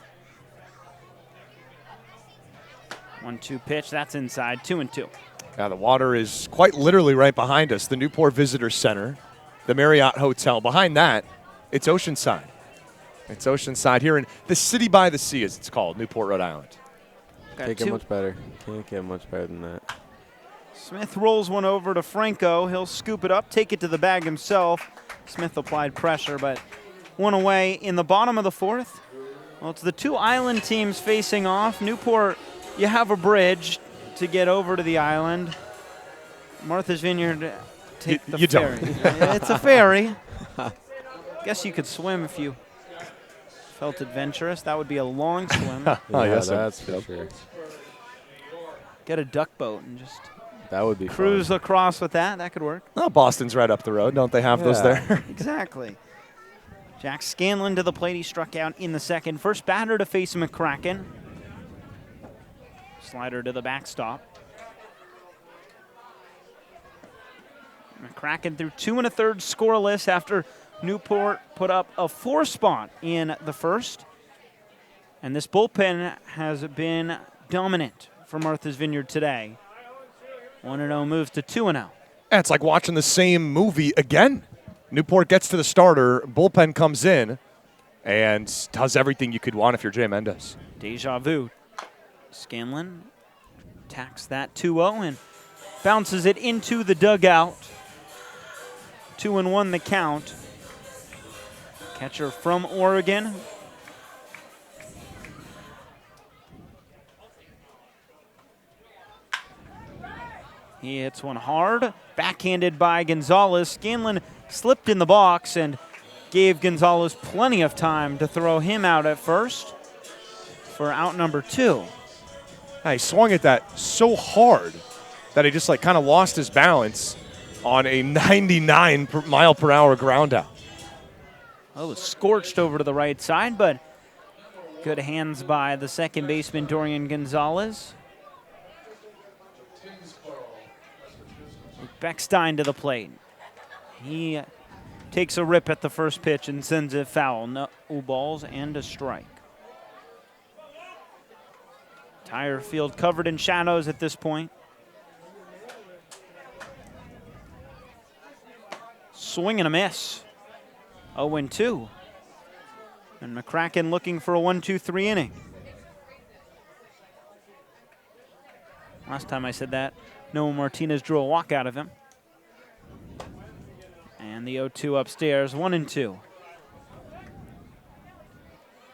1-2 pitch, that's inside, 2-2. Yeah, the water is quite literally right behind us. The Newport Visitor Center, the Marriott Hotel. Behind that, it's Oceanside. It's Oceanside here in the city by the sea, as it's called, Newport, Rhode Island. Can't get much better. Can't get much better than that. Smith rolls one over to Franco. He'll scoop it up, take it to the bag himself. Smith applied pressure, but one away in the bottom of the fourth. Well, it's the two island teams facing off. Newport, you have a bridge to get over to the island. Martha's Vineyard, take the ferry. It's a ferry. Guess you could swim if you felt adventurous. That would be a long swim. Yes, that's for sure. Get a duck boat and just that would be cruise fun. across with that. That could work. Well, Boston's right up the road. Don't they have those there? Exactly. Jack Scanlon to the plate. He struck out in the second. First batter to face McCracken. Slider to the backstop. McCracken threw 2 1/3 scoreless after Newport put up a 4 spot in the first. And this bullpen has been dominant for Martha's Vineyard today. 1-0 moves to 2-0. Yeah, it's like watching the same movie again. Newport gets to the starter, bullpen comes in, and does everything you could want if you're Jay Mendez. Deja vu. Scanlon attacks that 2-0 and bounces it into the dugout. 2-1 the count. Catcher from Oregon. He hits one hard, backhanded by Gonzalez. Scanlon slipped in the box and gave Gonzalez plenty of time to throw him out at first for out number 2. Yeah, he swung at that so hard that he just kind of lost his balance on a 99-mile-per-hour ground out. Well, it was scorched over to the right side, but good hands by the second baseman, Dorian Gonzalez. Beckstein to the plate. He takes a rip at the first pitch and sends it foul. No balls and a strike. Entire field covered in shadows at this point. Swing and a miss. 0-2. And McCracken looking for a 1-2-3 inning. Last time I said that, Noah Martinez drew a walk out of him. And the 0-2 upstairs, 1-2.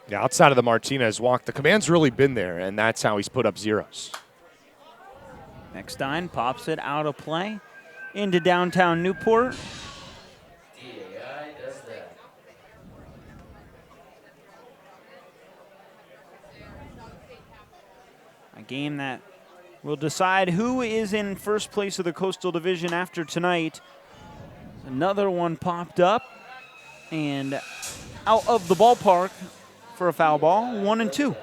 Yeah, outside of the Martinez walk, the command's really been there, and that's how he's put up zeros. Eckstein pops it out of play into downtown Newport. A game that will decide who is in first place of the Coastal Division after tonight. Another one popped up and out of the ballpark for a foul ball, 1-2.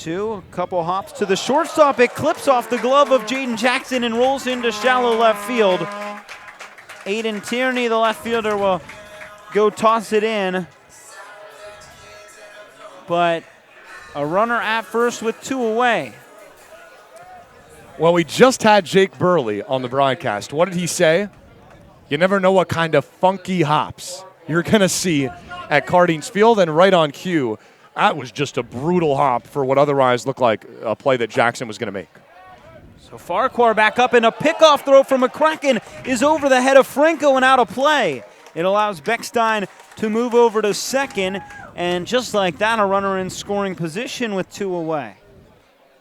A couple hops to the shortstop. It clips off the glove of Jaden Jackson and rolls into shallow left field. Aiden Tierney, the left fielder, will go toss it in. But a runner at first with 2 away. Well, we just had Jake Burley on the broadcast. What did he say? You never know what kind of funky hops you're going to see at Cardines Field, and right on cue. That was just a brutal hop for what otherwise looked like a play that Jackson was going to make. So Farquhar back up, and a pickoff throw from McCracken is over the head of Franco and out of play. It allows Beckstein to move over to second, and just like that, a runner in scoring position with 2 away.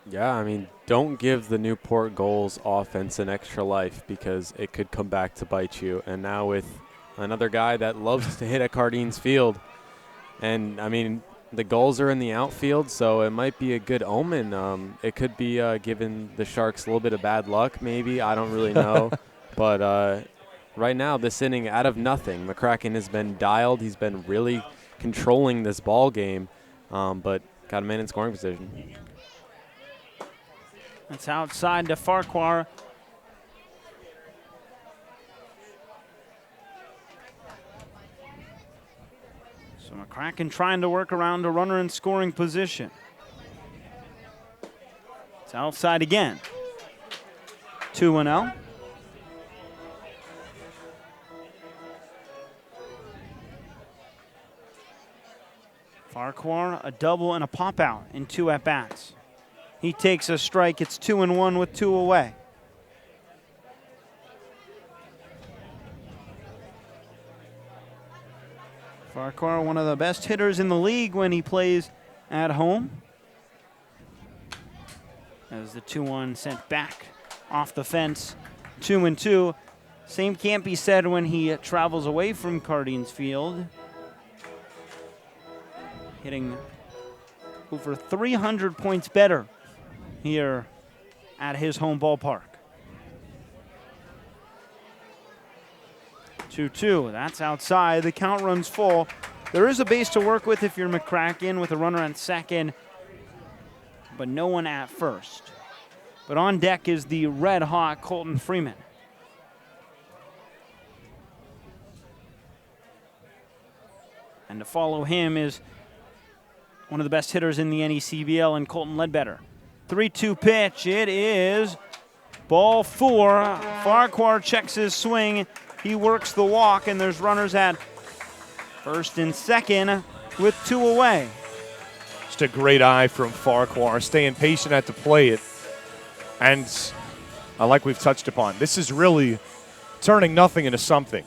Yeah, I mean, don't give the Newport Gulls offense an extra life because it could come back to bite you. And now with another guy that loves to hit at Cardines Field, and I mean, the Gulls are in the outfield, so it might be a good omen. It could be giving the Sharks a little bit of bad luck, maybe. I don't really know. But right now, this inning, out of nothing, McCracken has been dialed. He's been really controlling this ball game, but got a man in scoring position. That's outside to Farquhar. So McCracken trying to work around a runner in scoring position. It's outside again. 2-0. Farquhar, a double and a pop out in 2 at-bats. He takes a strike. It's 2-1 with 2 away. Farquhar, one of the best hitters in the league when he plays at home. As the 2-1 sent back off the fence, 2-2. Same can't be said when he travels away from Cardines Field. Hitting over 300 points better here at his home ballpark. 2-2, that's outside. The count runs full. There is a base to work with if you're McCracken with a runner on second, but no one at first. But on deck is the red-hot Colton Freeman. And to follow him is one of the best hitters in the NECBL, and Colton Ledbetter. 3-2 pitch, it is ball 4. Farquhar checks his swing. He works the walk, and there's runners at first and second with 2 away. Just a great eye from Farquhar, staying patient at the plate. And like we've touched upon, this is really turning nothing into something.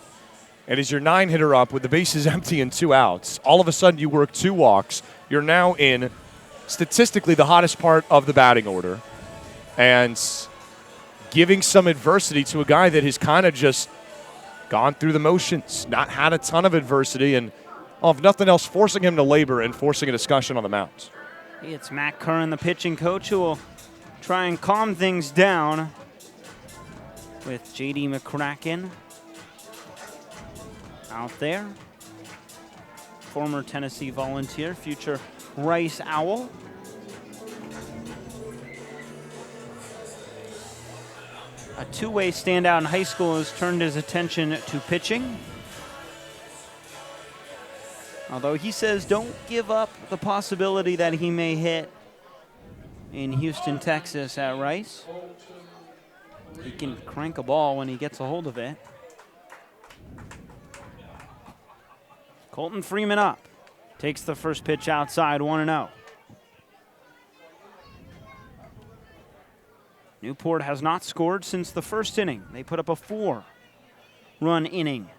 And as your 9-hitter up with the bases empty and 2 outs, all of a sudden you work 2 walks. You're now in statistically the hottest part of the batting order, and giving some adversity to a guy that has kind of just gone through the motions, not had a ton of adversity, and if nothing else, forcing him to labor and forcing a discussion on the mound. It's Matt Curran, the pitching coach, who will try and calm things down with J.D. McCracken out there. Former Tennessee Volunteer, future Rice Owl. A two-way standout in high school, has turned his attention to pitching. Although he says don't give up the possibility that he may hit in Houston, Texas at Rice. He can crank a ball when he gets a hold of it. Colton Freeman up. Takes the first pitch outside, 1-0. Newport has not scored since the first inning. They put up a 4-run inning.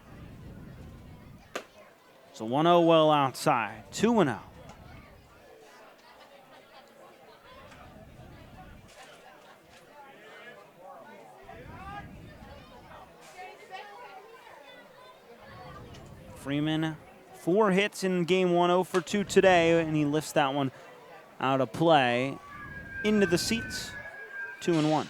It's a 1-0 well outside, 2-0. Freeman, 4 hits in game 1, 0 for 2 today, and he lifts that one out of play. Into the seats, 2-1.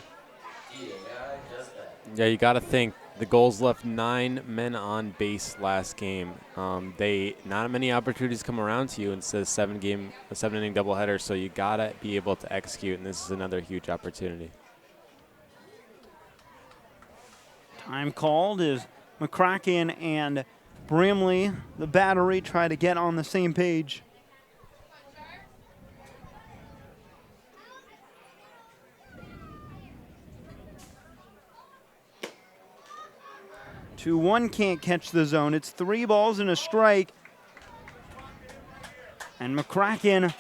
Yeah, you got to think the Gulls left 9 men on base last game. Not many opportunities come around to you instead of a 7-inning doubleheader, so you got to be able to execute, and this is another huge opportunity. Time called is McCracken and Bramley, the battery, try to get on the same page. Two, 1 can't catch the zone. It's 3 balls and a strike. And McCracken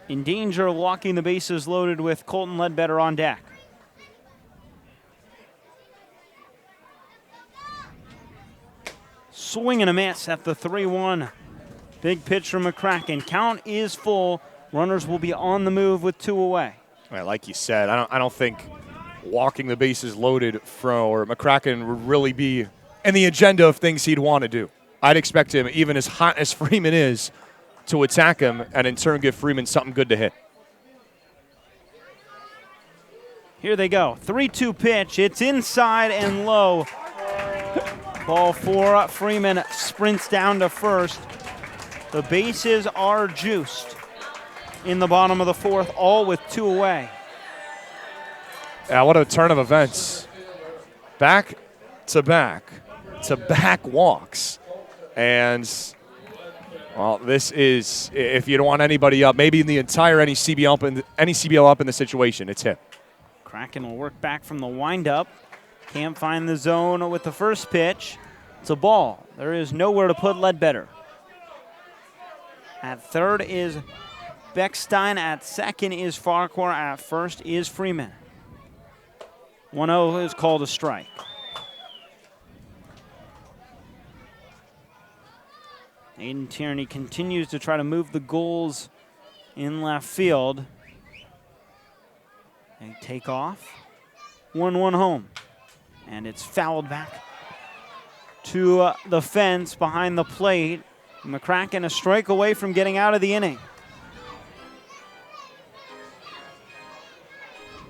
in danger of walking the bases loaded with Colton Ledbetter on deck. Swing and a miss at the 3-1. Big pitch from McCracken. Count is full. Runners will be on the move with 2 away. Right, like you said, I don't think walking the bases loaded for McCracken would really be in the agenda of things he'd want to do. I'd expect him, even as hot as Freeman is, to attack him and in turn give Freeman something good to hit. Here they go. 3-2 pitch. It's inside and low. Ball 4. Freeman sprints down to first. The bases are juiced in the bottom of the 4th, all with 2 away. Yeah, what a turn of events. Back to back walks. And, well, this is, if you don't want anybody up, maybe in the entire NECBL up in the situation, it's him. Kraken will work back from the windup. Can't find the zone with the first pitch. It's a ball. There is nowhere to put Ledbetter. At third is Beckstein. At second is Farquhar. At first is Freeman. 1-0 is called a strike. Aiden Tierney continues to try to move the Gulls in left field. They take off. 1-1 home. And it's fouled back to the fence behind the plate. McCracken a strike away from getting out of the inning.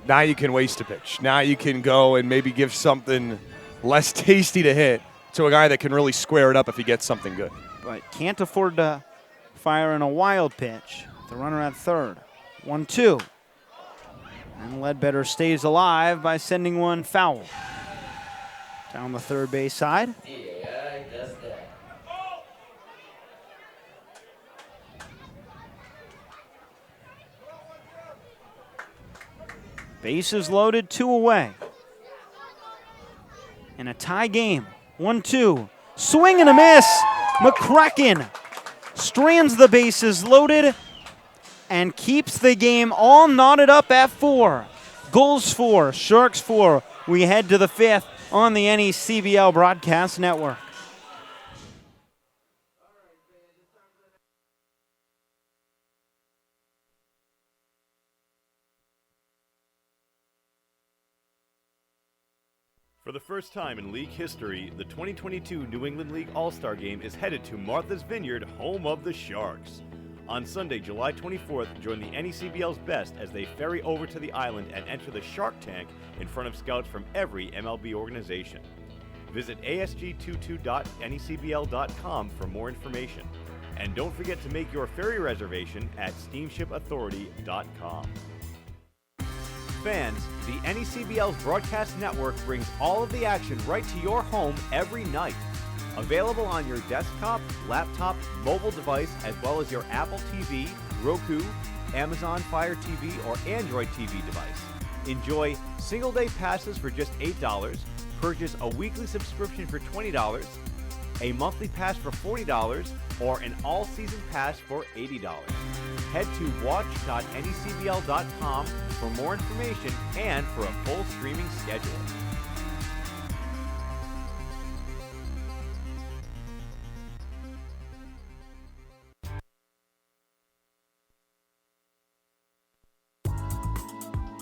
Now you can waste a pitch. Now you can go and maybe give something less tasty to hit to a guy that can really square it up if he gets something good. But can't afford to fire in a wild pitch. The runner at third. 1-2. And Ledbetter stays alive by sending one foul. Down the third base side. Bases loaded, 2 away. In a tie game, 1-2. Swing and a miss. McCracken strands the bases loaded and keeps the game all knotted up at 4. Gulls 4, Sharks 4. We head to the 5th on the NECBL Broadcast Network. For the first time in league history, the 2022 New England League All-Star Game is headed to Martha's Vineyard, home of the Sharks. On Sunday, July 24th, join the NECBL's best as they ferry over to the island and enter the Shark Tank in front of scouts from every MLB organization. Visit asg22.necbl.com for more information. And don't forget to make your ferry reservation at steamshipauthority.com. fans, the NECBL's broadcast network brings all of the action right to your home every night. Available on your desktop, laptop, mobile device, as well as your Apple TV, Roku, Amazon Fire TV, or Android TV device. Enjoy single-day passes for just $8, purchase a weekly subscription for $20, a monthly pass for $40, or an all-season pass for $80. Head to watch.necbl.com for more information and for a full streaming schedule.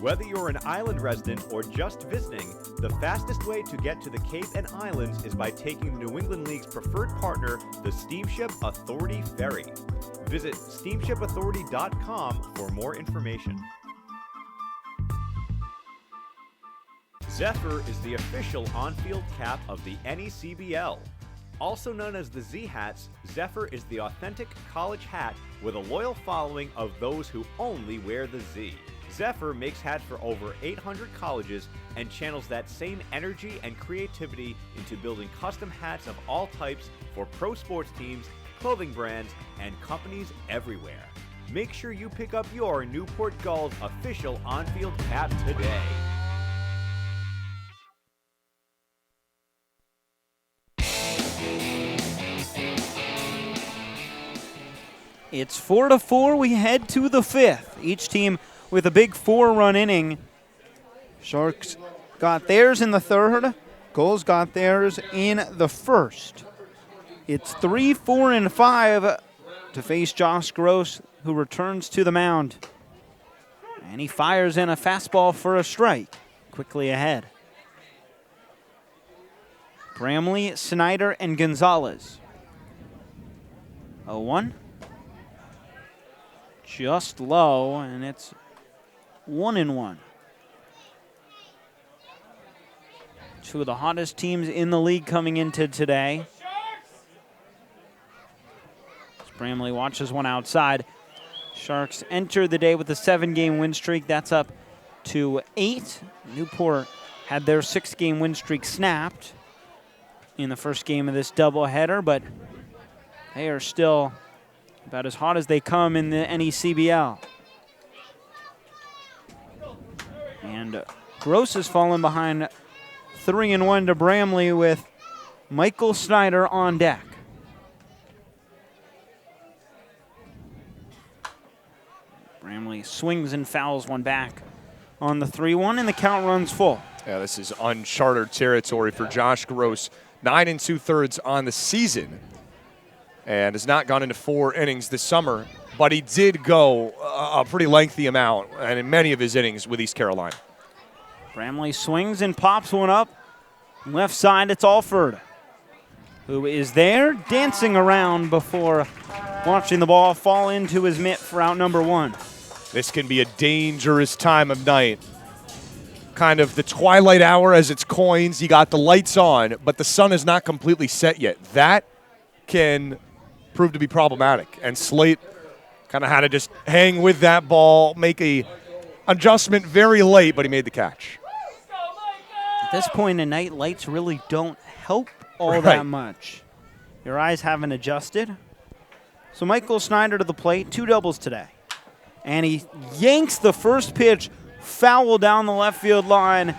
Whether you're an island resident or just visiting, the fastest way to get to the Cape and Islands is by taking the New England League's preferred partner, the Steamship Authority Ferry. Visit steamshipauthority.com for more information. Zephyr is the official on-field cap of the NECBL. Also known as the Z-Hats, Zephyr is the authentic college hat with a loyal following of those who only wear the Z. Zephyr makes hats for over 800 colleges and channels that same energy and creativity into building custom hats of all types for pro sports teams, clothing brands, and companies everywhere. Make sure you pick up your Newport Gulls official on-field cap today. It's 4-4. We head to the fifth. Each team with a big 4-run inning. Sharks got theirs in the third. Gulls got theirs in the first. It's 3, 4, and 5 to face Josh Gross, who returns to the mound. And he fires in a fastball for a strike. Quickly ahead. Bramley, Snyder, and Gonzalez. 0-1. Just low, and it's 1-1. Two of the hottest teams in the league coming into today. Bramley watches one outside. Sharks enter the day with a 7-game win streak. That's up to 8. Newport had their 6-game win streak snapped in the first game of this doubleheader, but they are still about as hot as they come in the NECBL. And Gross has fallen behind 3-1 to Bramley with Michael Snyder on deck. Bramley swings and fouls one back on the 3-1, and the count runs full. Yeah, this is uncharted territory for Josh Gross. 9 2/3 on the season, and has not gone into 4 innings this summer, but he did go a pretty lengthy amount, and in many of his innings with East Carolina. Bramley swings and pops one up. Left side, it's Alford, who is there dancing around before watching the ball fall into his mitt for out number 1. This can be a dangerous time of night. Kind of the twilight hour as it's coins. You got the lights on, but the sun is not completely set yet. That can prove to be problematic. And Slate kind of had to just hang with that ball, make a adjustment very late, but he made the catch. At this point in night, lights really don't help all that much. Your eyes haven't adjusted. So Michael Snyder to the plate, 2 doubles today. And he yanks the first pitch foul down the left field line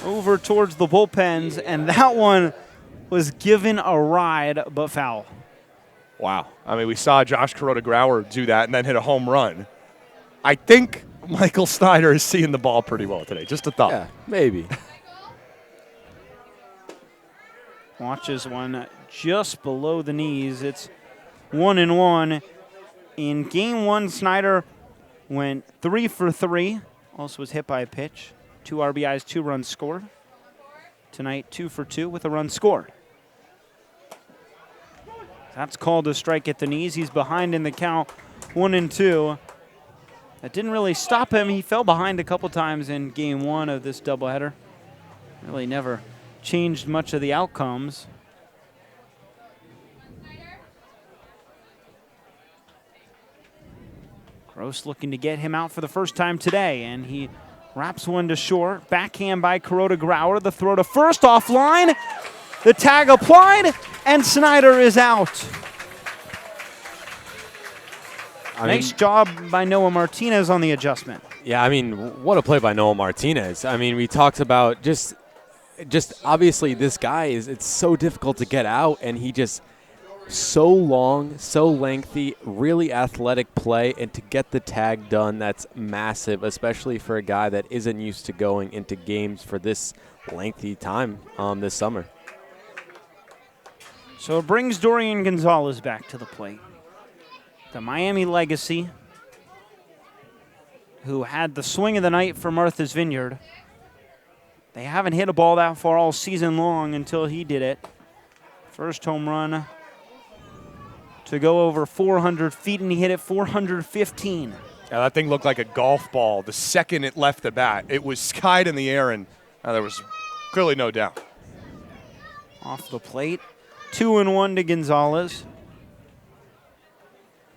over towards the bullpens, and that one was given a ride but foul. Wow. I mean, we saw Josh Kuroda-Grauer do that and then hit a home run. I think Michael Snyder is seeing the ball pretty well today. Just a thought. Yeah, maybe. Watches one just below the knees. It's 1-1. In game 1, Snyder went 3 for 3. Also was hit by a pitch. 2 RBIs, 2 runs scored. Tonight, 2 for 2 with a run scored. That's called a strike at the knees. He's behind in the count, 1-2. That didn't really stop him. He fell behind a couple times in game 1 of this doubleheader. Really never changed much of the outcomes. Gross looking to get him out for the first time today, and he Wraps one to short. Backhand by Kuroda Grauer. The throw to first offline. The tag applied, and Snyder is out. Nice job by Noah Martinez on the adjustment. Yeah, I mean, what a play by Noah Martinez. I mean, we talked about just obviously this guy it's so difficult to get out, and he just so long, so lengthy, really athletic play, and to get the tag done, that's massive, especially for a guy that isn't used to going into games for this lengthy time this summer. So it brings Dorian Gonzalez back to the plate. The Miami legacy, who had the swing of the night for Martha's Vineyard. They haven't hit a ball that far all season long until he did it. First home run to go over 400 feet, and he hit it 415. Yeah, that thing looked like a golf ball. The second it left the bat, it was skied in the air, and there was clearly no doubt. Off the plate, 2-1 to Gonzalez.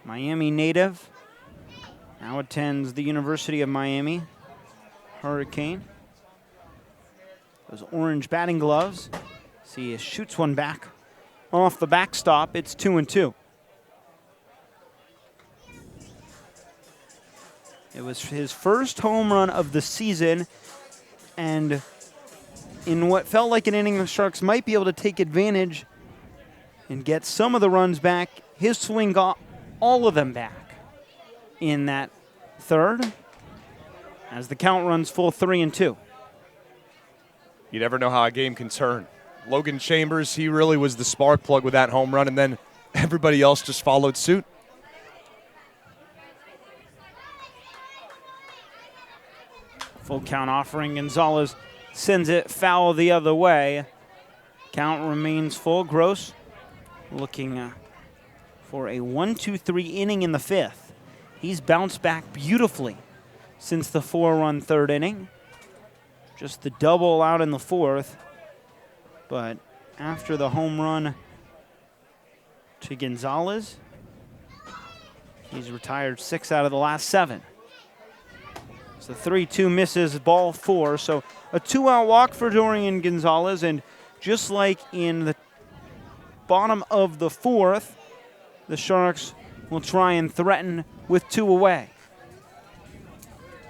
Miami native, now attends the University of Miami Hurricane. Those orange batting gloves. See, he shoots one back off the backstop. It's 2-2. It was his first home run of the season, and in what felt like an inning, the Sharks might be able to take advantage and get some of the runs back. His swing got all of them back in that third as the count runs full 3-2. You never know how a game can turn. Logan Chambers, he really was the spark plug with that home run, and then everybody else just followed suit. Full count offering. Gonzalez sends it foul the other way. Count remains full. Gross looking for a 1-2-3 inning in the fifth. He's bounced back beautifully since the 4-run third inning. Just the double out in the fourth. But after the home run to Gonzalez, he's retired 6 out of the last 7. So 3-2 misses, ball 4. So a 2-out walk for Dorian Gonzalez, and just like in the bottom of the fourth, the Sharks will try and threaten with 2 away.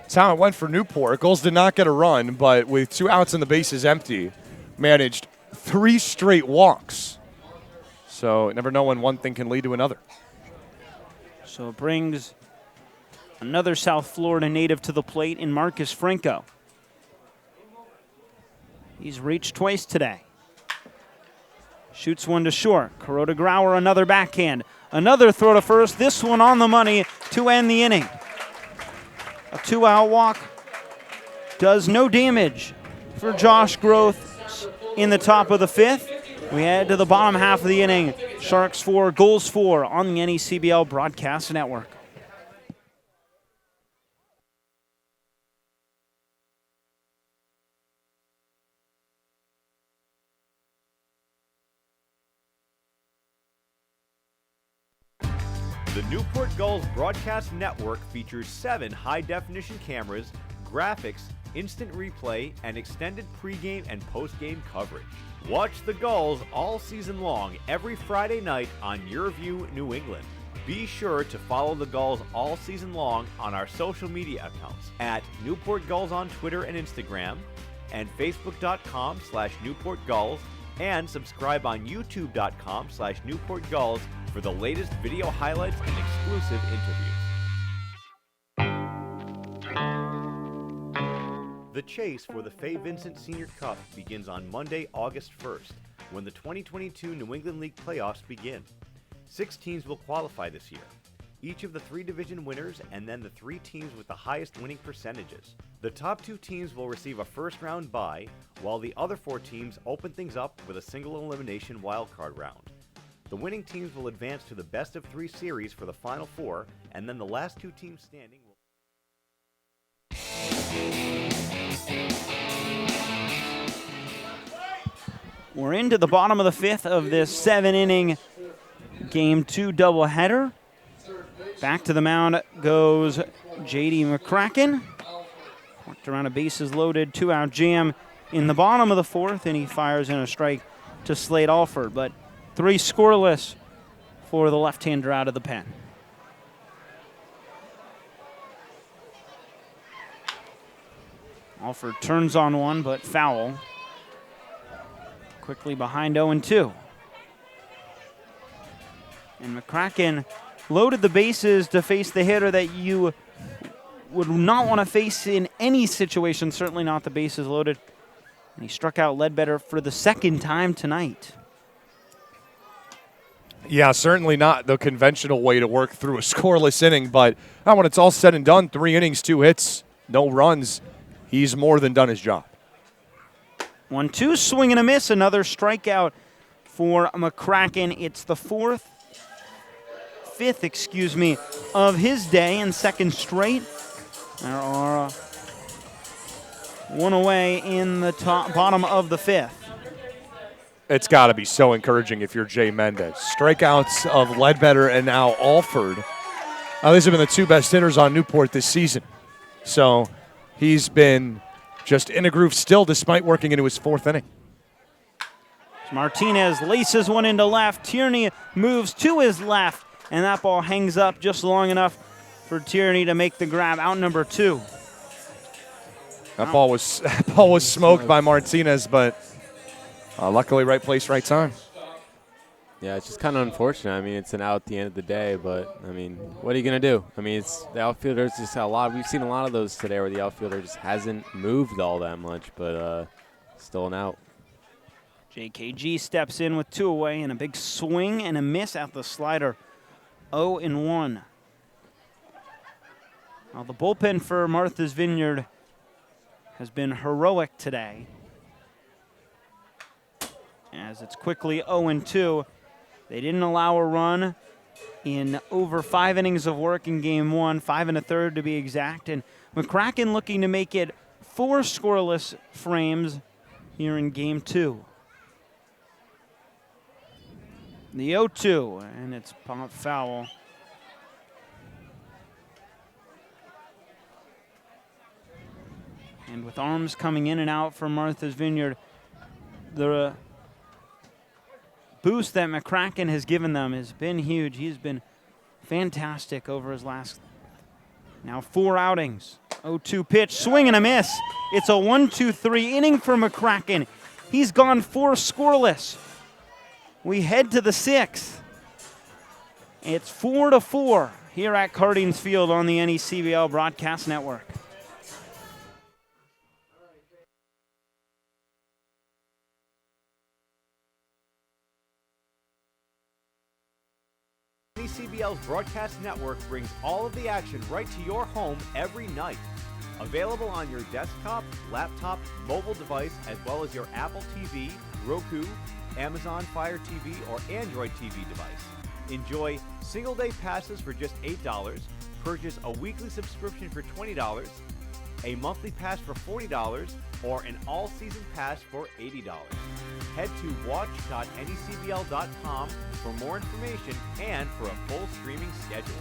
That's how it went for Newport. Gulls did not get a run, but with 2 outs and the bases empty, managed 3 straight walks. So never know when one thing can lead to another. So it brings another South Florida native to the plate in Marcus Franco. He's reached twice today. Shoots one to short. Kuroda Grauer, another backhand. Another throw to first, this one on the money to end the inning. A 2-out walk does no damage for Josh Groth in the top of the fifth. We head to the bottom half of the inning. Sharks 4, Gulls 4 on the NECBL Broadcast Network. The Newport Gulls Broadcast Network features 7 high-definition cameras, graphics, instant replay, and extended pregame and postgame coverage. Watch the Gulls all season long every Friday night on Your View New England. Be sure to follow the Gulls all season long on our social media accounts at Newport Gulls on Twitter and Instagram, and Facebook.com/Newport Gulls, and subscribe on YouTube.com/Newport Gulls for the latest video highlights and exclusive interviews. The chase for the Fay Vincent Senior Cup begins on Monday, August 1st, when the 2022 New England League playoffs begin. 6 teams will qualify this year, each of the 3 division winners and then the 3 teams with the highest winning percentages. The top 2 teams will receive a first-round bye, while the other 4 teams open things up with a single elimination wildcard round. The winning teams will advance to the best-of-3 series for the Final 4, and then the last 2 teams standing will... We're into the bottom of the fifth of this 7-inning Game 2 doubleheader. Back to the mound goes J.D. McCracken. Worked around a bases loaded, 2-out jam in the bottom of the fourth, and he fires in a strike to Slade Alford. But 3 scoreless for the left-hander out of the pen. Alford turns on one, but foul. Quickly behind 0-2. And McCracken loaded the bases to face the hitter that you would not want to face in any situation, certainly not the bases loaded. And he struck out Ledbetter for the second time tonight. Yeah, certainly not the conventional way to work through a scoreless inning, but when it's all said and done, 3 innings, 2 hits, no runs, he's more than done his job. 1-2, swing and a miss, another strikeout for McCracken. It's the fifth of his day and second straight. There are 1 away in the bottom of the 5th. It's got to be so encouraging if you're Jay Mendez. Strikeouts of Ledbetter and now Alford. These have been the 2 best hitters on Newport this season. So he's been just in a groove still despite working into his 4th inning. Martinez laces one into left. Tierney moves to his left, and that ball hangs up just long enough for Tierney to make the grab, out number 2. That ball was smoked by Martinez, but luckily right place, right time. Yeah, it's just kind of unfortunate. I mean, it's an out at the end of the day, but, I mean, what are you going to do? I mean, it's the outfielder's just a lot. We've seen a lot of those today where the outfielder just hasn't moved all that much, but still an out. JKG steps in with 2 away and a big swing and a miss at the slider. 0-1. Now the bullpen for Martha's Vineyard has been heroic today, as it's quickly 0-2. They didn't allow a run in over 5 innings of work in game 1, 5 1/3 to be exact. And McCracken looking to make it 4 scoreless frames here in game 2. The 0-2, and it's pop foul. And with arms coming in and out from Martha's Vineyard, the boost that McCracken has given them has been huge. He's been fantastic over his last now 4 outings. 0-2 pitch, swing and a miss. It's a 1-2-3 inning for McCracken. He's gone 4 scoreless. We head to the 6th. It's 4-4 here at Cardings Field on the NECBL Broadcast Network. NECBL's Broadcast Network brings all of the action right to your home every night. Available on your desktop, laptop, mobile device, as well as your Apple TV, Roku, Amazon Fire TV, or Android TV device. Enjoy single-day passes for just $8, purchase a weekly subscription for $20, a monthly pass for $40, or an all-season pass for $80. Head to watch.necbl.com for more information and for a full streaming schedule.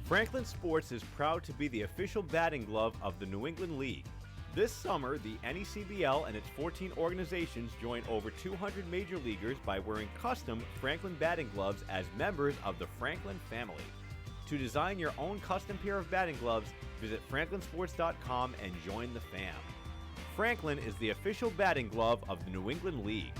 Franklin Sports is proud to be the official batting glove of the New England League. This summer, the NECBL and its 14 organizations join over 200 major leaguers by wearing custom Franklin batting gloves as members of the Franklin family. To design your own custom pair of batting gloves, visit franklinsports.com and join the fam. Franklin is the official batting glove of the New England League.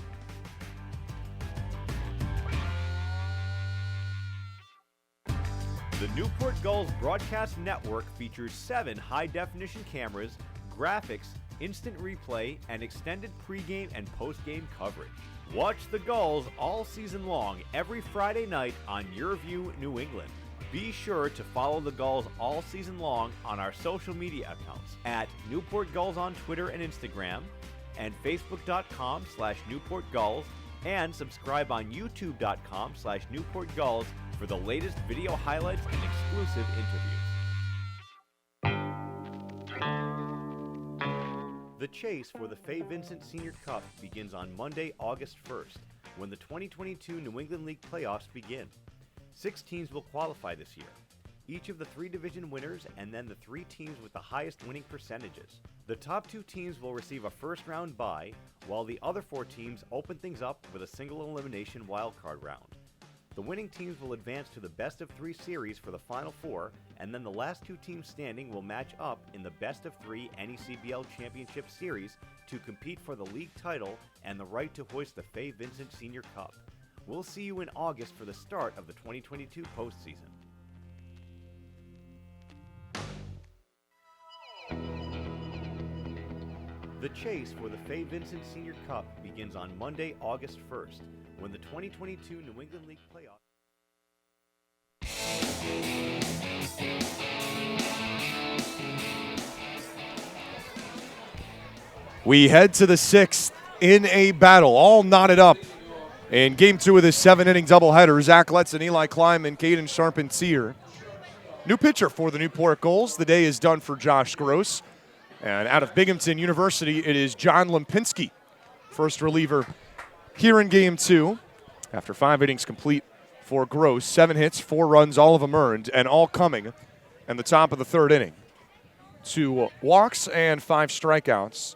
The Newport Gulls Broadcast Network features 7 high-definition cameras, graphics, instant replay, and extended pregame and postgame coverage. Watch the Gulls all season long every Friday night on Your View New England. Be sure to follow the Gulls all season long on our social media accounts at Newport Gulls on Twitter and Instagram, and Facebook.com/Newport Gulls, and subscribe on YouTube.com/Newport Gulls for the latest video highlights and exclusive interviews. The chase for the Fay Vincent Senior Cup begins on Monday, August 1st. when the 2022 New England League playoffs begin. 6 teams will qualify this year, each of the 3 division winners and then the 3 teams with the highest winning percentages. The top 2 teams will receive a first-round bye, while the other 4 teams open things up with a single elimination wildcard round. The winning teams will advance to the best-of-3 series for the Final Four, and then the last 2 teams standing will match up in the best-of-3 NECBL Championship Series to compete for the league title and the right to hoist the Fay Vincent Senior Cup. We'll see you in August for the start of the 2022 postseason. The chase for the Fay Vincent Senior Cup begins on Monday, August 1st, when the 2022 New England League playoffs. We head to the 6th in a battle, all knotted up in Game 2 of this 7-inning doubleheader. Zach Letts and Eli Kleiman, Caden Charpentier. New pitcher for the Newport Gulls. The day is done for Josh Gross. And out of Binghamton University, it is John Lempinski, first reliever here in Game 2. After 5 innings complete for Gross, 7 hits, 4 runs, all of them earned, and all coming in the top of the 3rd inning. 2 walks and 5 strikeouts.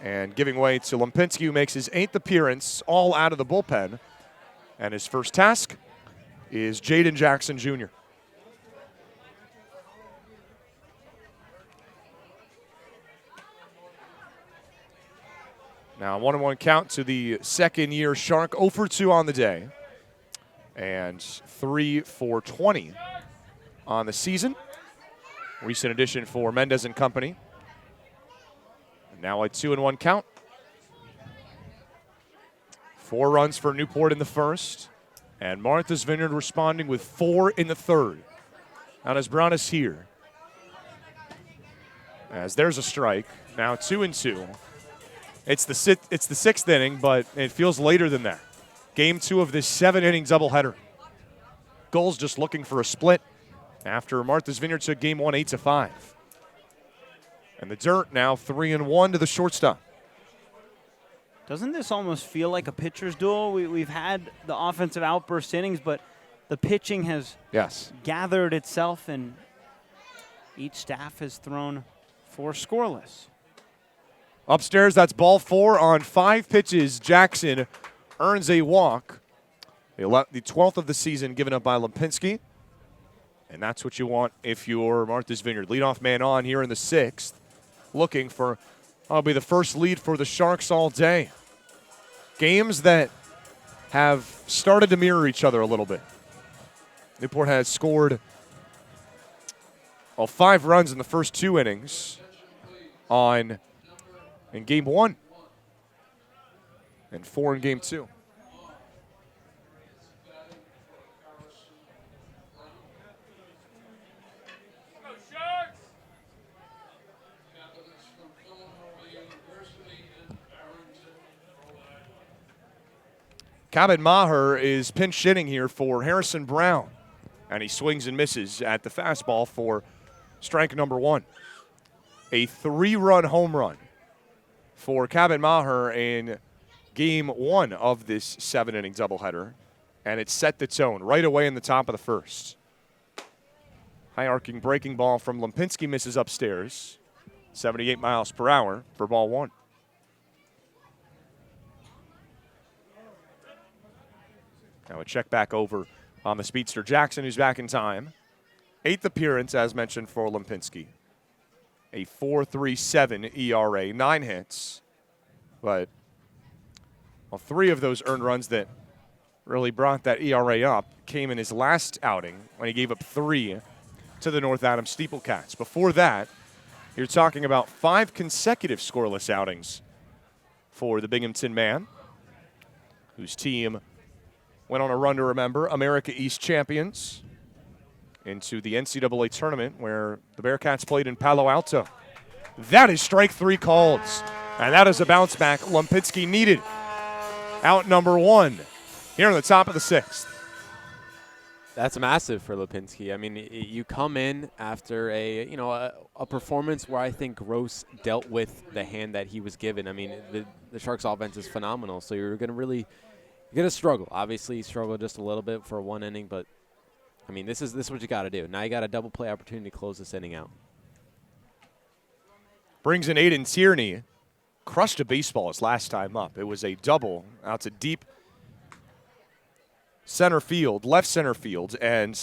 And giving way to Lempinski, who makes his 8th appearance, all out of the bullpen. And his first task is Jaden Jackson Jr. Now, 1-1 count to the second-year Shark, 0 for 2 on the day, and 3 for 20 on the season. Recent addition for Mendez and company. And now a 2-1 count. 4 runs for Newport in the first, and Martha's Vineyard responding with 4 in the 3rd. Now has brought us here. As there's a strike, now 2-2. It's the 6th inning, but it feels later than that. Game 2 of this 7-inning doubleheader. Gulls just looking for a split after Martha's Vineyard took Game 1 8-5. And the dirt now 3-1 to the shortstop. Doesn't this almost feel like a pitcher's duel? We've had the offensive outburst innings, but the pitching has gathered itself, and each staff has thrown 4 scoreless. Upstairs, that's ball 4 on 5 pitches. Jackson earns a walk. The 12th of the season given up by Lempinski. And that's what you want if you're Martha's Vineyard. Leadoff man on here in the 6th. Looking for, be the first lead for the Sharks all day. Games that have started to mirror each other a little bit. Newport has scored 5 runs in the first 2 innings in Game 1 and 4 in Game 2. Cabot Maher is pinch hitting here for Harrison Brown, and he swings and misses at the fastball for strike number 1. A 3-run home run for Cabot Maher in Game 1 of this 7-inning doubleheader, and it set the tone right away in the top of the first. High arcing breaking ball from Lempinski misses upstairs, 78 miles per hour for ball 1. Now a check back over on the speedster Jackson, who's back in time. 8th appearance, as mentioned, for Lempinski. A 4.37 ERA, 9 hits. But 3 of those earned runs that really brought that ERA up came in his last outing when he gave up 3 to the North Adams Steeplecats. Before that, you're talking about 5 consecutive scoreless outings for the Binghamton man, whose team went on a run to remember, America East champions, into the NCAA tournament where the Bearcats played in Palo Alto. That is strike 3 called, and that is a bounce back Lempinski needed. Out number 1 here in the top of the 6th. That's massive for Lempinski. I mean, you come in after a performance where I think Gross dealt with the hand that he was given. I mean, the Sharks offense is phenomenal, so you're going to really You're going to struggle. Obviously, you struggle just a little bit for one inning, but, I mean, this is what you got to do. Now you got a double play opportunity to close this inning out. Brings in Aiden Tierney. Crushed a baseball his last time up. It was a double out to deep center field, left center field, and,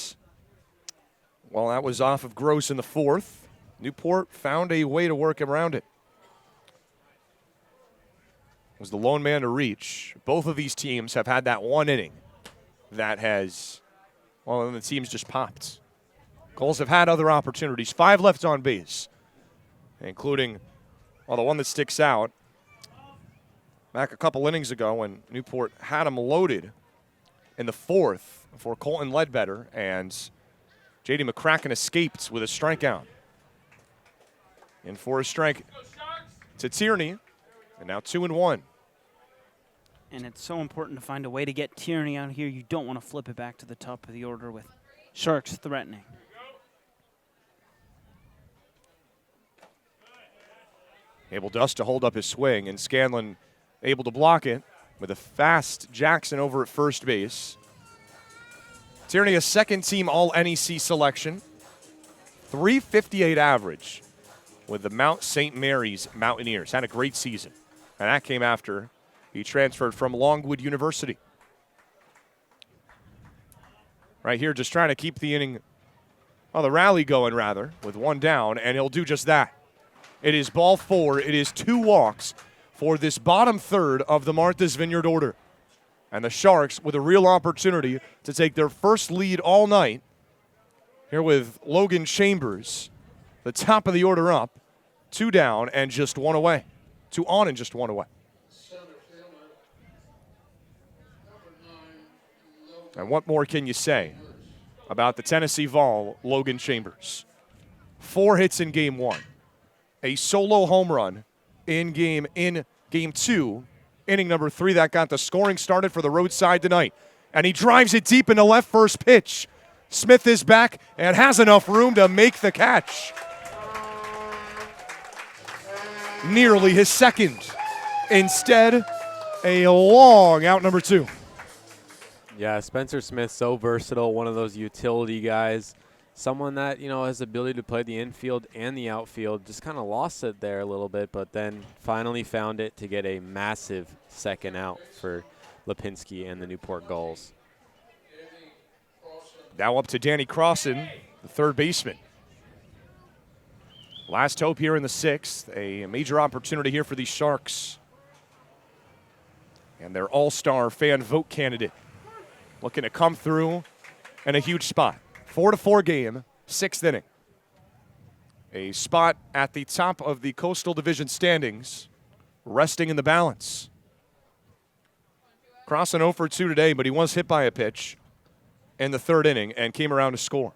well, that was off of Gross in the fourth. Newport found a way to work around it. Was the lone man to reach. Both of these teams have had that one inning that has, well, the teams just popped. Gulls have had other opportunities. 5 left on base, including, well, the one that sticks out back a couple innings ago when Newport had him loaded in the fourth for Colton Ledbetter, and J.D. McCracken escaped with a strikeout. In for a strike to Tierney, and now 2-1. And it's so important to find a way to get Tierney out here. You don't want to flip it back to the top of the order with Sharks threatening. Able Dust to hold up his swing, and Scanlon able to block it with a fast Jackson over at first base. Tierney, a second-team All-NEC selection. .358 average with the Mount St. Mary's Mountaineers. Had a great season, and that came after he transferred from Longwood University. Right here, just trying to keep the inning, well, the rally going, rather, with one down, and he'll do just that. It is ball 4. It is 2 walks for this bottom third of the Martha's Vineyard order. And the Sharks with a real opportunity to take their first lead all night. Here with Logan Chambers, the top of the order up, 2 down and just 1 away. 2 on and just 1 away. And what more can you say about the Tennessee Vol, Logan Chambers? 4 hits in game 1. A solo home run in game 2, inning number 3, that got the scoring started for the roadside tonight. And he drives it deep into left first pitch. Smith is back and has enough room to make the catch. Nearly his second. Instead, a long out number 2. Yeah, Spencer Smith, so versatile, one of those utility guys. Someone that, has the ability to play the infield and the outfield. Just kind of lost it there a little bit, but then finally found it to get a massive second out for Lipinski and the Newport Gulls. Now up to Danny Crossan, the third baseman. Last hope here in the 6th. A major opportunity here for these Sharks. And their all-star fan vote candidate looking to come through in a huge spot. 4-4 game, 6th inning. A spot at the top of the Coastal Division standings, resting in the balance. Crossing 0 for 2 today, but he was hit by a pitch in the 3rd inning and came around to score.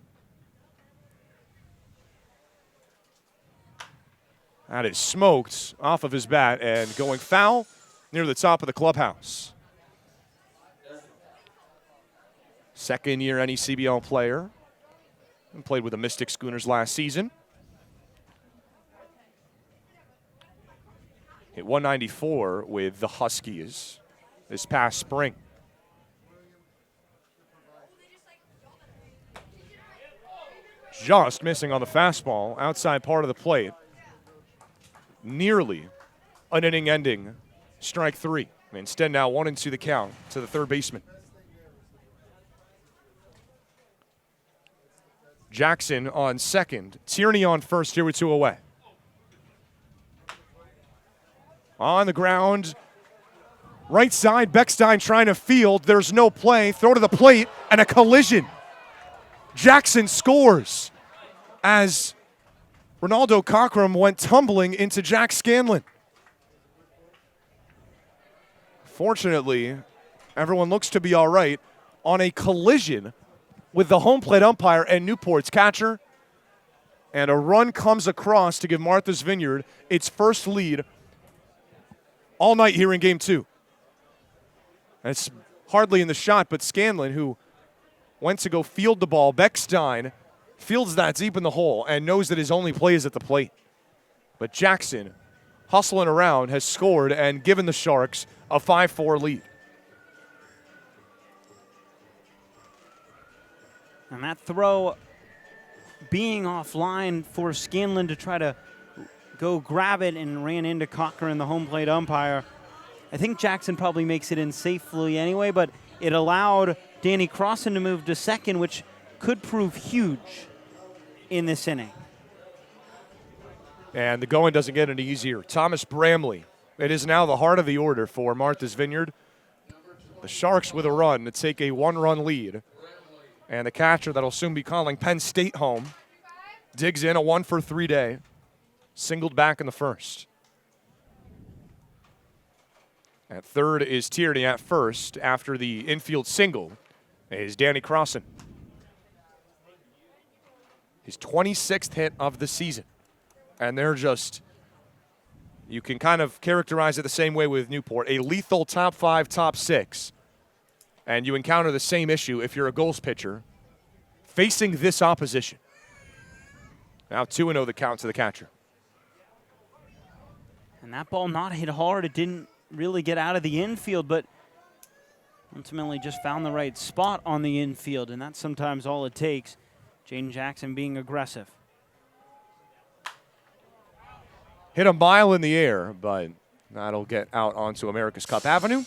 That is smoked off of his bat and going foul near the top of the clubhouse. Second-year NECBL player. And played with the Mystic Schooners last season. Hit 194 with the Huskies this past spring. Just missing on the fastball, outside part of the plate. Nearly an inning-ending strike 3. Instead now 1-2 the count to the third baseman. Jackson on second. Tierney on first here with 2 away. On the ground. Right side, Beckstein trying to field. There's no play. Throw to the plate and a collision. Jackson scores as Ronaldo Cockrum went tumbling into Jack Scanlon. Fortunately, everyone looks to be all right on a collision with the home plate umpire and Newport's catcher. And a run comes across to give Martha's Vineyard its first lead all night here in game 2. And it's hardly in the shot, but Scanlon, who went to go field the ball, Beckstein fields that deep in the hole and knows that his only play is at the plate. But Jackson, hustling around, has scored and given the Sharks a 5-4 lead. And that throw being offline for Scanlon to try to go grab it and ran into Cochran, the home plate umpire. I think Jackson probably makes it in safely anyway, but it allowed Danny Crossan to move to second, which could prove huge in this inning. And the going doesn't get any easier. Thomas Bramley. It is now the heart of the order for Martha's Vineyard. The Sharks with a run to take a 1-run lead. And the catcher that'll soon be calling Penn State home digs in a 1-for-3 day. Singled back in the first. At third is Tierney. At first, after the infield single, is Danny Crossan. His 26th hit of the season. And they're just, you can kind of characterize it the same way with Newport, a lethal top 5, top 6. And you encounter the same issue if you're a Gulls pitcher facing this opposition. Now 2-0 the count to the catcher. And that ball not hit hard. It didn't really get out of the infield, but ultimately just found the right spot on the infield, and that's sometimes all it takes. Jaden Jackson being aggressive. Hit a mile in the air, but that'll get out onto America's Cup Avenue.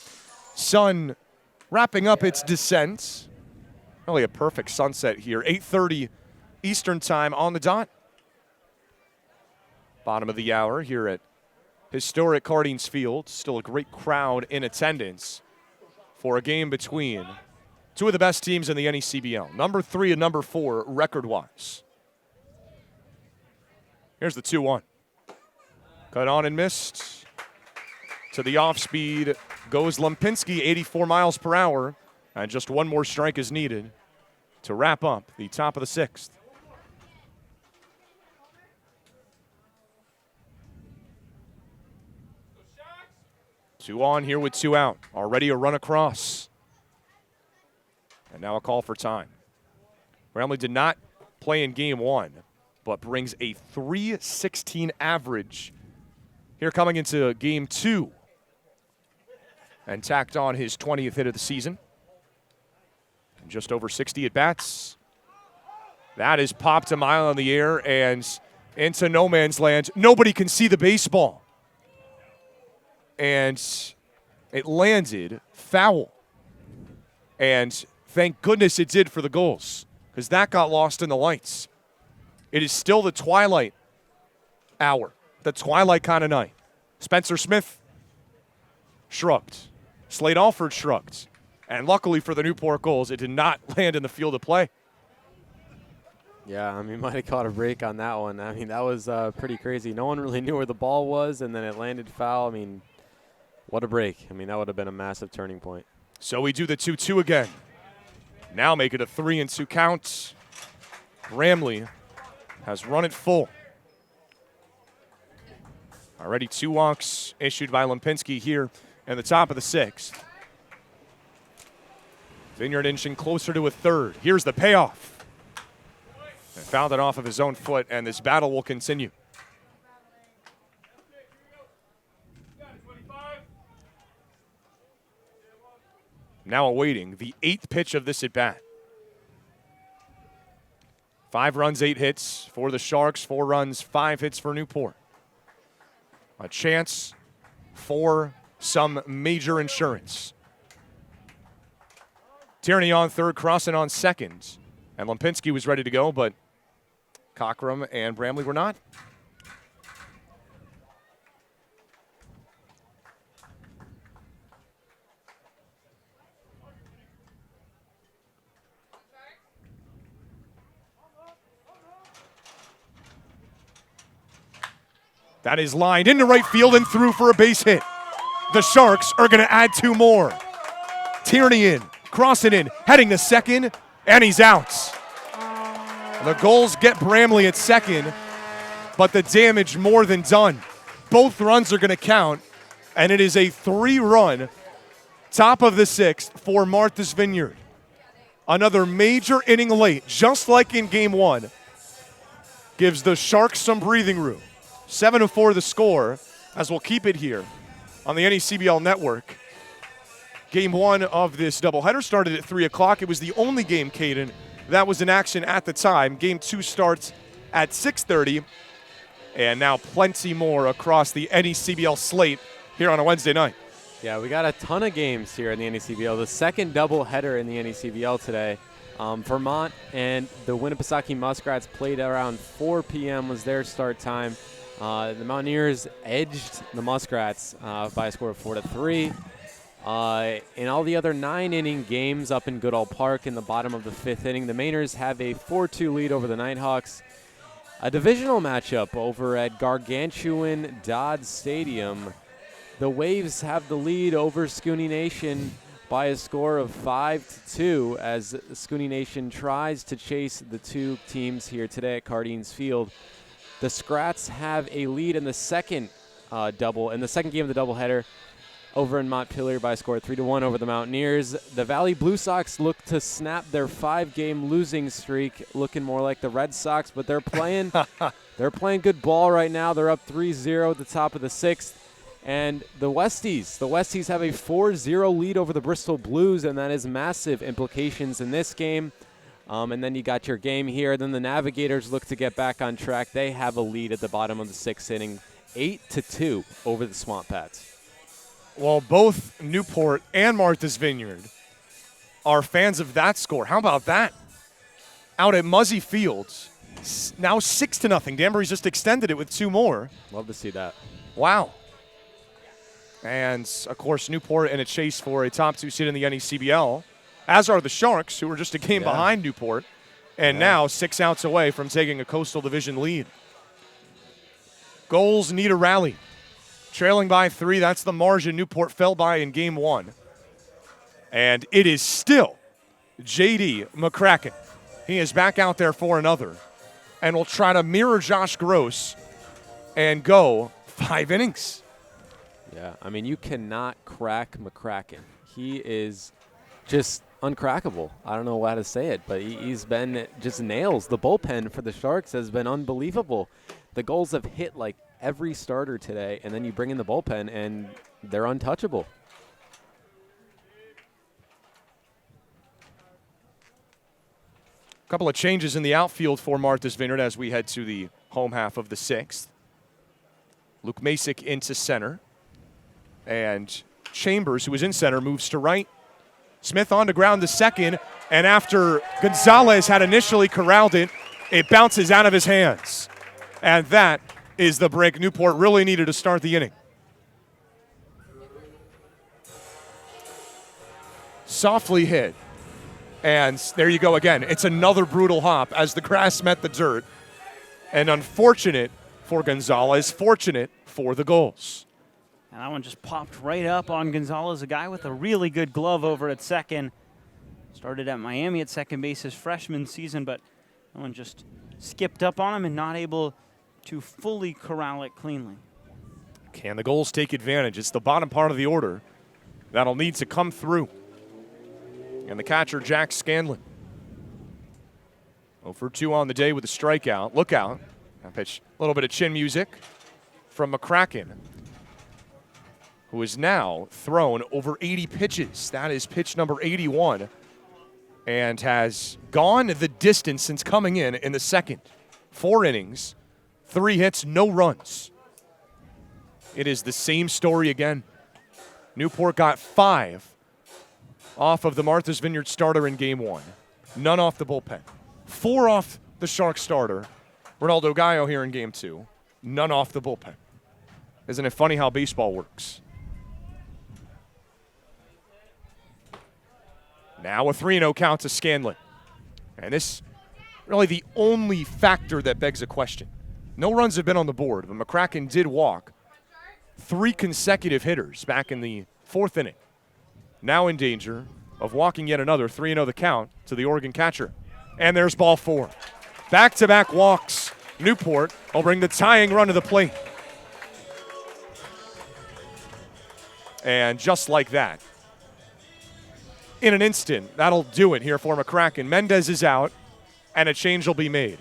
Sun wrapping up its descent. Really a perfect sunset here. 8:30 Eastern time on the dot. Bottom of the hour here at historic Cardines Field. Still a great crowd in attendance for a game between two of the best teams in the NECBL. Number 3 and number 4 record-wise. Here's the 2-1. Cut on and missed. To the off-speed goes Lempinski, 84 miles per hour. And just one more strike is needed to wrap up the top of the 6th. Two on here with 2 out. Already a run across. And now a call for time. Bramley did not play in game 1, but brings a .316 average here coming into game 2. And tacked on his 20th hit of the season. And just over 60 at-bats. That is popped a mile in the air and into no man's land. Nobody can see the baseball. And it landed foul. And thank goodness it did for the Gulls, because that got lost in the lights. It is still the twilight hour, the twilight kind of night. Spencer Smith shrugged. Slade Alford shrugged. And luckily for the Newport Gulls, it did not land in the field of play. Yeah, I mean, might have caught a break on that one. I mean, that was pretty crazy. No one really knew where the ball was, and then it landed foul. I mean, what a break. I mean, that would have been a massive turning point. So we do the 2-2 again. Now make it a 3-2 count. Bramley has run it full. Already 2 walks issued by Lempinski here in the top of the 6th. Vineyard inching closer to a third. Here's the payoff. And fouled it off of his own foot, and this battle will continue. Now awaiting the 8th pitch of this at-bat. 5 runs, 8 hits for the Sharks. 4 runs, 5 hits for Newport. A chance for some major insurance. Tierney on third, Crossan on second. And Lempinski was ready to go, but Cockrum and Bramley were not. That is lined into right field and through for a base hit. The Sharks are going to add 2 more. Tierney in, Crossan in, heading to second, and he's out. And the Gulls get Bramley at second, but the damage more than done. Both runs are going to count, and it is a 3-run top of the 6th for Martha's Vineyard. Another major inning late, just like in game 1, gives the Sharks some breathing room. 7-4 the score, as we'll keep it here on the NECBL Network. Game 1 of this doubleheader started at 3 o'clock. It was the only game, Caden, that was in action at the time. Game 2 starts at 6:30, and now plenty more across the NECBL slate here on a Wednesday night. Yeah, we got a ton of games here in the NECBL. The second doubleheader in the NECBL today. Vermont and the Winnipesaukee Muskrats played around 4 p.m. was their start time. The Mountaineers edged the Muskrats by a score of 4-3. In all the other 9-inning games up in Goodall Park in the bottom of the 5th inning, the Mainers have a 4-2 lead over the Nighthawks. A divisional matchup over at Gargantuan Dodds Stadium. The Waves have the lead over Scoonie Nation by a score of 5-2 as Scoonie Nation tries to chase the two teams here today at Cardines Field. The Scrats have a lead in the second game of the doubleheader over in Montpelier by a score of 3-1 over the Mountaineers. The Valley Blue Sox look to snap their 5-game losing streak, looking more like the Red Sox, but they're playing good ball right now. They're up 3-0 at the top of the 6th. And the Westies have a 4-0 lead over the Bristol Blues, and that has massive implications in this game. And then you got your game here. Then the Navigators look to get back on track. They have a lead at the bottom of the 6th inning, 8-2 over the Swamp Pats. Well, both Newport and Martha's Vineyard are fans of that score. How about that? Out at Muzzy Fields, now 6-0. Danbury's just extended it with 2 more. Love to see that. Wow. And, of course, Newport in a chase for a top 2 seed in the NECBL, as are the Sharks, who are just a game behind Newport, and now 6 outs away from taking a Coastal Division lead. Goals need a rally. Trailing by 3, that's the margin Newport fell by in Game 1. And it is still J.D. McCracken. He is back out there for another and will try to mirror Gross and go 5 innings. Yeah, I mean, you cannot crack McCracken. He is just uncrackable. I don't know how to say it, but he's been just nails. The bullpen for the Sharks has been unbelievable. The goals have hit like every starter today, and then you bring in the bullpen, and they're untouchable. A couple of changes in the outfield for Martha's Vineyard as we head to the home half of the 6th. Luke Masick into center. And Chambers, who was in center, moves to right. Smith on the ground to second. And after Gonzalez had initially corralled it, it bounces out of his hands. And that is the break Newport really needed to start the inning. Softly hit. And there you go again. It's another brutal hop as the grass met the dirt. And unfortunate for Gonzalez, fortunate for the Gulls. And that one just popped right up on Gonzalez, a guy with a really good glove over at second. Started at Miami at second base his freshman season, but that one just skipped up on him and not able to fully corral it cleanly. Can the Gulls take advantage? It's the bottom part of the order that'll need to come through. And the catcher, Jack Scanlon. 0 for 2 on the day with a strikeout. Look out. That pitch, a little bit of chin music from McCracken, who has now thrown over 80 pitches. That is pitch number 81, and has gone the distance since coming in the second. 4 innings, 3 hits, no runs. It is the same story again. Newport got 5 off of the Martha's Vineyard starter in Game 1. None off the bullpen. 4 off the Sharks starter, Ronaldo Gallo, here in Game 2. None off the bullpen. Isn't it funny how baseball works? Now a 3-0 count to Scanlon. And this really the only factor that begs a question. No runs have been on the board, but McCracken did walk 3 consecutive hitters back in the 4th inning. Now in danger of walking yet another. 3-0 the count to the Oregon catcher. And there's ball 4. Back-to-back walks. Newport will bring the tying run to the plate. And just like that, in an instant, that'll do it here for McCracken. Mendez is out, and a change will be made.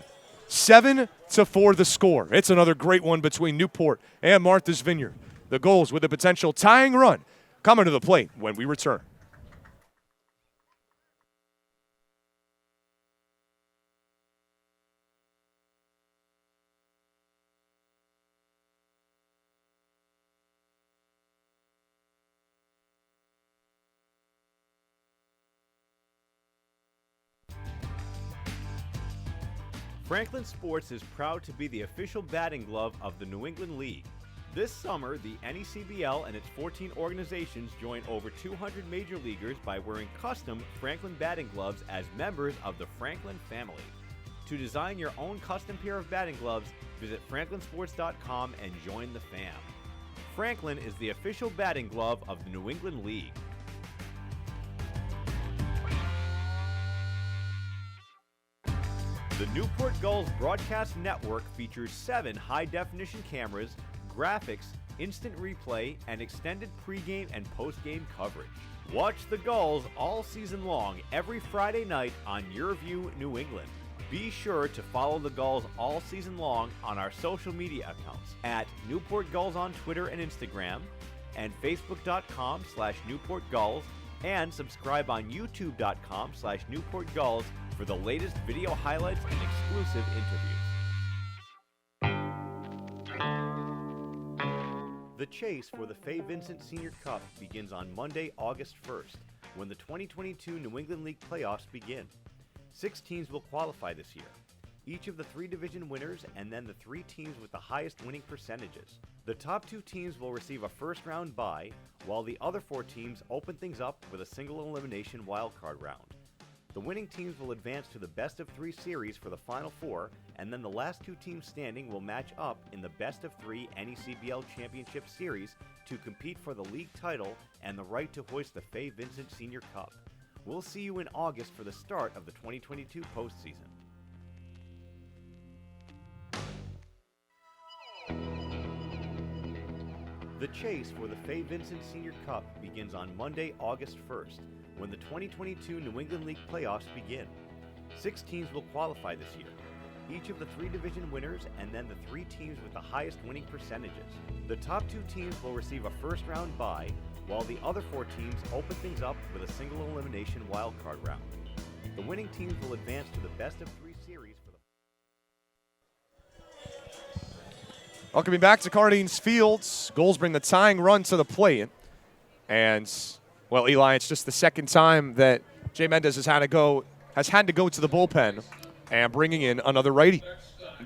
7-4 the score. It's another great one between Newport and Martha's Vineyard. The Gulls with a potential tying run coming to the plate when we return. Franklin Sports is proud to be the official batting glove of the New England League. This summer, the NECBL and its 14 organizations join over 200 major leaguers by wearing custom Franklin batting gloves as members of the Franklin family. To design your own custom pair of batting gloves, visit franklinsports.com and join the fam. Franklin is the official batting glove of the New England League. The Newport Gulls Broadcast Network features 7 high-definition cameras, graphics, instant replay, and extended pregame and postgame coverage. Watch the Gulls all season long every Friday night on Your View New England. Be sure to follow the Gulls all season long on our social media accounts at Newport Gulls on Twitter and Instagram, and Facebook.com/Newport Gulls, and subscribe on YouTube.com/Newport Gulls for the latest video highlights and exclusive interviews. The chase for the Fay Vincent Senior Cup begins on Monday, August 1st, when the 2022 New England League playoffs begin. 6 teams will qualify this year, each of the 3 division winners and then the 3 teams with the highest winning percentages. The top 2 teams will receive a first-round bye, while the other 4 teams open things up with a single elimination wildcard round. The winning teams will advance to the best-of-3 series for the Final 4, and then the last 2 teams standing will match up in the best-of-3 NECBL Championship Series to compete for the league title and the right to hoist the Fay Vincent Senior Cup. We'll see you in August for the start of the 2022 postseason. The chase for the Fay Vincent Senior Cup begins on Monday, August 1st, when the 2022 New England League playoffs begin. 6 teams will qualify this year, each of the 3 division winners and then the 3 teams with the highest winning percentages. The top 2 teams will receive a first-round bye, while the other 4 teams open things up with a single elimination wildcard round. The winning teams will advance to the best-of-3 series for the... Welcoming back to Cardines Fields. Gulls bring the tying run to the plate. And, well, Eli, it's just the second time that Jay Mendez has had to go to the bullpen and bringing in another righty.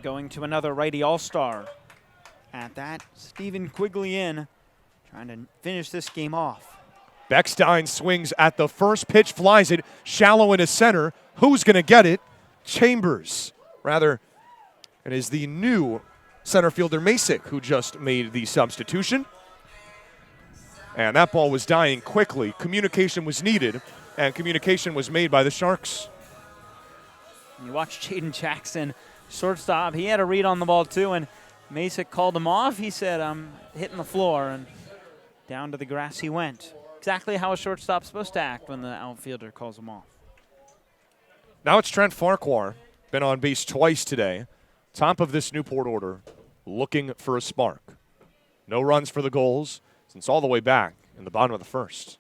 Going to another righty all-star. At that, Stephen Quigley in, trying to finish this game off. Beckstein swings at the first pitch, flies it shallow into center. Who's going to get it? Chambers. Rather, it is the new center fielder Masick who just made the substitution. And that ball was dying quickly. Communication was needed, and communication was made by the Sharks. You watch Jaden Jackson, shortstop. He had a read on the ball too, and Masick called him off. He said, I'm hitting the floor, and down to the grass he went. Exactly how a shortstop's supposed to act when the outfielder calls him off. Now it's Trent Farquhar. Been on base twice today. Top of this Newport order, looking for a spark. No runs for the Gulls since all the way back in the bottom of the first.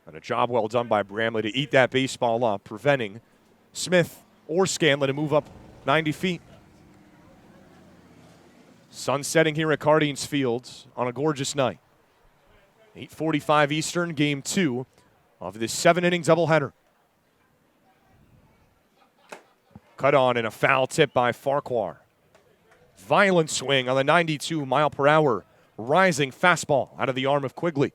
And a job well done by Bramley to eat that baseball up, preventing Smith or Scanlon to move up 90 feet. Sun setting here at Cardines Fields on a gorgeous night. 8:45 Eastern, Game 2 of this 7-inning doubleheader. Cut on and a foul tip by Farquhar. Violent swing on the 92-mile-per-hour rising fastball out of the arm of Quigley.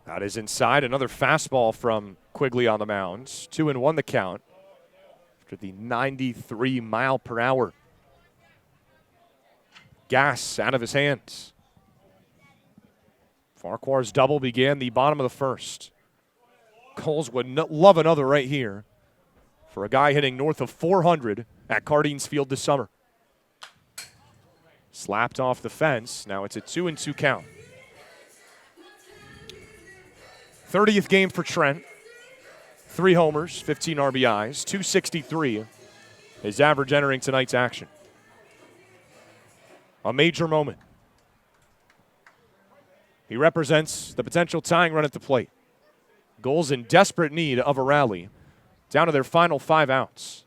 That is inside. Another fastball from Quigley on the mound. 2-1 the count after the 93-mile-per-hour gas out of his hands. Farquhar's double began the bottom of the first. Gulls would love another right here for a guy hitting north of 400 at Cardines Field this summer. Slapped off the fence. Now it's a 2-2 count. 30th game for Trent. 3 homers, 15 RBIs, 263. His average entering tonight's action. A major moment. He represents the potential tying run at the plate. Gulls in desperate need of a rally, down to their final 5 outs.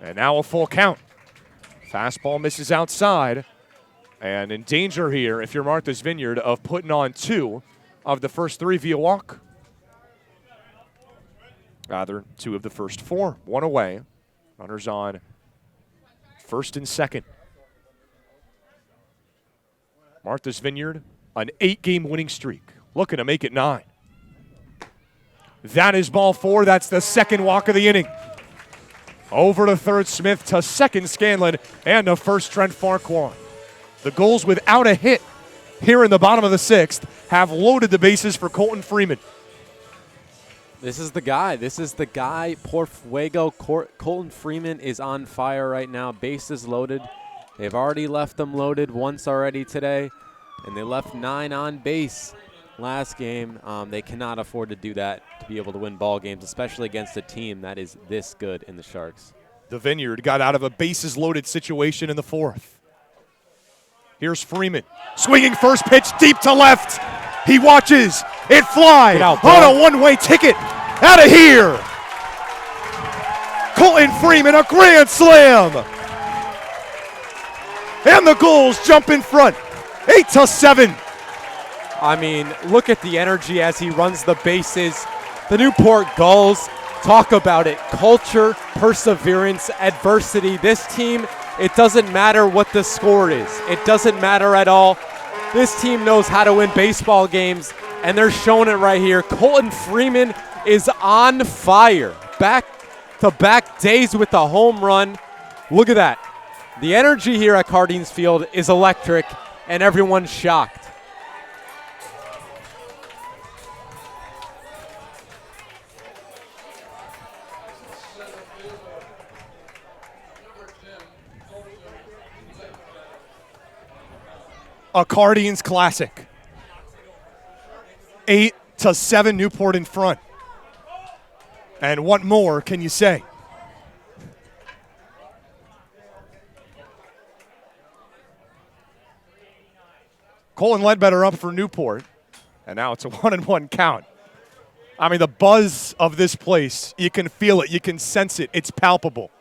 And now a full count. Fastball misses outside. And in danger here, if you're Martha's Vineyard, of putting on 2 of the first 3 via walk. Rather, 2 of the first 4. 1 away. Runners on first and second. Martha's Vineyard, an 8-game winning streak. Looking to make it 9. That is ball 4. That's the second walk of the inning. Over to third Smith, to second Scanlon, and to first Trent Farquhar. The Gulls, without a hit here in the bottom of the 6th, have loaded the bases for Colton Freeman. This is the guy. This is the guy. Por Fuego. Colton Freeman is on fire right now. Bases loaded. They've already left them loaded once already today, and they left 9 on base last game. They cannot afford to do that to be able to win ball games, especially against a team that is this good in the Sharks. The Vineyard got out of a bases loaded situation in the 4th. Here's Freeman, swinging first pitch deep to left. He watches it fly on a one-way ticket out of here. Colton Freeman, a grand slam. And the Gulls jump in front, 8-7. I mean, look at the energy as he runs the bases. The Newport Gulls, talk about it. Culture, perseverance, adversity. This team, it doesn't matter what the score is. It doesn't matter at all. This team knows how to win baseball games, and they're showing it right here. Colton Freeman is on fire. Back-to-back days with the home run. Look at that. The energy here at Cardines Field is electric, and everyone's shocked. A Cardines classic. 8-7 Newport in front. And what more can you say? Colin Ledbetter up for Newport. And now it's a 1-1 count. I mean, the buzz of this place, you can feel it, you can sense it, it's palpable.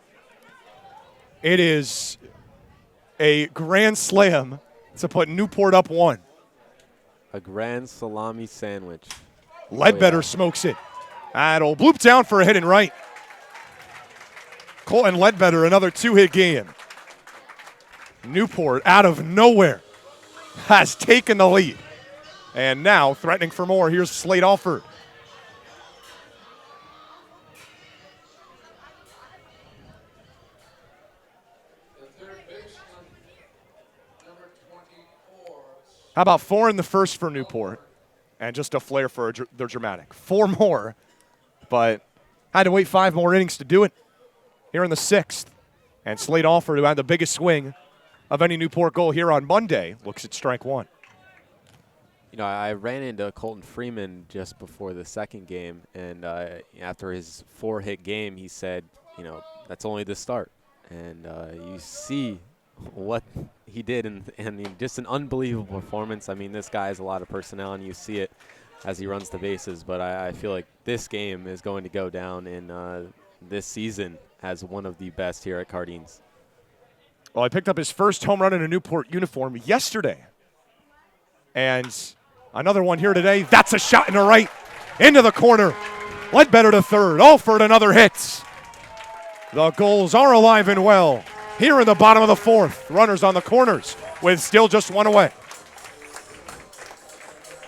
It is a grand slam to put Newport up 1. A grand salami sandwich. Ledbetter smokes it. That'll bloop down for a hit and right. Colton Ledbetter, another 2-hit game. Newport, out of nowhere, has taken the lead. And now, threatening for more, here's Slade Alford. How about 4 in the first for Newport? And just a flair for the dramatic. 4 more, but had to wait 5 more innings to do it here in the 6th. And Slade Alford, who had the biggest swing of any Newport goal here on Monday, looks at strike 1. You know, I ran into Colton Freeman just before the second game, and after his 4-hit game, he said, you know, that's only the start. And you see what he did, and just an unbelievable performance. I mean, this guy has a lot of personality. You see it as he runs the bases, but I feel like this game is going to go down in this season as one of the best here at Cardines. Well, I picked up his first home run in a Newport uniform yesterday. And another one here today. That's a shot in the right, into the corner. Ledbetter to third. Alford another hit. The Gulls are alive and well here in the bottom of the 4th. Runners on the corners with still just 1 away.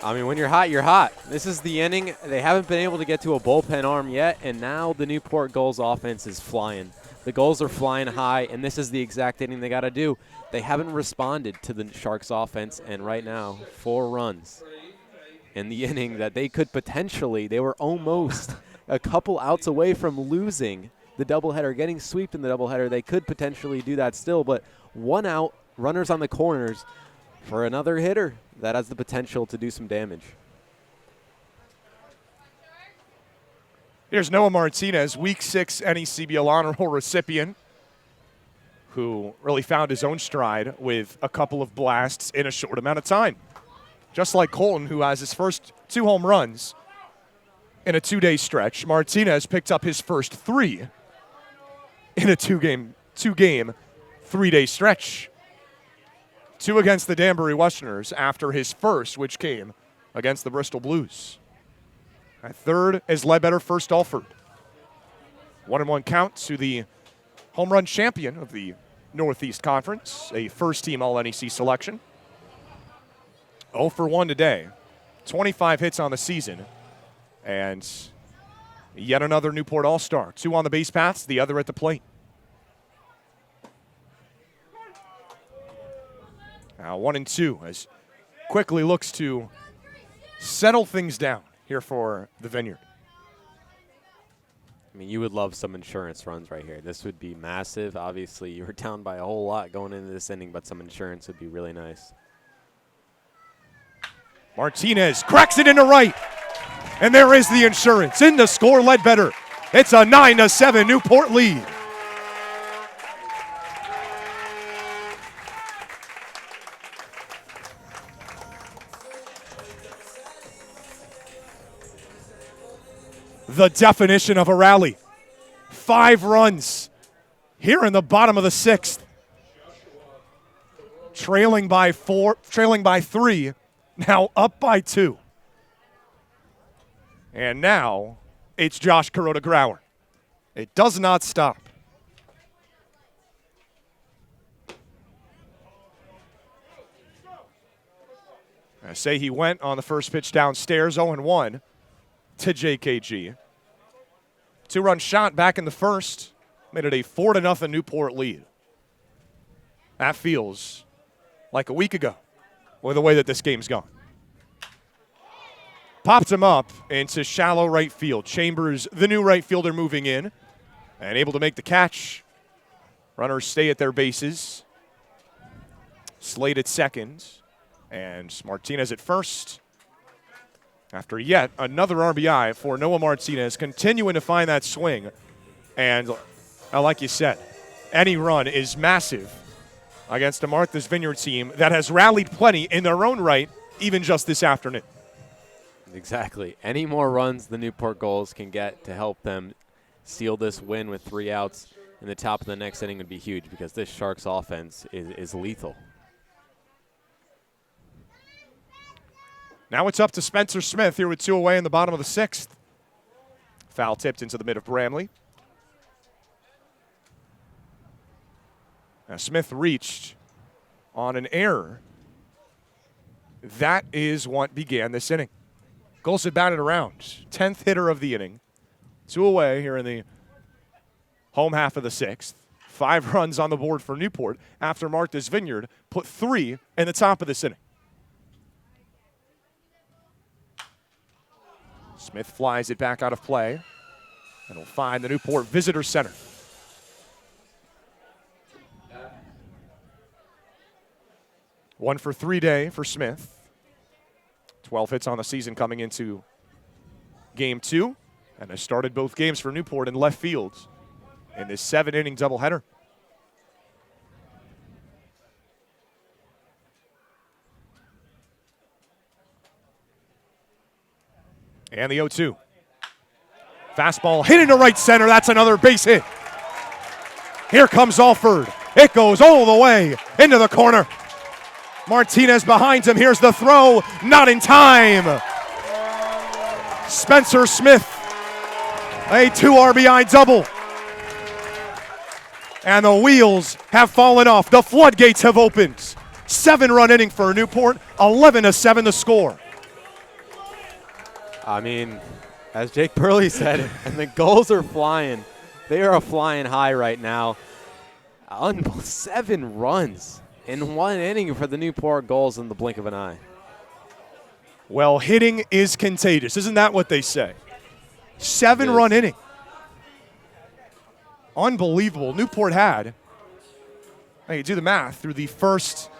I mean, when you're hot, you're hot. This is the inning. They haven't been able to get to a bullpen arm yet, and now the Newport Gulls offense is flying. The Gulls are flying high, and this is the exact inning they got to do. They haven't responded to the Sharks offense, and right now, 4 runs in the inning that they could potentially, they were almost a couple outs away from losing the doubleheader, getting swept in the doubleheader. They could potentially do that still, but 1 out, runners on the corners for another hitter that has the potential to do some damage. Here's Noah Martinez, Week 6 NECBL honorable recipient, who really found his own stride with a couple of blasts in a short amount of time. Just like Colton, who has his first 2 home runs in a 2-day stretch, Martinez picked up his first 3 in a two-game, 3-day stretch. 2 against the Danbury Westerners after his first, which came against the Bristol Blues. At third is Ledbetter First Alford. 1-1 count to the home run champion of the Northeast Conference, a first-team All-NEC selection. 0 for 1 today. 25 hits on the season. And yet another Newport All-Star. 2 on the base paths, the other at the plate. Now 1-2 as quickly looks to settle things down here for the Vineyard. I mean, you would love some insurance runs right here. This would be massive. Obviously, you were down by a whole lot going into this inning, but some insurance would be really nice. Martinez cracks it into right. And there is the insurance. In to score Ledbetter. It's a 9-7 Newport lead. The definition of a rally. 5 runs here in the bottom of the 6th. Trailing by 3, now up by 2. And now it's Josh Kuroda-Grauer. It does not stop. I say he went on the first pitch downstairs, 0-1 to JKG. 2-run shot back in the first. Made it a 4-0 Newport lead. That feels like a week ago with the way that this game's gone. Popped him up into shallow right field. Chambers, the new right fielder, moving in and able to make the catch. Runners stay at their bases. Slade at second. And Martinez at first. After yet another RBI for Noah Martinez, continuing to find that swing. And like you said, any run is massive against a Martha's Vineyard team that has rallied plenty in their own right, even just this afternoon. Exactly. Any more runs the Newport Gulls can get to help them seal this win with 3 outs in the top of the next inning would be huge, because this Sharks offense is lethal. Now it's up to Spencer Smith here with 2 away in the bottom of the 6th. Foul tipped into the mid of Bramley. Now Smith reached on an error. That is what began this inning. Gulls had batted around. 10th hitter of the inning. 2 away here in the home half of the 6th. 5 runs on the board for Newport after Martha's Vineyard put 3 in the top of this inning. Smith flies it back out of play, and will find the Newport Visitor Center. One for 3 day for Smith. 12 hits on the season coming into Game 2, and has started both games for Newport in left field in this 7-inning doubleheader. And the 0-2. Fastball hit into right center. That's another base hit. Here comes Alford. It goes all the way into the corner. Martinez behind him. Here's the throw. Not in time. Spencer Smith. A 2 RBI double. And the wheels have fallen off. The floodgates have opened. 7-run inning for Newport. 11-7 the score. I mean, as Jake Burley said, and the Gulls are flying. They are flying high right now. 7 runs in 1 inning for the Newport Gulls in the blink of an eye. Well, hitting is contagious. Isn't that what they say? 7-run inning. Unbelievable. Newport had, you do the math, through the first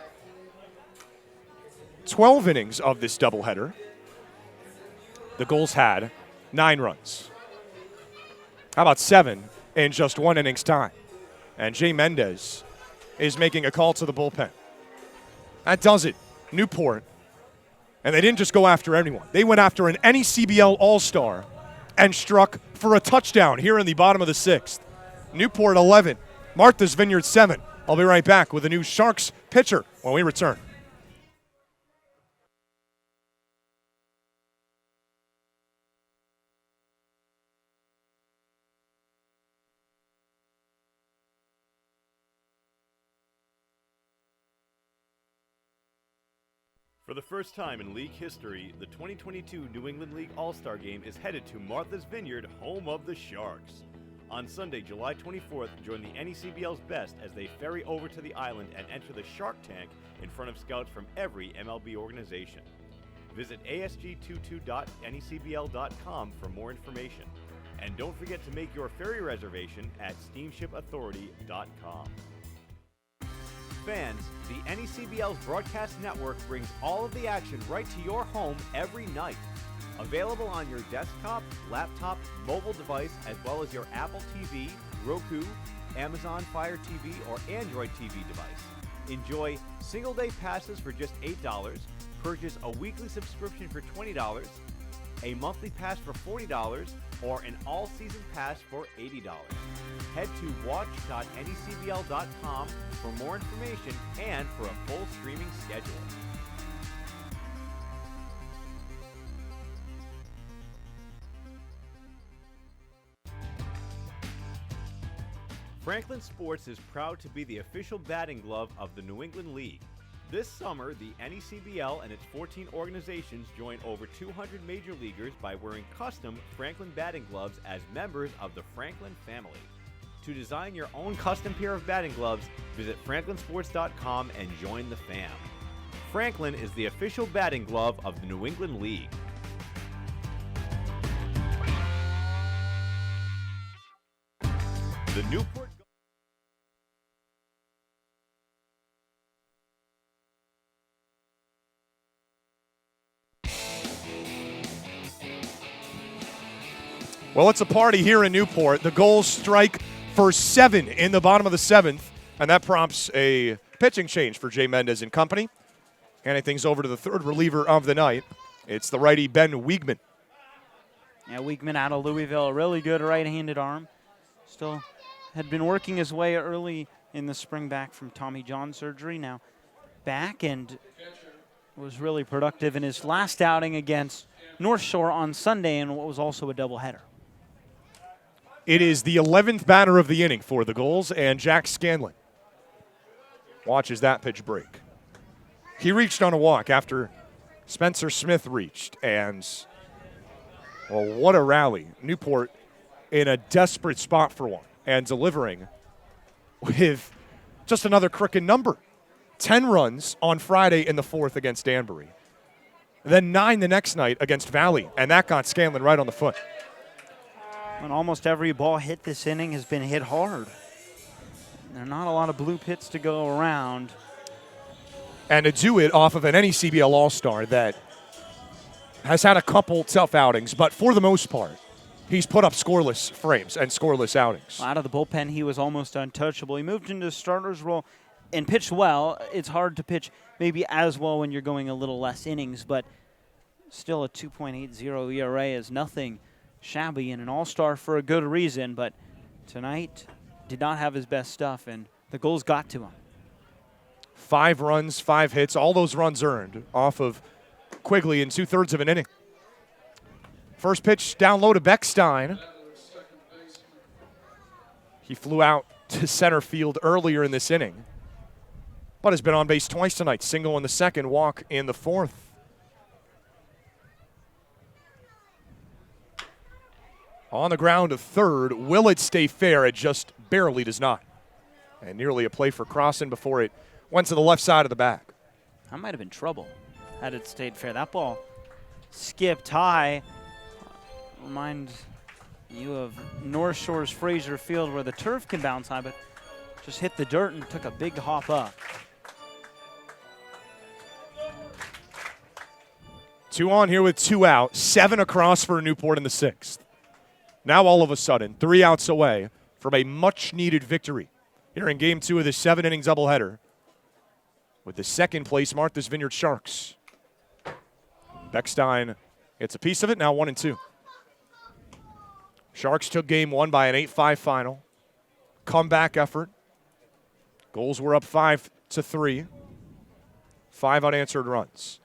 12 innings of this doubleheader, the Gulls had 9 runs. How about 7 in just 1 inning's time? And Jay Mendez is making a call to the bullpen. That does it. Newport. And they didn't just go after anyone. They went after an NECBL All-Star and struck for a touchdown here in the bottom of the 6th. Newport 11, Martha's Vineyard 7. I'll be right back with a new Sharks pitcher when we return. For the first time in league history, the 2022 New England League All-Star Game is headed to Martha's Vineyard, home of the Sharks. On Sunday, July 24th, join the NECBL's best as they ferry over to the island and enter the Shark Tank in front of scouts from every MLB organization. Visit asg22.necbl.com for more information. And don't forget to make your ferry reservation at steamshipauthority.com. Fans, the NECBL's broadcast network brings all of the action right to your home every night. Available on your desktop, laptop, mobile device, as well as your Apple TV, Roku, Amazon Fire TV, or Android TV device. Enjoy single-day passes for just $8, purchase a weekly subscription for $20, a monthly pass for $40, or an all-season pass for $80. Head to watch.necbl.com for more information and for a full streaming schedule. Franklin Sports is proud to be the official batting glove of the New England League. This summer, the NECBL and its 14 organizations join over 200 major leaguers by wearing custom Franklin batting gloves as members of the Franklin family. To design your own custom pair of batting gloves, visit franklinsports.com and join the fam. Franklin is the official batting glove of the New England League. The Newport Well, it's a party here in Newport. The Gulls strike for 7 in the bottom of the 7th, and that prompts a pitching change for Jay Mendez and company. Handing things over to the third reliever of the night. It's the righty Ben Wiegman. Yeah, Wiegman out of Louisville, a really good right-handed arm. Still had been working his way early in the spring back from Tommy John surgery. Now back and was really productive in his last outing against North Shore on Sunday in what was also a doubleheader. It is the 11th batter of the inning for the Gulls, and Jack Scanlon watches that pitch break. He reached on a walk after Spencer Smith reached, and, well, what a rally. Newport in a desperate spot for one, and delivering with just another crooked number. 10 runs on Friday in the 4th against Danbury. Then 9 the next night against Valley, and that got Scanlon right on the foot. And almost every ball hit this inning has been hit hard. There are not a lot of blue pits to go around. And to do it off of an NECBL All-Star that has had a couple tough outings, but for the most part, he's put up scoreless frames and scoreless outings. Out of the bullpen, he was almost untouchable. He moved into the starter's role and pitched well. It's hard to pitch maybe as well when you're going a little less innings, but still a 2.80 ERA is nothing shabby and an all-star for a good reason, but tonight did not have his best stuff, and the Gulls got to him. 5 runs, 5 hits, all those runs earned off of Quigley in 2/3 of an inning. First pitch down low to Beckstein. He flew out to center field earlier in this inning, but has been on base twice tonight. Single in the 2nd, walk in the 4th. On the ground to 3rd. Will it stay fair? It just barely does not. And nearly a play for Crossan before it went to the left side of the bag. That might have been trouble had it stayed fair. That ball skipped high. Remind you of North Shore's Fraser Field where the turf can bounce high, but just hit the dirt and took a big hop up. 2 on here with 2 out. 7 across for Newport in the 6th. Now all of a sudden, 3 outs away from a much-needed victory here in Game 2 of this 7-inning doubleheader with the 2nd place Martha's Vineyard Sharks. Beckstein gets a piece of it, now 1-2. Sharks took Game 1 by an 8-5 final. comeback effort. Goals were up 5-3. 5 unanswered runs.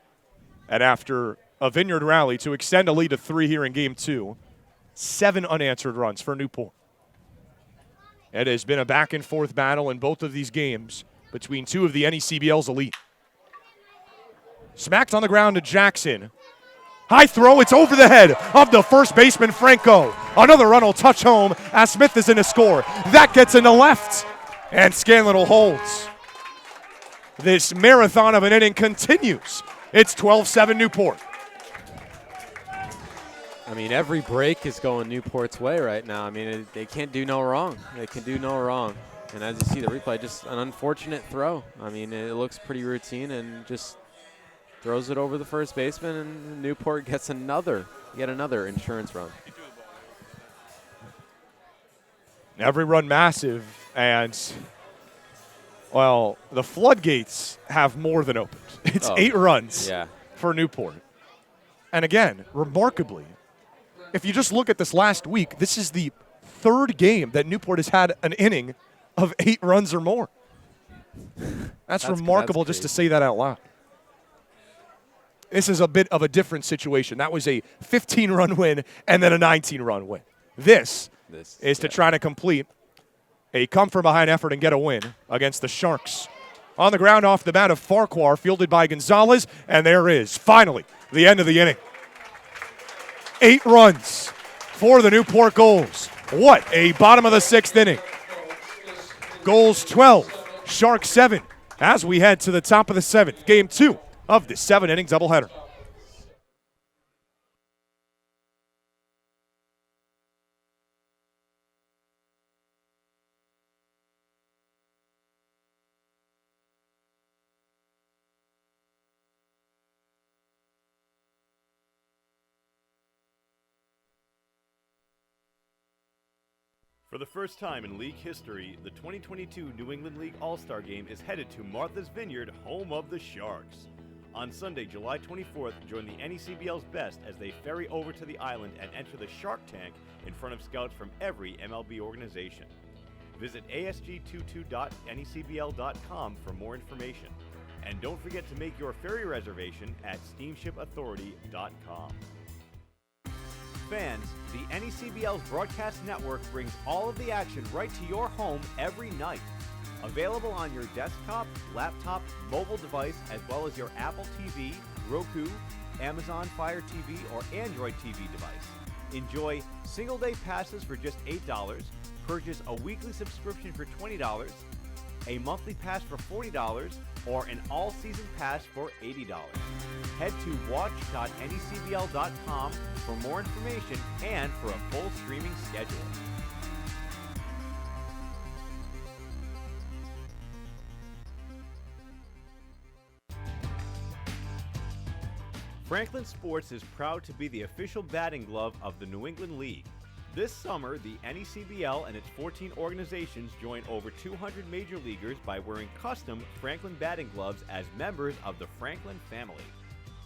And after a Vineyard rally to extend a lead to 3 here in Game 2, 7 unanswered runs for Newport. It has been a back-and-forth battle in both of these games between two of the NECBL's elite. Smacked on the ground to Jackson. High throw, it's over the head of the first baseman, Franco. Another run will touch home as Smith is in to score. That gets in the left, and Scanlon will hold. This marathon of an inning continues. It's 12-7 Newport. I mean, every break is going Newport's way right now. I mean, they can't do no wrong. They can do no wrong. And as you see the replay, just an unfortunate throw. I mean, it looks pretty routine and just throws it over the first baseman, and Newport gets yet another insurance run. Every run massive, and, well, the floodgates have more than opened. It's 8 runs for Newport. And again, remarkably, if you just look at this last week, this is the 3rd game that Newport has had an inning of 8 runs or more. That's remarkable just to say that out loud. This is a bit of a different situation. That was a 15-run win and then a 19-run win. This is to try to complete a come-from-behind effort and get a win against the Sharks. On the ground off the bat of Farquhar, fielded by Gonzalez, and there is finally the end of the inning. 8 runs for the Newport Gulls. What a bottom of the 6th inning. Gulls 12, Sharks 7, as we head to the top of the 7th, Game 2 of the 7-inning doubleheader. For the first time in league history, the 2022 New England League All-Star Game is headed to Martha's Vineyard, home of the Sharks. On Sunday, July 24th, join the NECBL's best as they ferry over to the island and enter the Shark Tank in front of scouts from every MLB organization. Visit asg22.necbl.com for more information. And don't forget to make your ferry reservation at steamshipauthority.com. Fans, the NECBL's broadcast network brings all of the action right to your home every night. Available on your desktop, laptop, mobile device, as well as your Apple TV, Roku, Amazon Fire TV, or Android TV device. Enjoy single-day passes for just $8, purchase a weekly subscription for $20, a monthly pass for $40, or an all-season pass for $80. Head to watch.necbl.com for more information and for a full streaming schedule. Franklin Sports is proud to be the official batting glove of the New England League. This summer, the NECBL and its 14 organizations join over 200 major leaguers by wearing custom Franklin batting gloves as members of the Franklin family.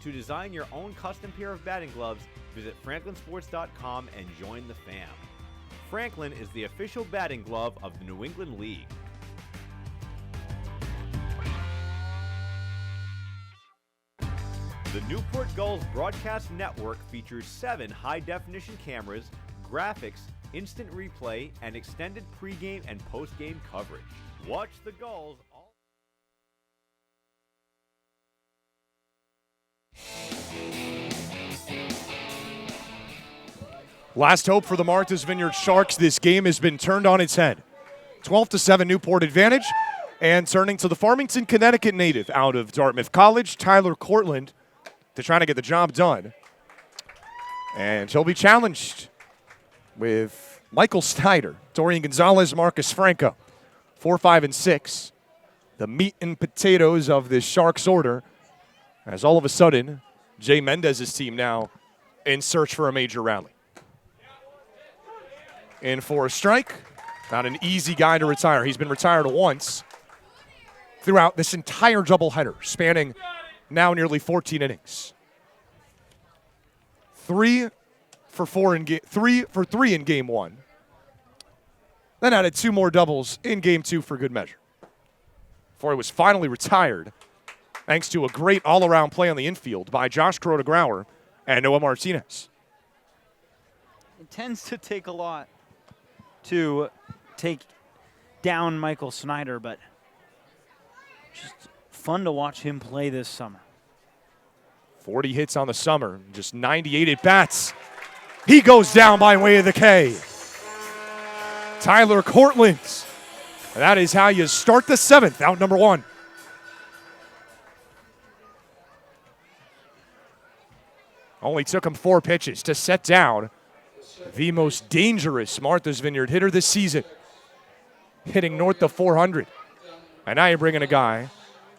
To design your own custom pair of batting gloves, visit franklinsports.com and join the fam. Franklin is the official batting glove of the New England League. The Newport Gulls broadcast network features 7 high-definition cameras, graphics, instant replay, and extended pregame and postgame coverage. Watch the Gulls all. Last hope for the Martha's Vineyard Sharks. This game has been turned on its head. 12-7 Newport advantage, and turning to the Farmington, Connecticut native out of Dartmouth College, Tyler Cortland, to try to get the job done. And he'll be challenged with Michael Snyder, Dorian Gonzalez, Marcus Franco. 4, 5, and 6. The meat and potatoes of this Sharks order, as all of a sudden, Jay Mendez's team now in search for a major rally. In for a strike. Not an easy guy to retire. He's been retired once throughout this entire doubleheader, spanning now nearly 14 innings. 3 for 3 in game 1. then added 2 more doubles in Game 2 for good measure. Before he was finally retired, thanks to a great all-around play on the infield by Josh Grota-Grauer and Noah Martinez. It tends to take a lot to take down Michael Snyder, but just fun to watch him play this summer. 40 hits on the summer, just 98 at-bats. He goes down by way of the K. Tyler Cortland. And that is how you start the 7th, out number 1. Only took him 4 pitches to set down the most dangerous Martha's Vineyard hitter this season, hitting north of 400. And now you're bringing a guy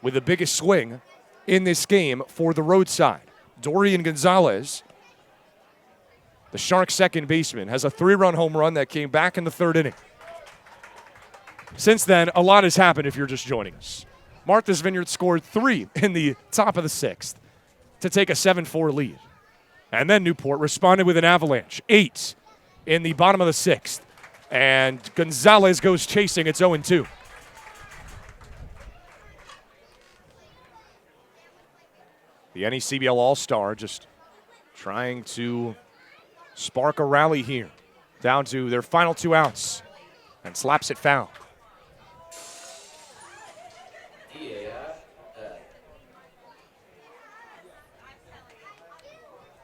with the biggest swing in this game for the roadside. Dorian Gonzalez, the Sharks' second baseman, has a 3-run home run that came back in the 3rd inning. Since then, a lot has happened if you're just joining us. Martha's Vineyard scored 3 in the top of the 6th to take a 7-4 lead. And then Newport responded with an avalanche, 8 in the bottom of the 6th. And Gonzalez goes chasing. It's 0-2. The NECBL All-Star just trying to spark a rally here. Down to their final 2 outs. And slaps it foul.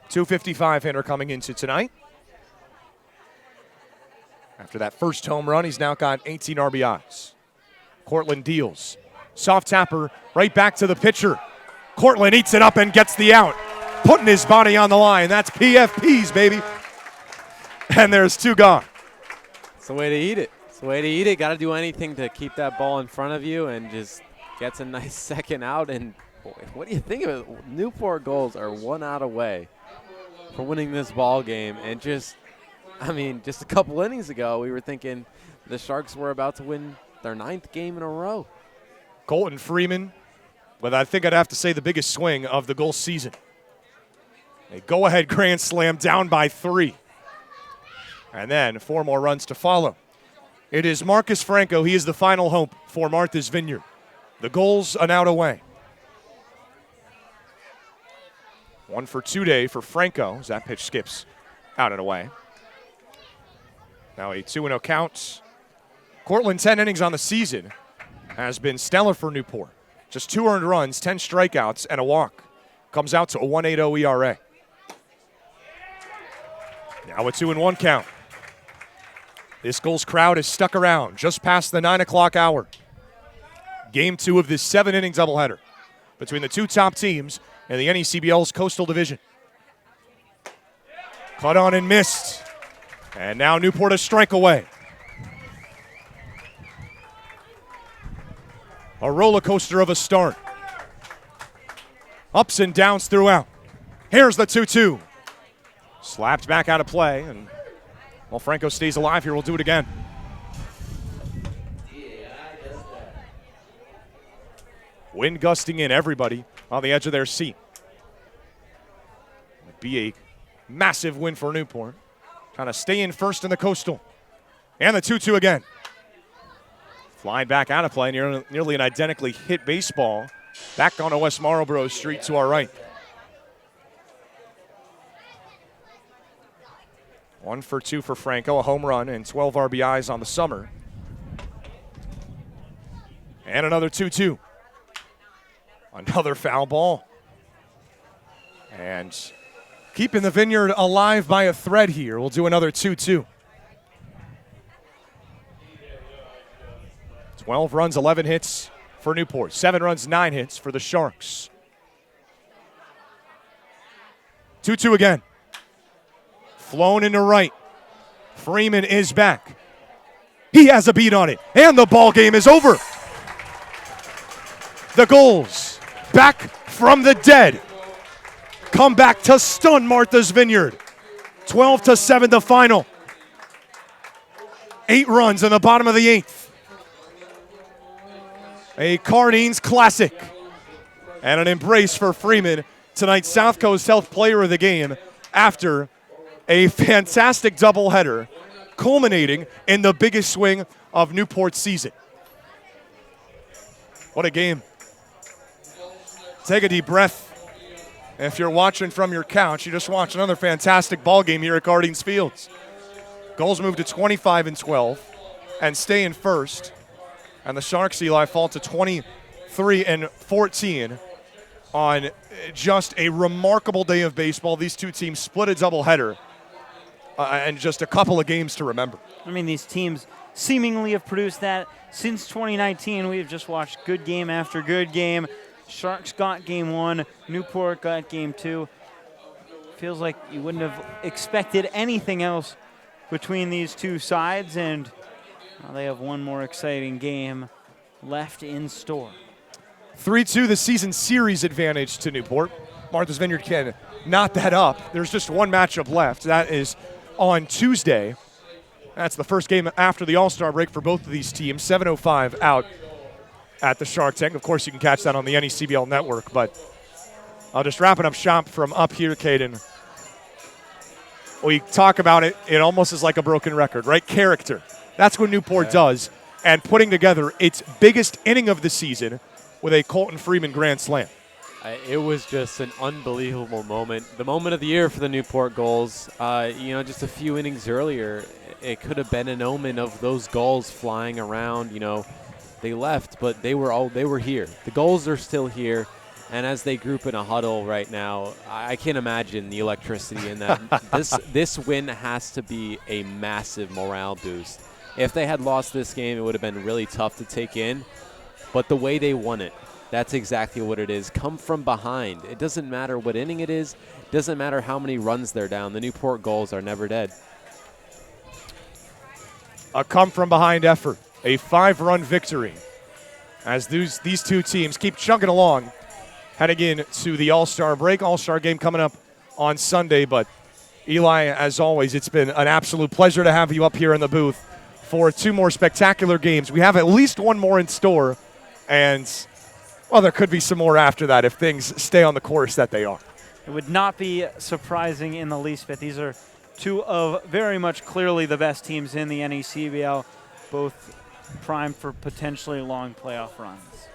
.255 hitter coming into tonight. After that first home run, he's now got 18 RBIs. Cortland deals. Soft tapper right back to the pitcher. Cortland eats it up and gets the out. Putting his body on the line. That's PFPs, baby. And there's 2 gone. It's the way to eat it. It's the way to eat it. Got to do anything to keep that ball in front of you and just gets a nice second out. And boy, what do you think of it? Newport Gulls are 1 out away for winning this ball game. And just a couple innings ago, we were thinking the Sharks were about to win their 9th game in a row. Colton Freeman, but I think I'd have to say the biggest swing of the Gulls season. A go-ahead grand slam down by 3. And then 4 more runs to follow. It is Marcus Franco. He is the final hope for Martha's Vineyard. The Gulls an out away. 1 for 2 day for Franco as that pitch skips out and away. Now a 2-0 count. Cortland, 10 innings on the season, has been stellar for Newport. Just 2 earned runs, 10 strikeouts, and a walk. Comes out to a 1.80 ERA. Now a 2-1 count. This Gulls crowd is stuck around just past the 9 o'clock hour. Game 2 of this 7-inning doubleheader between the 2 top teams in the NECBL's Coastal Division. Cut on and missed. And now Newport a strike away. A roller coaster of a start. Ups and downs throughout. Here's the 2-2. Slapped back out of play, and while Franco stays alive here, we'll do it again. Wind gusting in, everybody on the edge of their seat. It'd be a massive win for Newport. Trying to stay in first in the Coastal. And the 2-2 again. Flying back out of play, nearly an identically hit baseball. Back onto West Marlboro Street to our right. 1 for 2 for Franco, a home run and 12 RBIs on the summer. And another 2-2. Another foul ball. And keeping the Vineyard alive by a thread here. We'll do another 2-2. 12 runs, 11 hits for Newport. 7 runs, 9 hits for the Sharks. 2-2 again. Flown into right. Freeman is back. He has a beat on it, and the ball game is over. The Gulls, back from the dead, come back to stun Martha's Vineyard. 12-7 the final. 8 runs in the bottom of the 8th. A Cardines classic. And an embrace for Freeman, tonight's South Coast Health Player of the Game, after a fantastic doubleheader culminating in the biggest swing of Newport's season. What a game. Take a deep breath. If you're watching from your couch, you just watched another fantastic ball game here at Guardians Fields. Gulls move to 25-12 and stay in first. And the Sharks, Eli, fall to 23-14 on just a remarkable day of baseball. These two teams split a doubleheader and just a couple of games to remember. I mean, these teams seemingly have produced that since 2019. We've just watched good game after good game. Sharks got game 1. Newport got game 2. Feels like you wouldn't have expected anything else between these two sides, and they have one more exciting game left in store. 3-2 the season series advantage to Newport. Martha's Vineyard can knot that up. There's just one matchup left. That is on Tuesday. That's the first game after the All-Star break for both of these teams. 7:05 out at the Shark Tank. Of course, you can catch that on the NECBL network, but I'll just wrapping up shop from up here, Caden. We talk about it, it almost is like a broken record, right? Character. That's what Newport does, and putting together its biggest inning of the season with a Colton Freeman grand slam. It was just an unbelievable moment. The moment of the year for the Newport Gulls. Just a few innings earlier, it could have been an omen of those Gulls flying around. They left, but they were here. The Gulls are still here, and as they group in a huddle right now, I can't imagine the electricity in that. This win has to be a massive morale boost. If they had lost this game, it would have been really tough to take in, but the way they won it, that's exactly what it is. Come from behind. It doesn't matter what inning it is. It doesn't matter how many runs they're down. The Newport Gulls are never dead. A come-from-behind effort, a 5-run victory as these two teams keep chugging along, heading into the All-Star break. All-Star game coming up on Sunday, but Eli, as always, it's been an absolute pleasure to have you up here in the booth for 2 more spectacular games. We have at least one more in store, and, well, there could be some more after that if things stay on the course that they are. It would not be surprising in the least bit. These are two of very much clearly the best teams in the NECBL, both primed for potentially long playoff runs.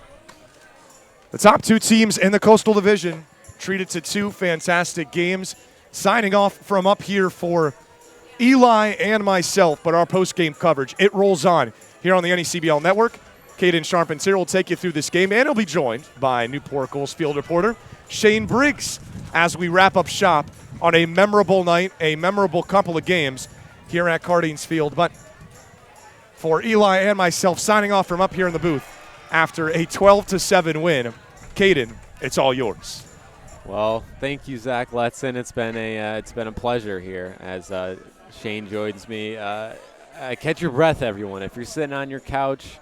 The top 2 teams in the Coastal Division treated to 2 fantastic games. Signing off from up here for Eli and myself, but our post-game coverage, it rolls on here on the NECBL Network. Caden Sharpens here will take you through this game, and he'll be joined by Newport Gulls field reporter Shane Briggs as we wrap up shop on a memorable night, a memorable couple of games here at Guardians Field. But for Eli and myself, signing off from up here in the booth after a 12-7 win, Caden, it's all yours. Well, thank you, Zach Letson. It's been a pleasure here as Shane joins me. Catch your breath, everyone. If you're sitting on your couch,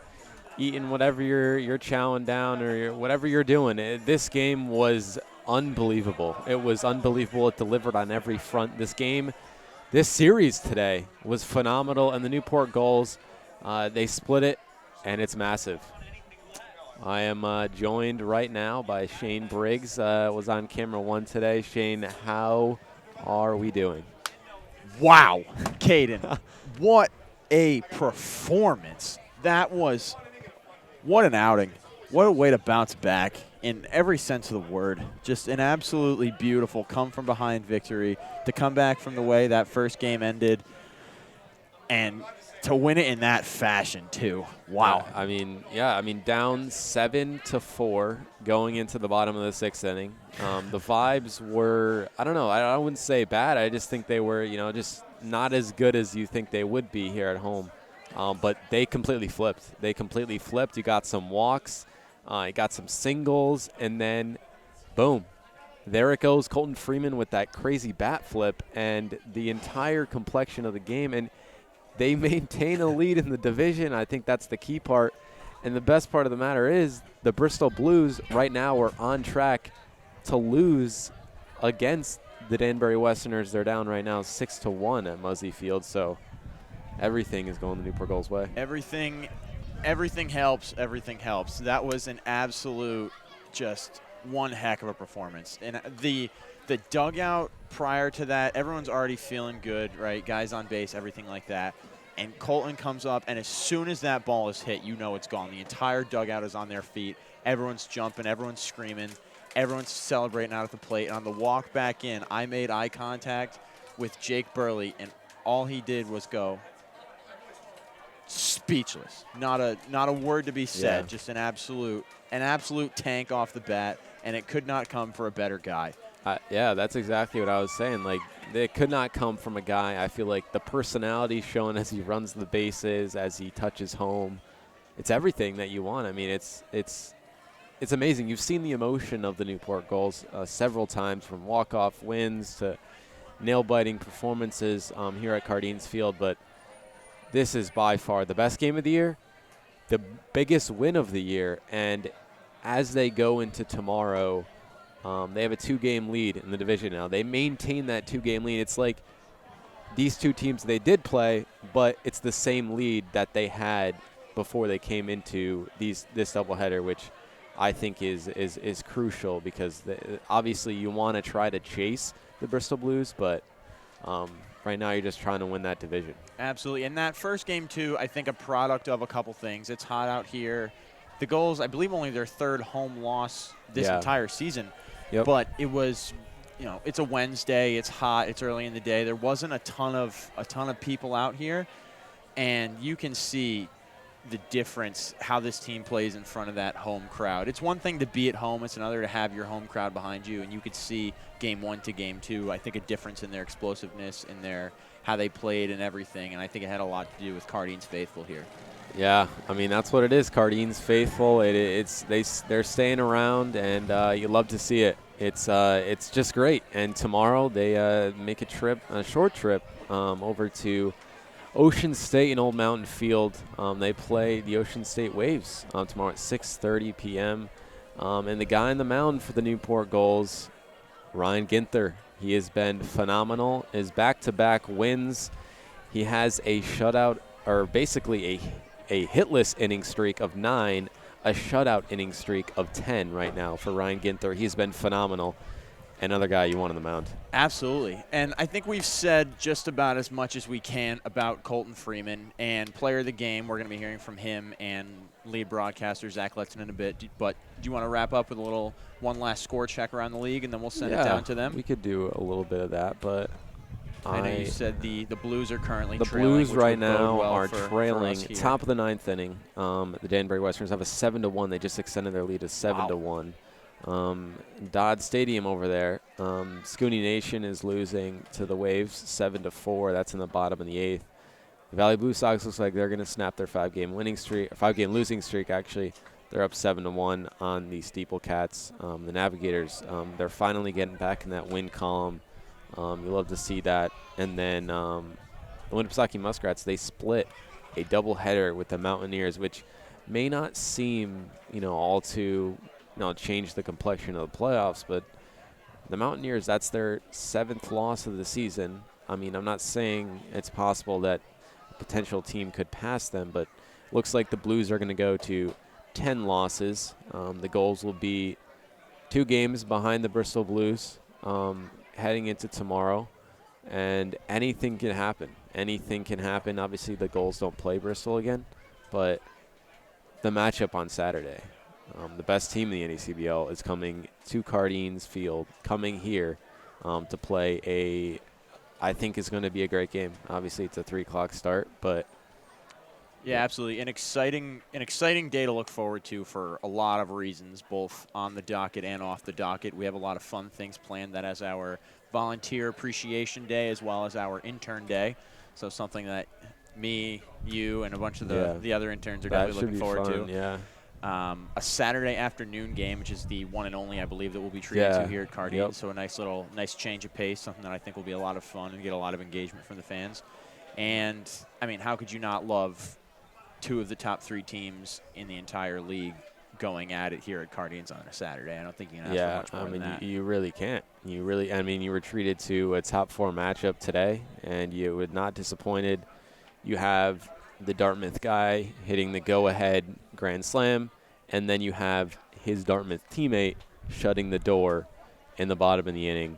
eating whatever you're chowing down or whatever you're doing, this game was unbelievable. It was unbelievable. It delivered on every front. This series today was phenomenal, and the Newport Gulls, they split it, and it's massive. I am joined right now by Shane Briggs. Was on camera 1 today. Shane, how are we doing? Wow, Caden, what a performance. What an outing. What a way to bounce back in every sense of the word. Just an absolutely beautiful come-from-behind victory to come back from the way that first game ended and to win it in that fashion, too. Wow. Down 7-4 going into the bottom of the 6th inning. The vibes were, I wouldn't say bad. I just think they were, just not as good as you think they would be here at home. But they completely flipped. You got some walks, you got some singles, and then, boom. There it goes, Colton Freeman with that crazy bat flip and the entire complexion of the game. And they maintain a lead in the division. I think that's the key part. And the best part of the matter is the Bristol Blues right now are on track to lose against the Danbury Westerners. They're down right now 6-1 at Muzzy Field. So everything is going the Newport Gulls' way. Everything helps. Everything helps. That was an absolute just one heck of a performance. And the dugout prior to that, everyone's already feeling good, right? Guys on base, everything like that. And Colton comes up, and as soon as that ball is hit, you know it's gone. The entire dugout is on their feet. Everyone's jumping. Everyone's screaming. Everyone's celebrating out at the plate. And on the walk back in, I made eye contact with Jake Burley, and all he did was go speechless. Not a word to be said. Yeah. Just an absolute tank off the bat, and it could not come for a better guy. Yeah, that's exactly what I was saying. Like, it could not come from a guy. I feel like the personality shown as he runs the bases, as he touches home, it's everything that you want. I mean, it's amazing. You've seen the emotion of the Newport Gulls several times, from walk-off wins to nail-biting performances here at Cardines Field, but this is by far the best game of the year, the biggest win of the year, and as they go into tomorrow, they have a 2-game lead in the division now. They maintain that 2-game lead. It's like these two teams, they did play, but it's the same lead that they had before they came into this doubleheader, which I think is crucial, because obviously you want to try to chase the Bristol Blues, but right now you're just trying to win that division. Absolutely. And that first game, too, I think a product of a couple things. It's hot out here. The Gulls, I believe, only their 3rd home loss this entire season. Yep. But it was, it's a Wednesday. It's hot. It's early in the day. There wasn't a ton of people out here, and you can see the difference how this team plays in front of that home crowd. It's one thing to be at home. It's another to have your home crowd behind you, and you could see game 1 to game 2, I think, a difference in their explosiveness, in their how they played and everything, and I think it had a lot to do with Cardines faithful here. Yeah, I mean, that's what it is. Cardines faithful. They're staying around, and you love to see it. It's just great. And tomorrow they make a short trip over to Ocean State in Old Mountain Field. They play the Ocean State Waves tomorrow at 6:30 p.m. And the guy on the mound for the Newport Gulls, Ryan Ginther, he has been phenomenal. His back-to-back wins. He has a shutout, or basically a hitless inning streak of 9, a shutout inning streak of 10 right now for Ryan Ginther. He's been phenomenal. Another guy you want on the mound. Absolutely. And I think we've said just about as much as we can about Colton Freeman, and player of the game. We're going to be hearing from him and lead broadcaster Zach Letson in a bit. But do you want to wrap up with one last score check around the league, and then we'll send it down to them? We could do a little bit of that, but I know you said the Blues are currently the trailing. Blues which right would bode now well are for trailing. us here. Top of the 9th inning. The Danbury Westerns have a 7-1. They just extended their lead to 7-1. Dodd Stadium over there, Scooney Nation is losing to the Waves 7-4. That's in the bottom of the 8th. The Valley Blue Sox looks like they're going to snap their 5-game losing streak. Actually, they're up 7-1 on the Steeple Cats. The Navigators, they're finally getting back in that win column. You love to see that. And then the Winnipesaukee Muskrats, they split a doubleheader with the Mountaineers, which may not seem, all too, change the complexion of the playoffs, but the Mountaineers, that's their 7th loss of the season. I mean, I'm not saying it's possible that a potential team could pass them, but looks like the Blues are going to go to 10 losses. The Gulls will be 2 games behind the Bristol Blues heading into tomorrow, and anything can happen. Anything can happen. Obviously, the Gulls don't play Bristol again, but the matchup on Saturday, the best team in the NECBL is coming to Cardines Field, coming here to play I think is going to be a great game. Obviously, it's a 3 o'clock start, but yeah, absolutely. An exciting day to look forward to for a lot of reasons, both on the docket and off the docket. We have a lot of fun things planned. That as our Volunteer Appreciation Day as well as our Intern Day. So something that me, you, and a bunch of the other interns are definitely looking forward to. Yeah. A Saturday afternoon game, which is the one and only, I believe, that we'll be treated to here at Cardines. Yep. So a nice change of pace, something that I think will be a lot of fun and get a lot of engagement from the fans. And, I mean, how could you not love 2 of the top 3 teams in the entire league going at it here at Cardines on a Saturday? I don't think you can ask for much more than that. You really can't. You were treated to a top 4 matchup today, and you were not disappointed. You have the Dartmouth guy hitting the go-ahead grand slam, and then you have his Dartmouth teammate shutting the door in the bottom of the inning,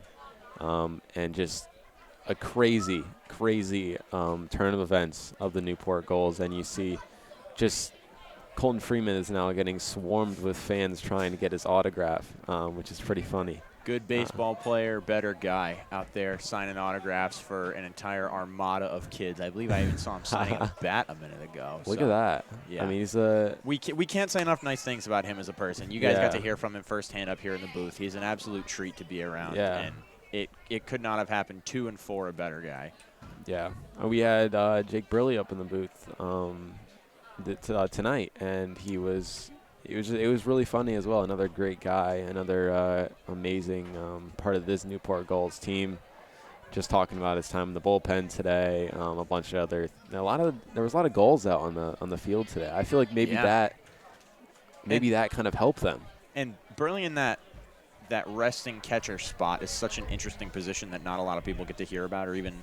and just a crazy turn of events of the Newport Gulls, and you see just Colton Freeman is now getting swarmed with fans trying to get his autograph, which is pretty funny. Good baseball player, better guy out there signing autographs for an entire armada of kids. I believe I even saw him signing a bat a minute ago. Look at that. Yeah. I mean, he's we can't say enough nice things about him as a person. You guys got to hear from him firsthand up here in the booth. He's an absolute treat to be around. Yeah. And it could not have happened 2 and 4 a better guy. Yeah. We had Jake Briley up in the booth tonight, and it was really funny as well. Another great guy, another amazing part of this Newport Gulls team. Just talking about his time in the bullpen today, a bunch of other. There was a lot of goals out on the field today. I feel like maybe that kind of helped them. And Burley in that resting catcher spot is such an interesting position that not a lot of people get to hear about or even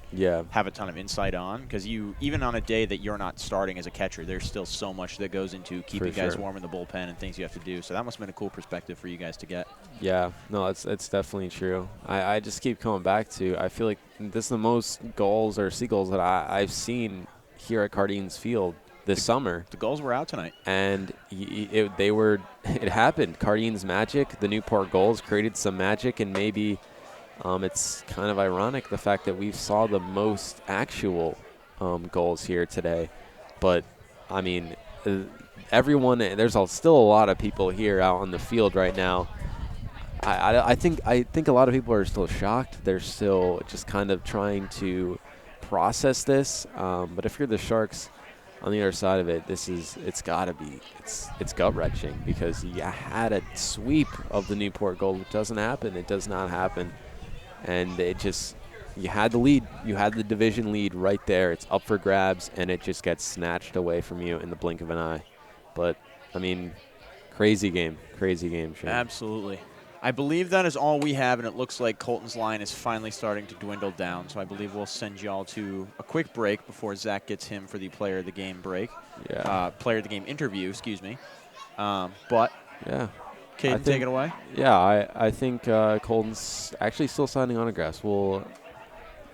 have a ton of insight on, because even on a day that you're not starting as a catcher, there's still so much that goes into keeping guys warm in the bullpen and things you have to do. So that must have been a cool perspective for you guys to get. Yeah, no, it's definitely true. I just keep coming back to, I feel like this is the most goals or seagulls that I've seen here at Cardines Field this summer. The Gulls were out tonight. And it happened. Cardines magic, the Newport Gulls created some magic, and maybe it's kind of ironic the fact that we saw the most actual goals here today. But, I mean, there's still a lot of people here out on the field right now. I think a lot of people are still shocked. They're still just kind of trying to process this. But if you're the Sharks, on the other side of it, it's gut-wrenching, because you had a sweep of the Newport Gulls. It doesn't happen. It does not happen. And you had the lead. You had the division lead right there. It's up for grabs, and it just gets snatched away from you in the blink of an eye. But, I mean, crazy game, Shane. Absolutely. I believe that is all we have, and it looks like Colton's line is finally starting to dwindle down. So I believe we'll send y'all to a quick break before Zach gets him for the Player of the Game break. Yeah. Player of the Game interview, excuse me. But yeah, Caden, take it away. Yeah, I think Colton's actually still signing autographs.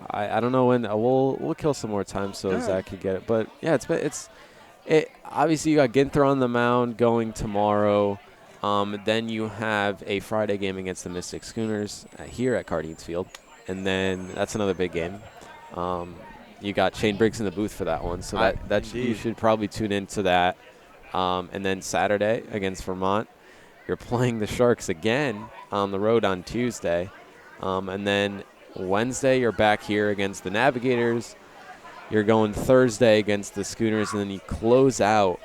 I don't know when we'll kill some more time so Zach can get it. But yeah, it's obviously you got Ginther on the mound going tomorrow. Then you have a Friday game against the Mystic Schooners here at Cardines Field, and then that's another big game. You got Shane Briggs in the booth for that one, so that you should probably tune into that. And then Saturday against Vermont, you're playing the Sharks again on the road on Tuesday, and then Wednesday you're back here against the Navigators. You're going Thursday against the Schooners, and then you close out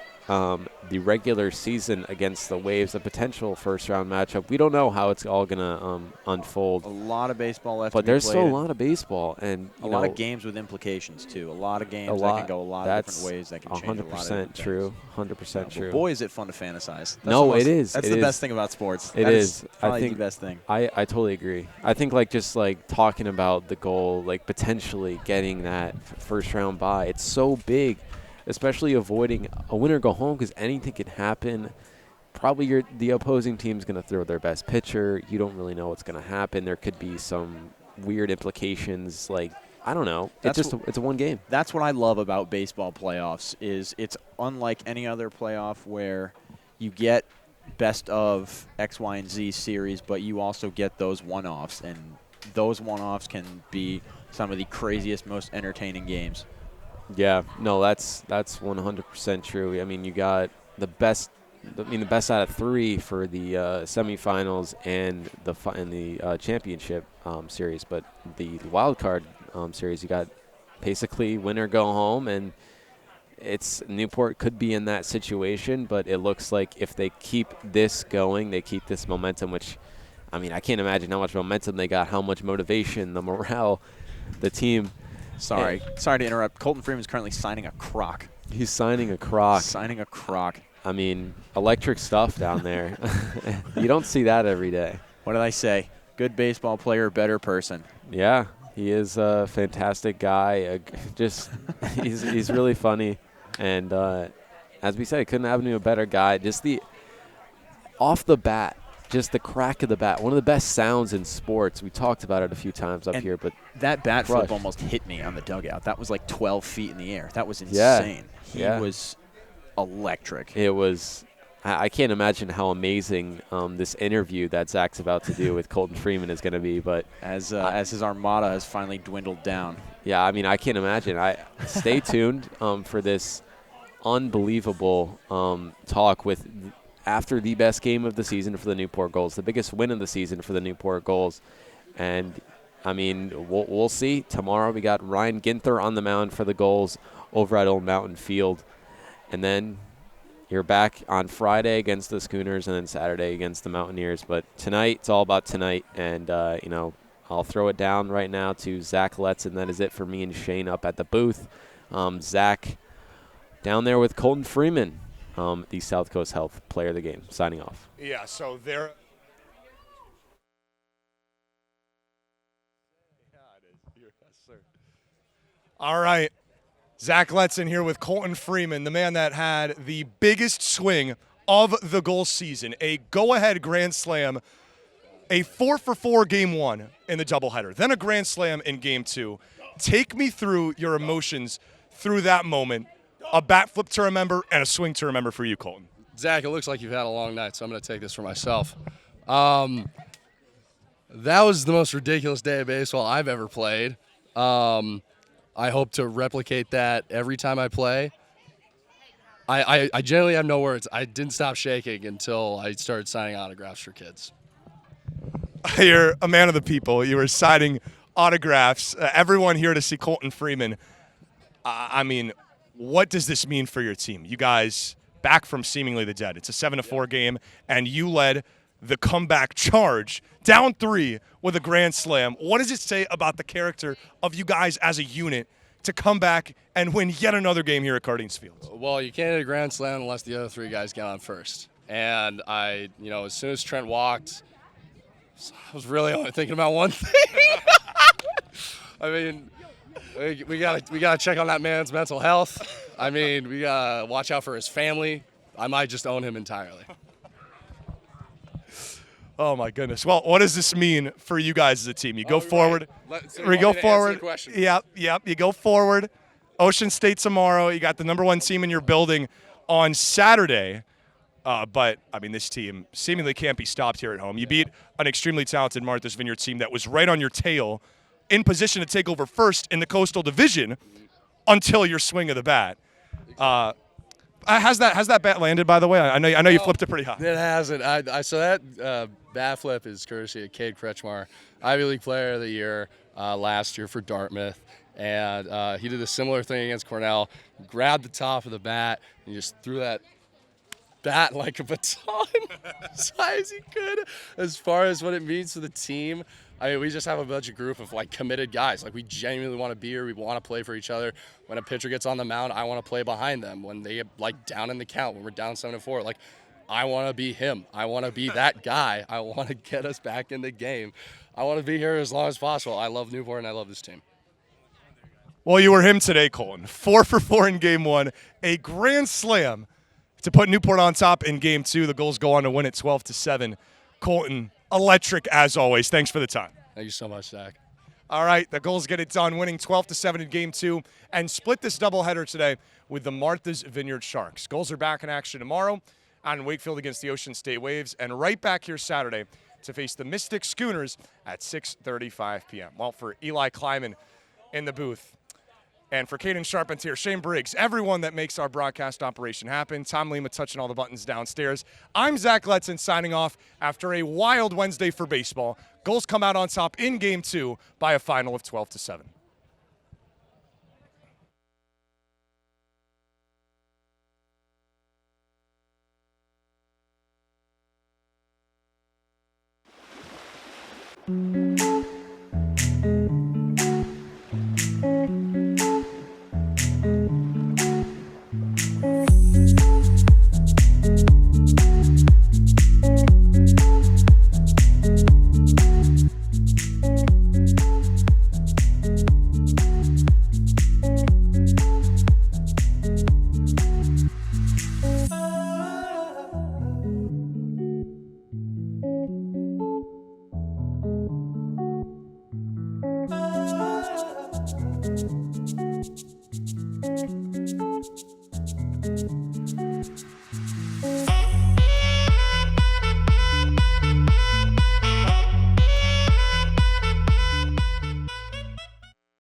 the regular season against the Waves, a potential first-round matchup. We don't know how it's all going to unfold. A lot of baseball left, but there's still a lot of baseball, and a lot of games with implications too. A lot of games that can go a lot of different ways. That can change a lot of different things. 100% true. Boy, is it fun to fantasize. It is. That's the best thing about sports. It is. I think the best thing. I totally agree. I think just talking about the goal, potentially getting that first-round bye. It's so big. Especially avoiding a win or go home, because anything can happen. Probably the opposing team's going to throw their best pitcher. You don't really know what's going to happen. There could be some weird implications. I don't know. It's a one game. That's what I love about baseball playoffs. Is it's unlike any other playoff where you get best of X, Y, and Z series, but you also get those one-offs, and those one-offs can be some of the craziest, most entertaining games. Yeah, no, that's 100% true. I mean, you got the best out of 3 for the semifinals and the championship series, but the wild card series, you got basically win or go home, and Newport could be in that situation, but it looks like if they keep this going, they keep this momentum, which, I mean, I can't imagine how much momentum they got, how much motivation, the morale, the team. Sorry to interrupt. Colton Freeman's currently signing a croc. He's signing a croc. I mean, electric stuff down there. You don't see that every day. What did I say? Good baseball player, better person. Yeah, he is a fantastic guy. He's really funny. And as we said, couldn't have been a better guy. Just off the bat, just the crack of the bat, one of the best sounds in sports. We talked about it a few times up here, but that bat crushed. flip almost hit me on the dugout. That was like 12 feet in the air. That was insane. He was electric. It was. I can't imagine how amazing this interview that Zach's about to do with Colton Freeman is going to be. But as his armada has finally dwindled down. Yeah, I mean, I can't imagine. Stay tuned for this unbelievable talk with after the best game of the season for the Newport Gulls, the biggest win of the season for the Newport Gulls. And, I mean, we'll see. Tomorrow we got Ryan Ginther on the mound for the Gulls over at Old Mountain Field. And then you're back on Friday against the Schooners and then Saturday against the Mountaineers. But tonight, it's all about tonight. And, I'll throw it down right now to Zach Letson. That is it for me and Shane up at the booth. Zach down there with Colton Freeman, the South Coast Health Player of the Game, signing off. Yeah, so there. All right. Zach Letson here with Colton Freeman, the man that had the biggest swing of the Gulls season, a go-ahead grand slam, a 4-for-4 game one in the doubleheader, then a grand slam in game two. Take me through your emotions through that moment, a bat flip to remember and a swing to remember for you, Colton. Zach, it looks like you've had a long night, so I'm going to take this for myself. That was the most ridiculous day of baseball I've ever played. I hope to replicate that every time I play. I genuinely have no words. I didn't stop shaking until I started signing autographs for kids. You're a man of the people. You were signing autographs. Everyone here to see Colton Freeman. I mean, what does this mean for your team? You guys back from seemingly the dead. It's a 7-4 game, and you led the comeback charge down 3 with a grand slam. What does it say about the character of you guys as a unit to come back and win yet another game here at Cardines Field? Well, you can't hit a grand slam unless the other 3 guys get on first. And as soon as Trent walked, I was really only thinking about one thing. I mean, we gotta check on that man's mental health. I mean, we gotta watch out for his family. I might just own him entirely. Oh my goodness. Well, what does this mean for you guys as a team? You go forward. We go forward. Yep. You go forward. Ocean State tomorrow. You got the #1 team in your building on Saturday. But, I mean, this team seemingly can't be stopped here at home. You beat an extremely talented Martha's Vineyard team that was right on your tail, in position to take over first in the Coastal Division until your swing of the bat. Has that bat landed, by the way? I know you flipped it pretty high. It hasn't. So that bat flip is courtesy of Cade Kretschmar, Ivy League Player of the Year last year for Dartmouth. And he did a similar thing against Cornell, grabbed the top of the bat, and just threw that bat like a baton as high as he could. As far as what it means to the team, I mean, we just have a bunch of group of committed guys. We genuinely want to be here. We want to play for each other. When a pitcher gets on the mound, I want to play behind them. When they get down in the count, when we're down 7-4, I want to be him. I want to be that guy. I want to get us back in the game. I want to be here as long as possible. I love Newport and I love this team. Well, you were him today, Colton. 4-for-4 in game one, a grand slam to put Newport on top in game two. The Gulls go on to win it 12-7. Colton, electric as always. Thanks for the time. Thank you so much, Zach. All right, the Gulls get it done, winning 12-7 in game two, and split this doubleheader today with the Martha's Vineyard Sharks. Gulls are back in action tomorrow on Wakefield against the Ocean State Waves, and right back here Saturday to face the Mystic Schooners at 6:35 p.m. Well, for Eli Kleiman in the booth, and for Caden Charpentier, Shane Briggs, everyone that makes our broadcast operation happen, Tom Lima touching all the buttons downstairs, I'm Zach Letson signing off after a wild Wednesday for baseball. Gulls come out on top in game two by a final of 12-7.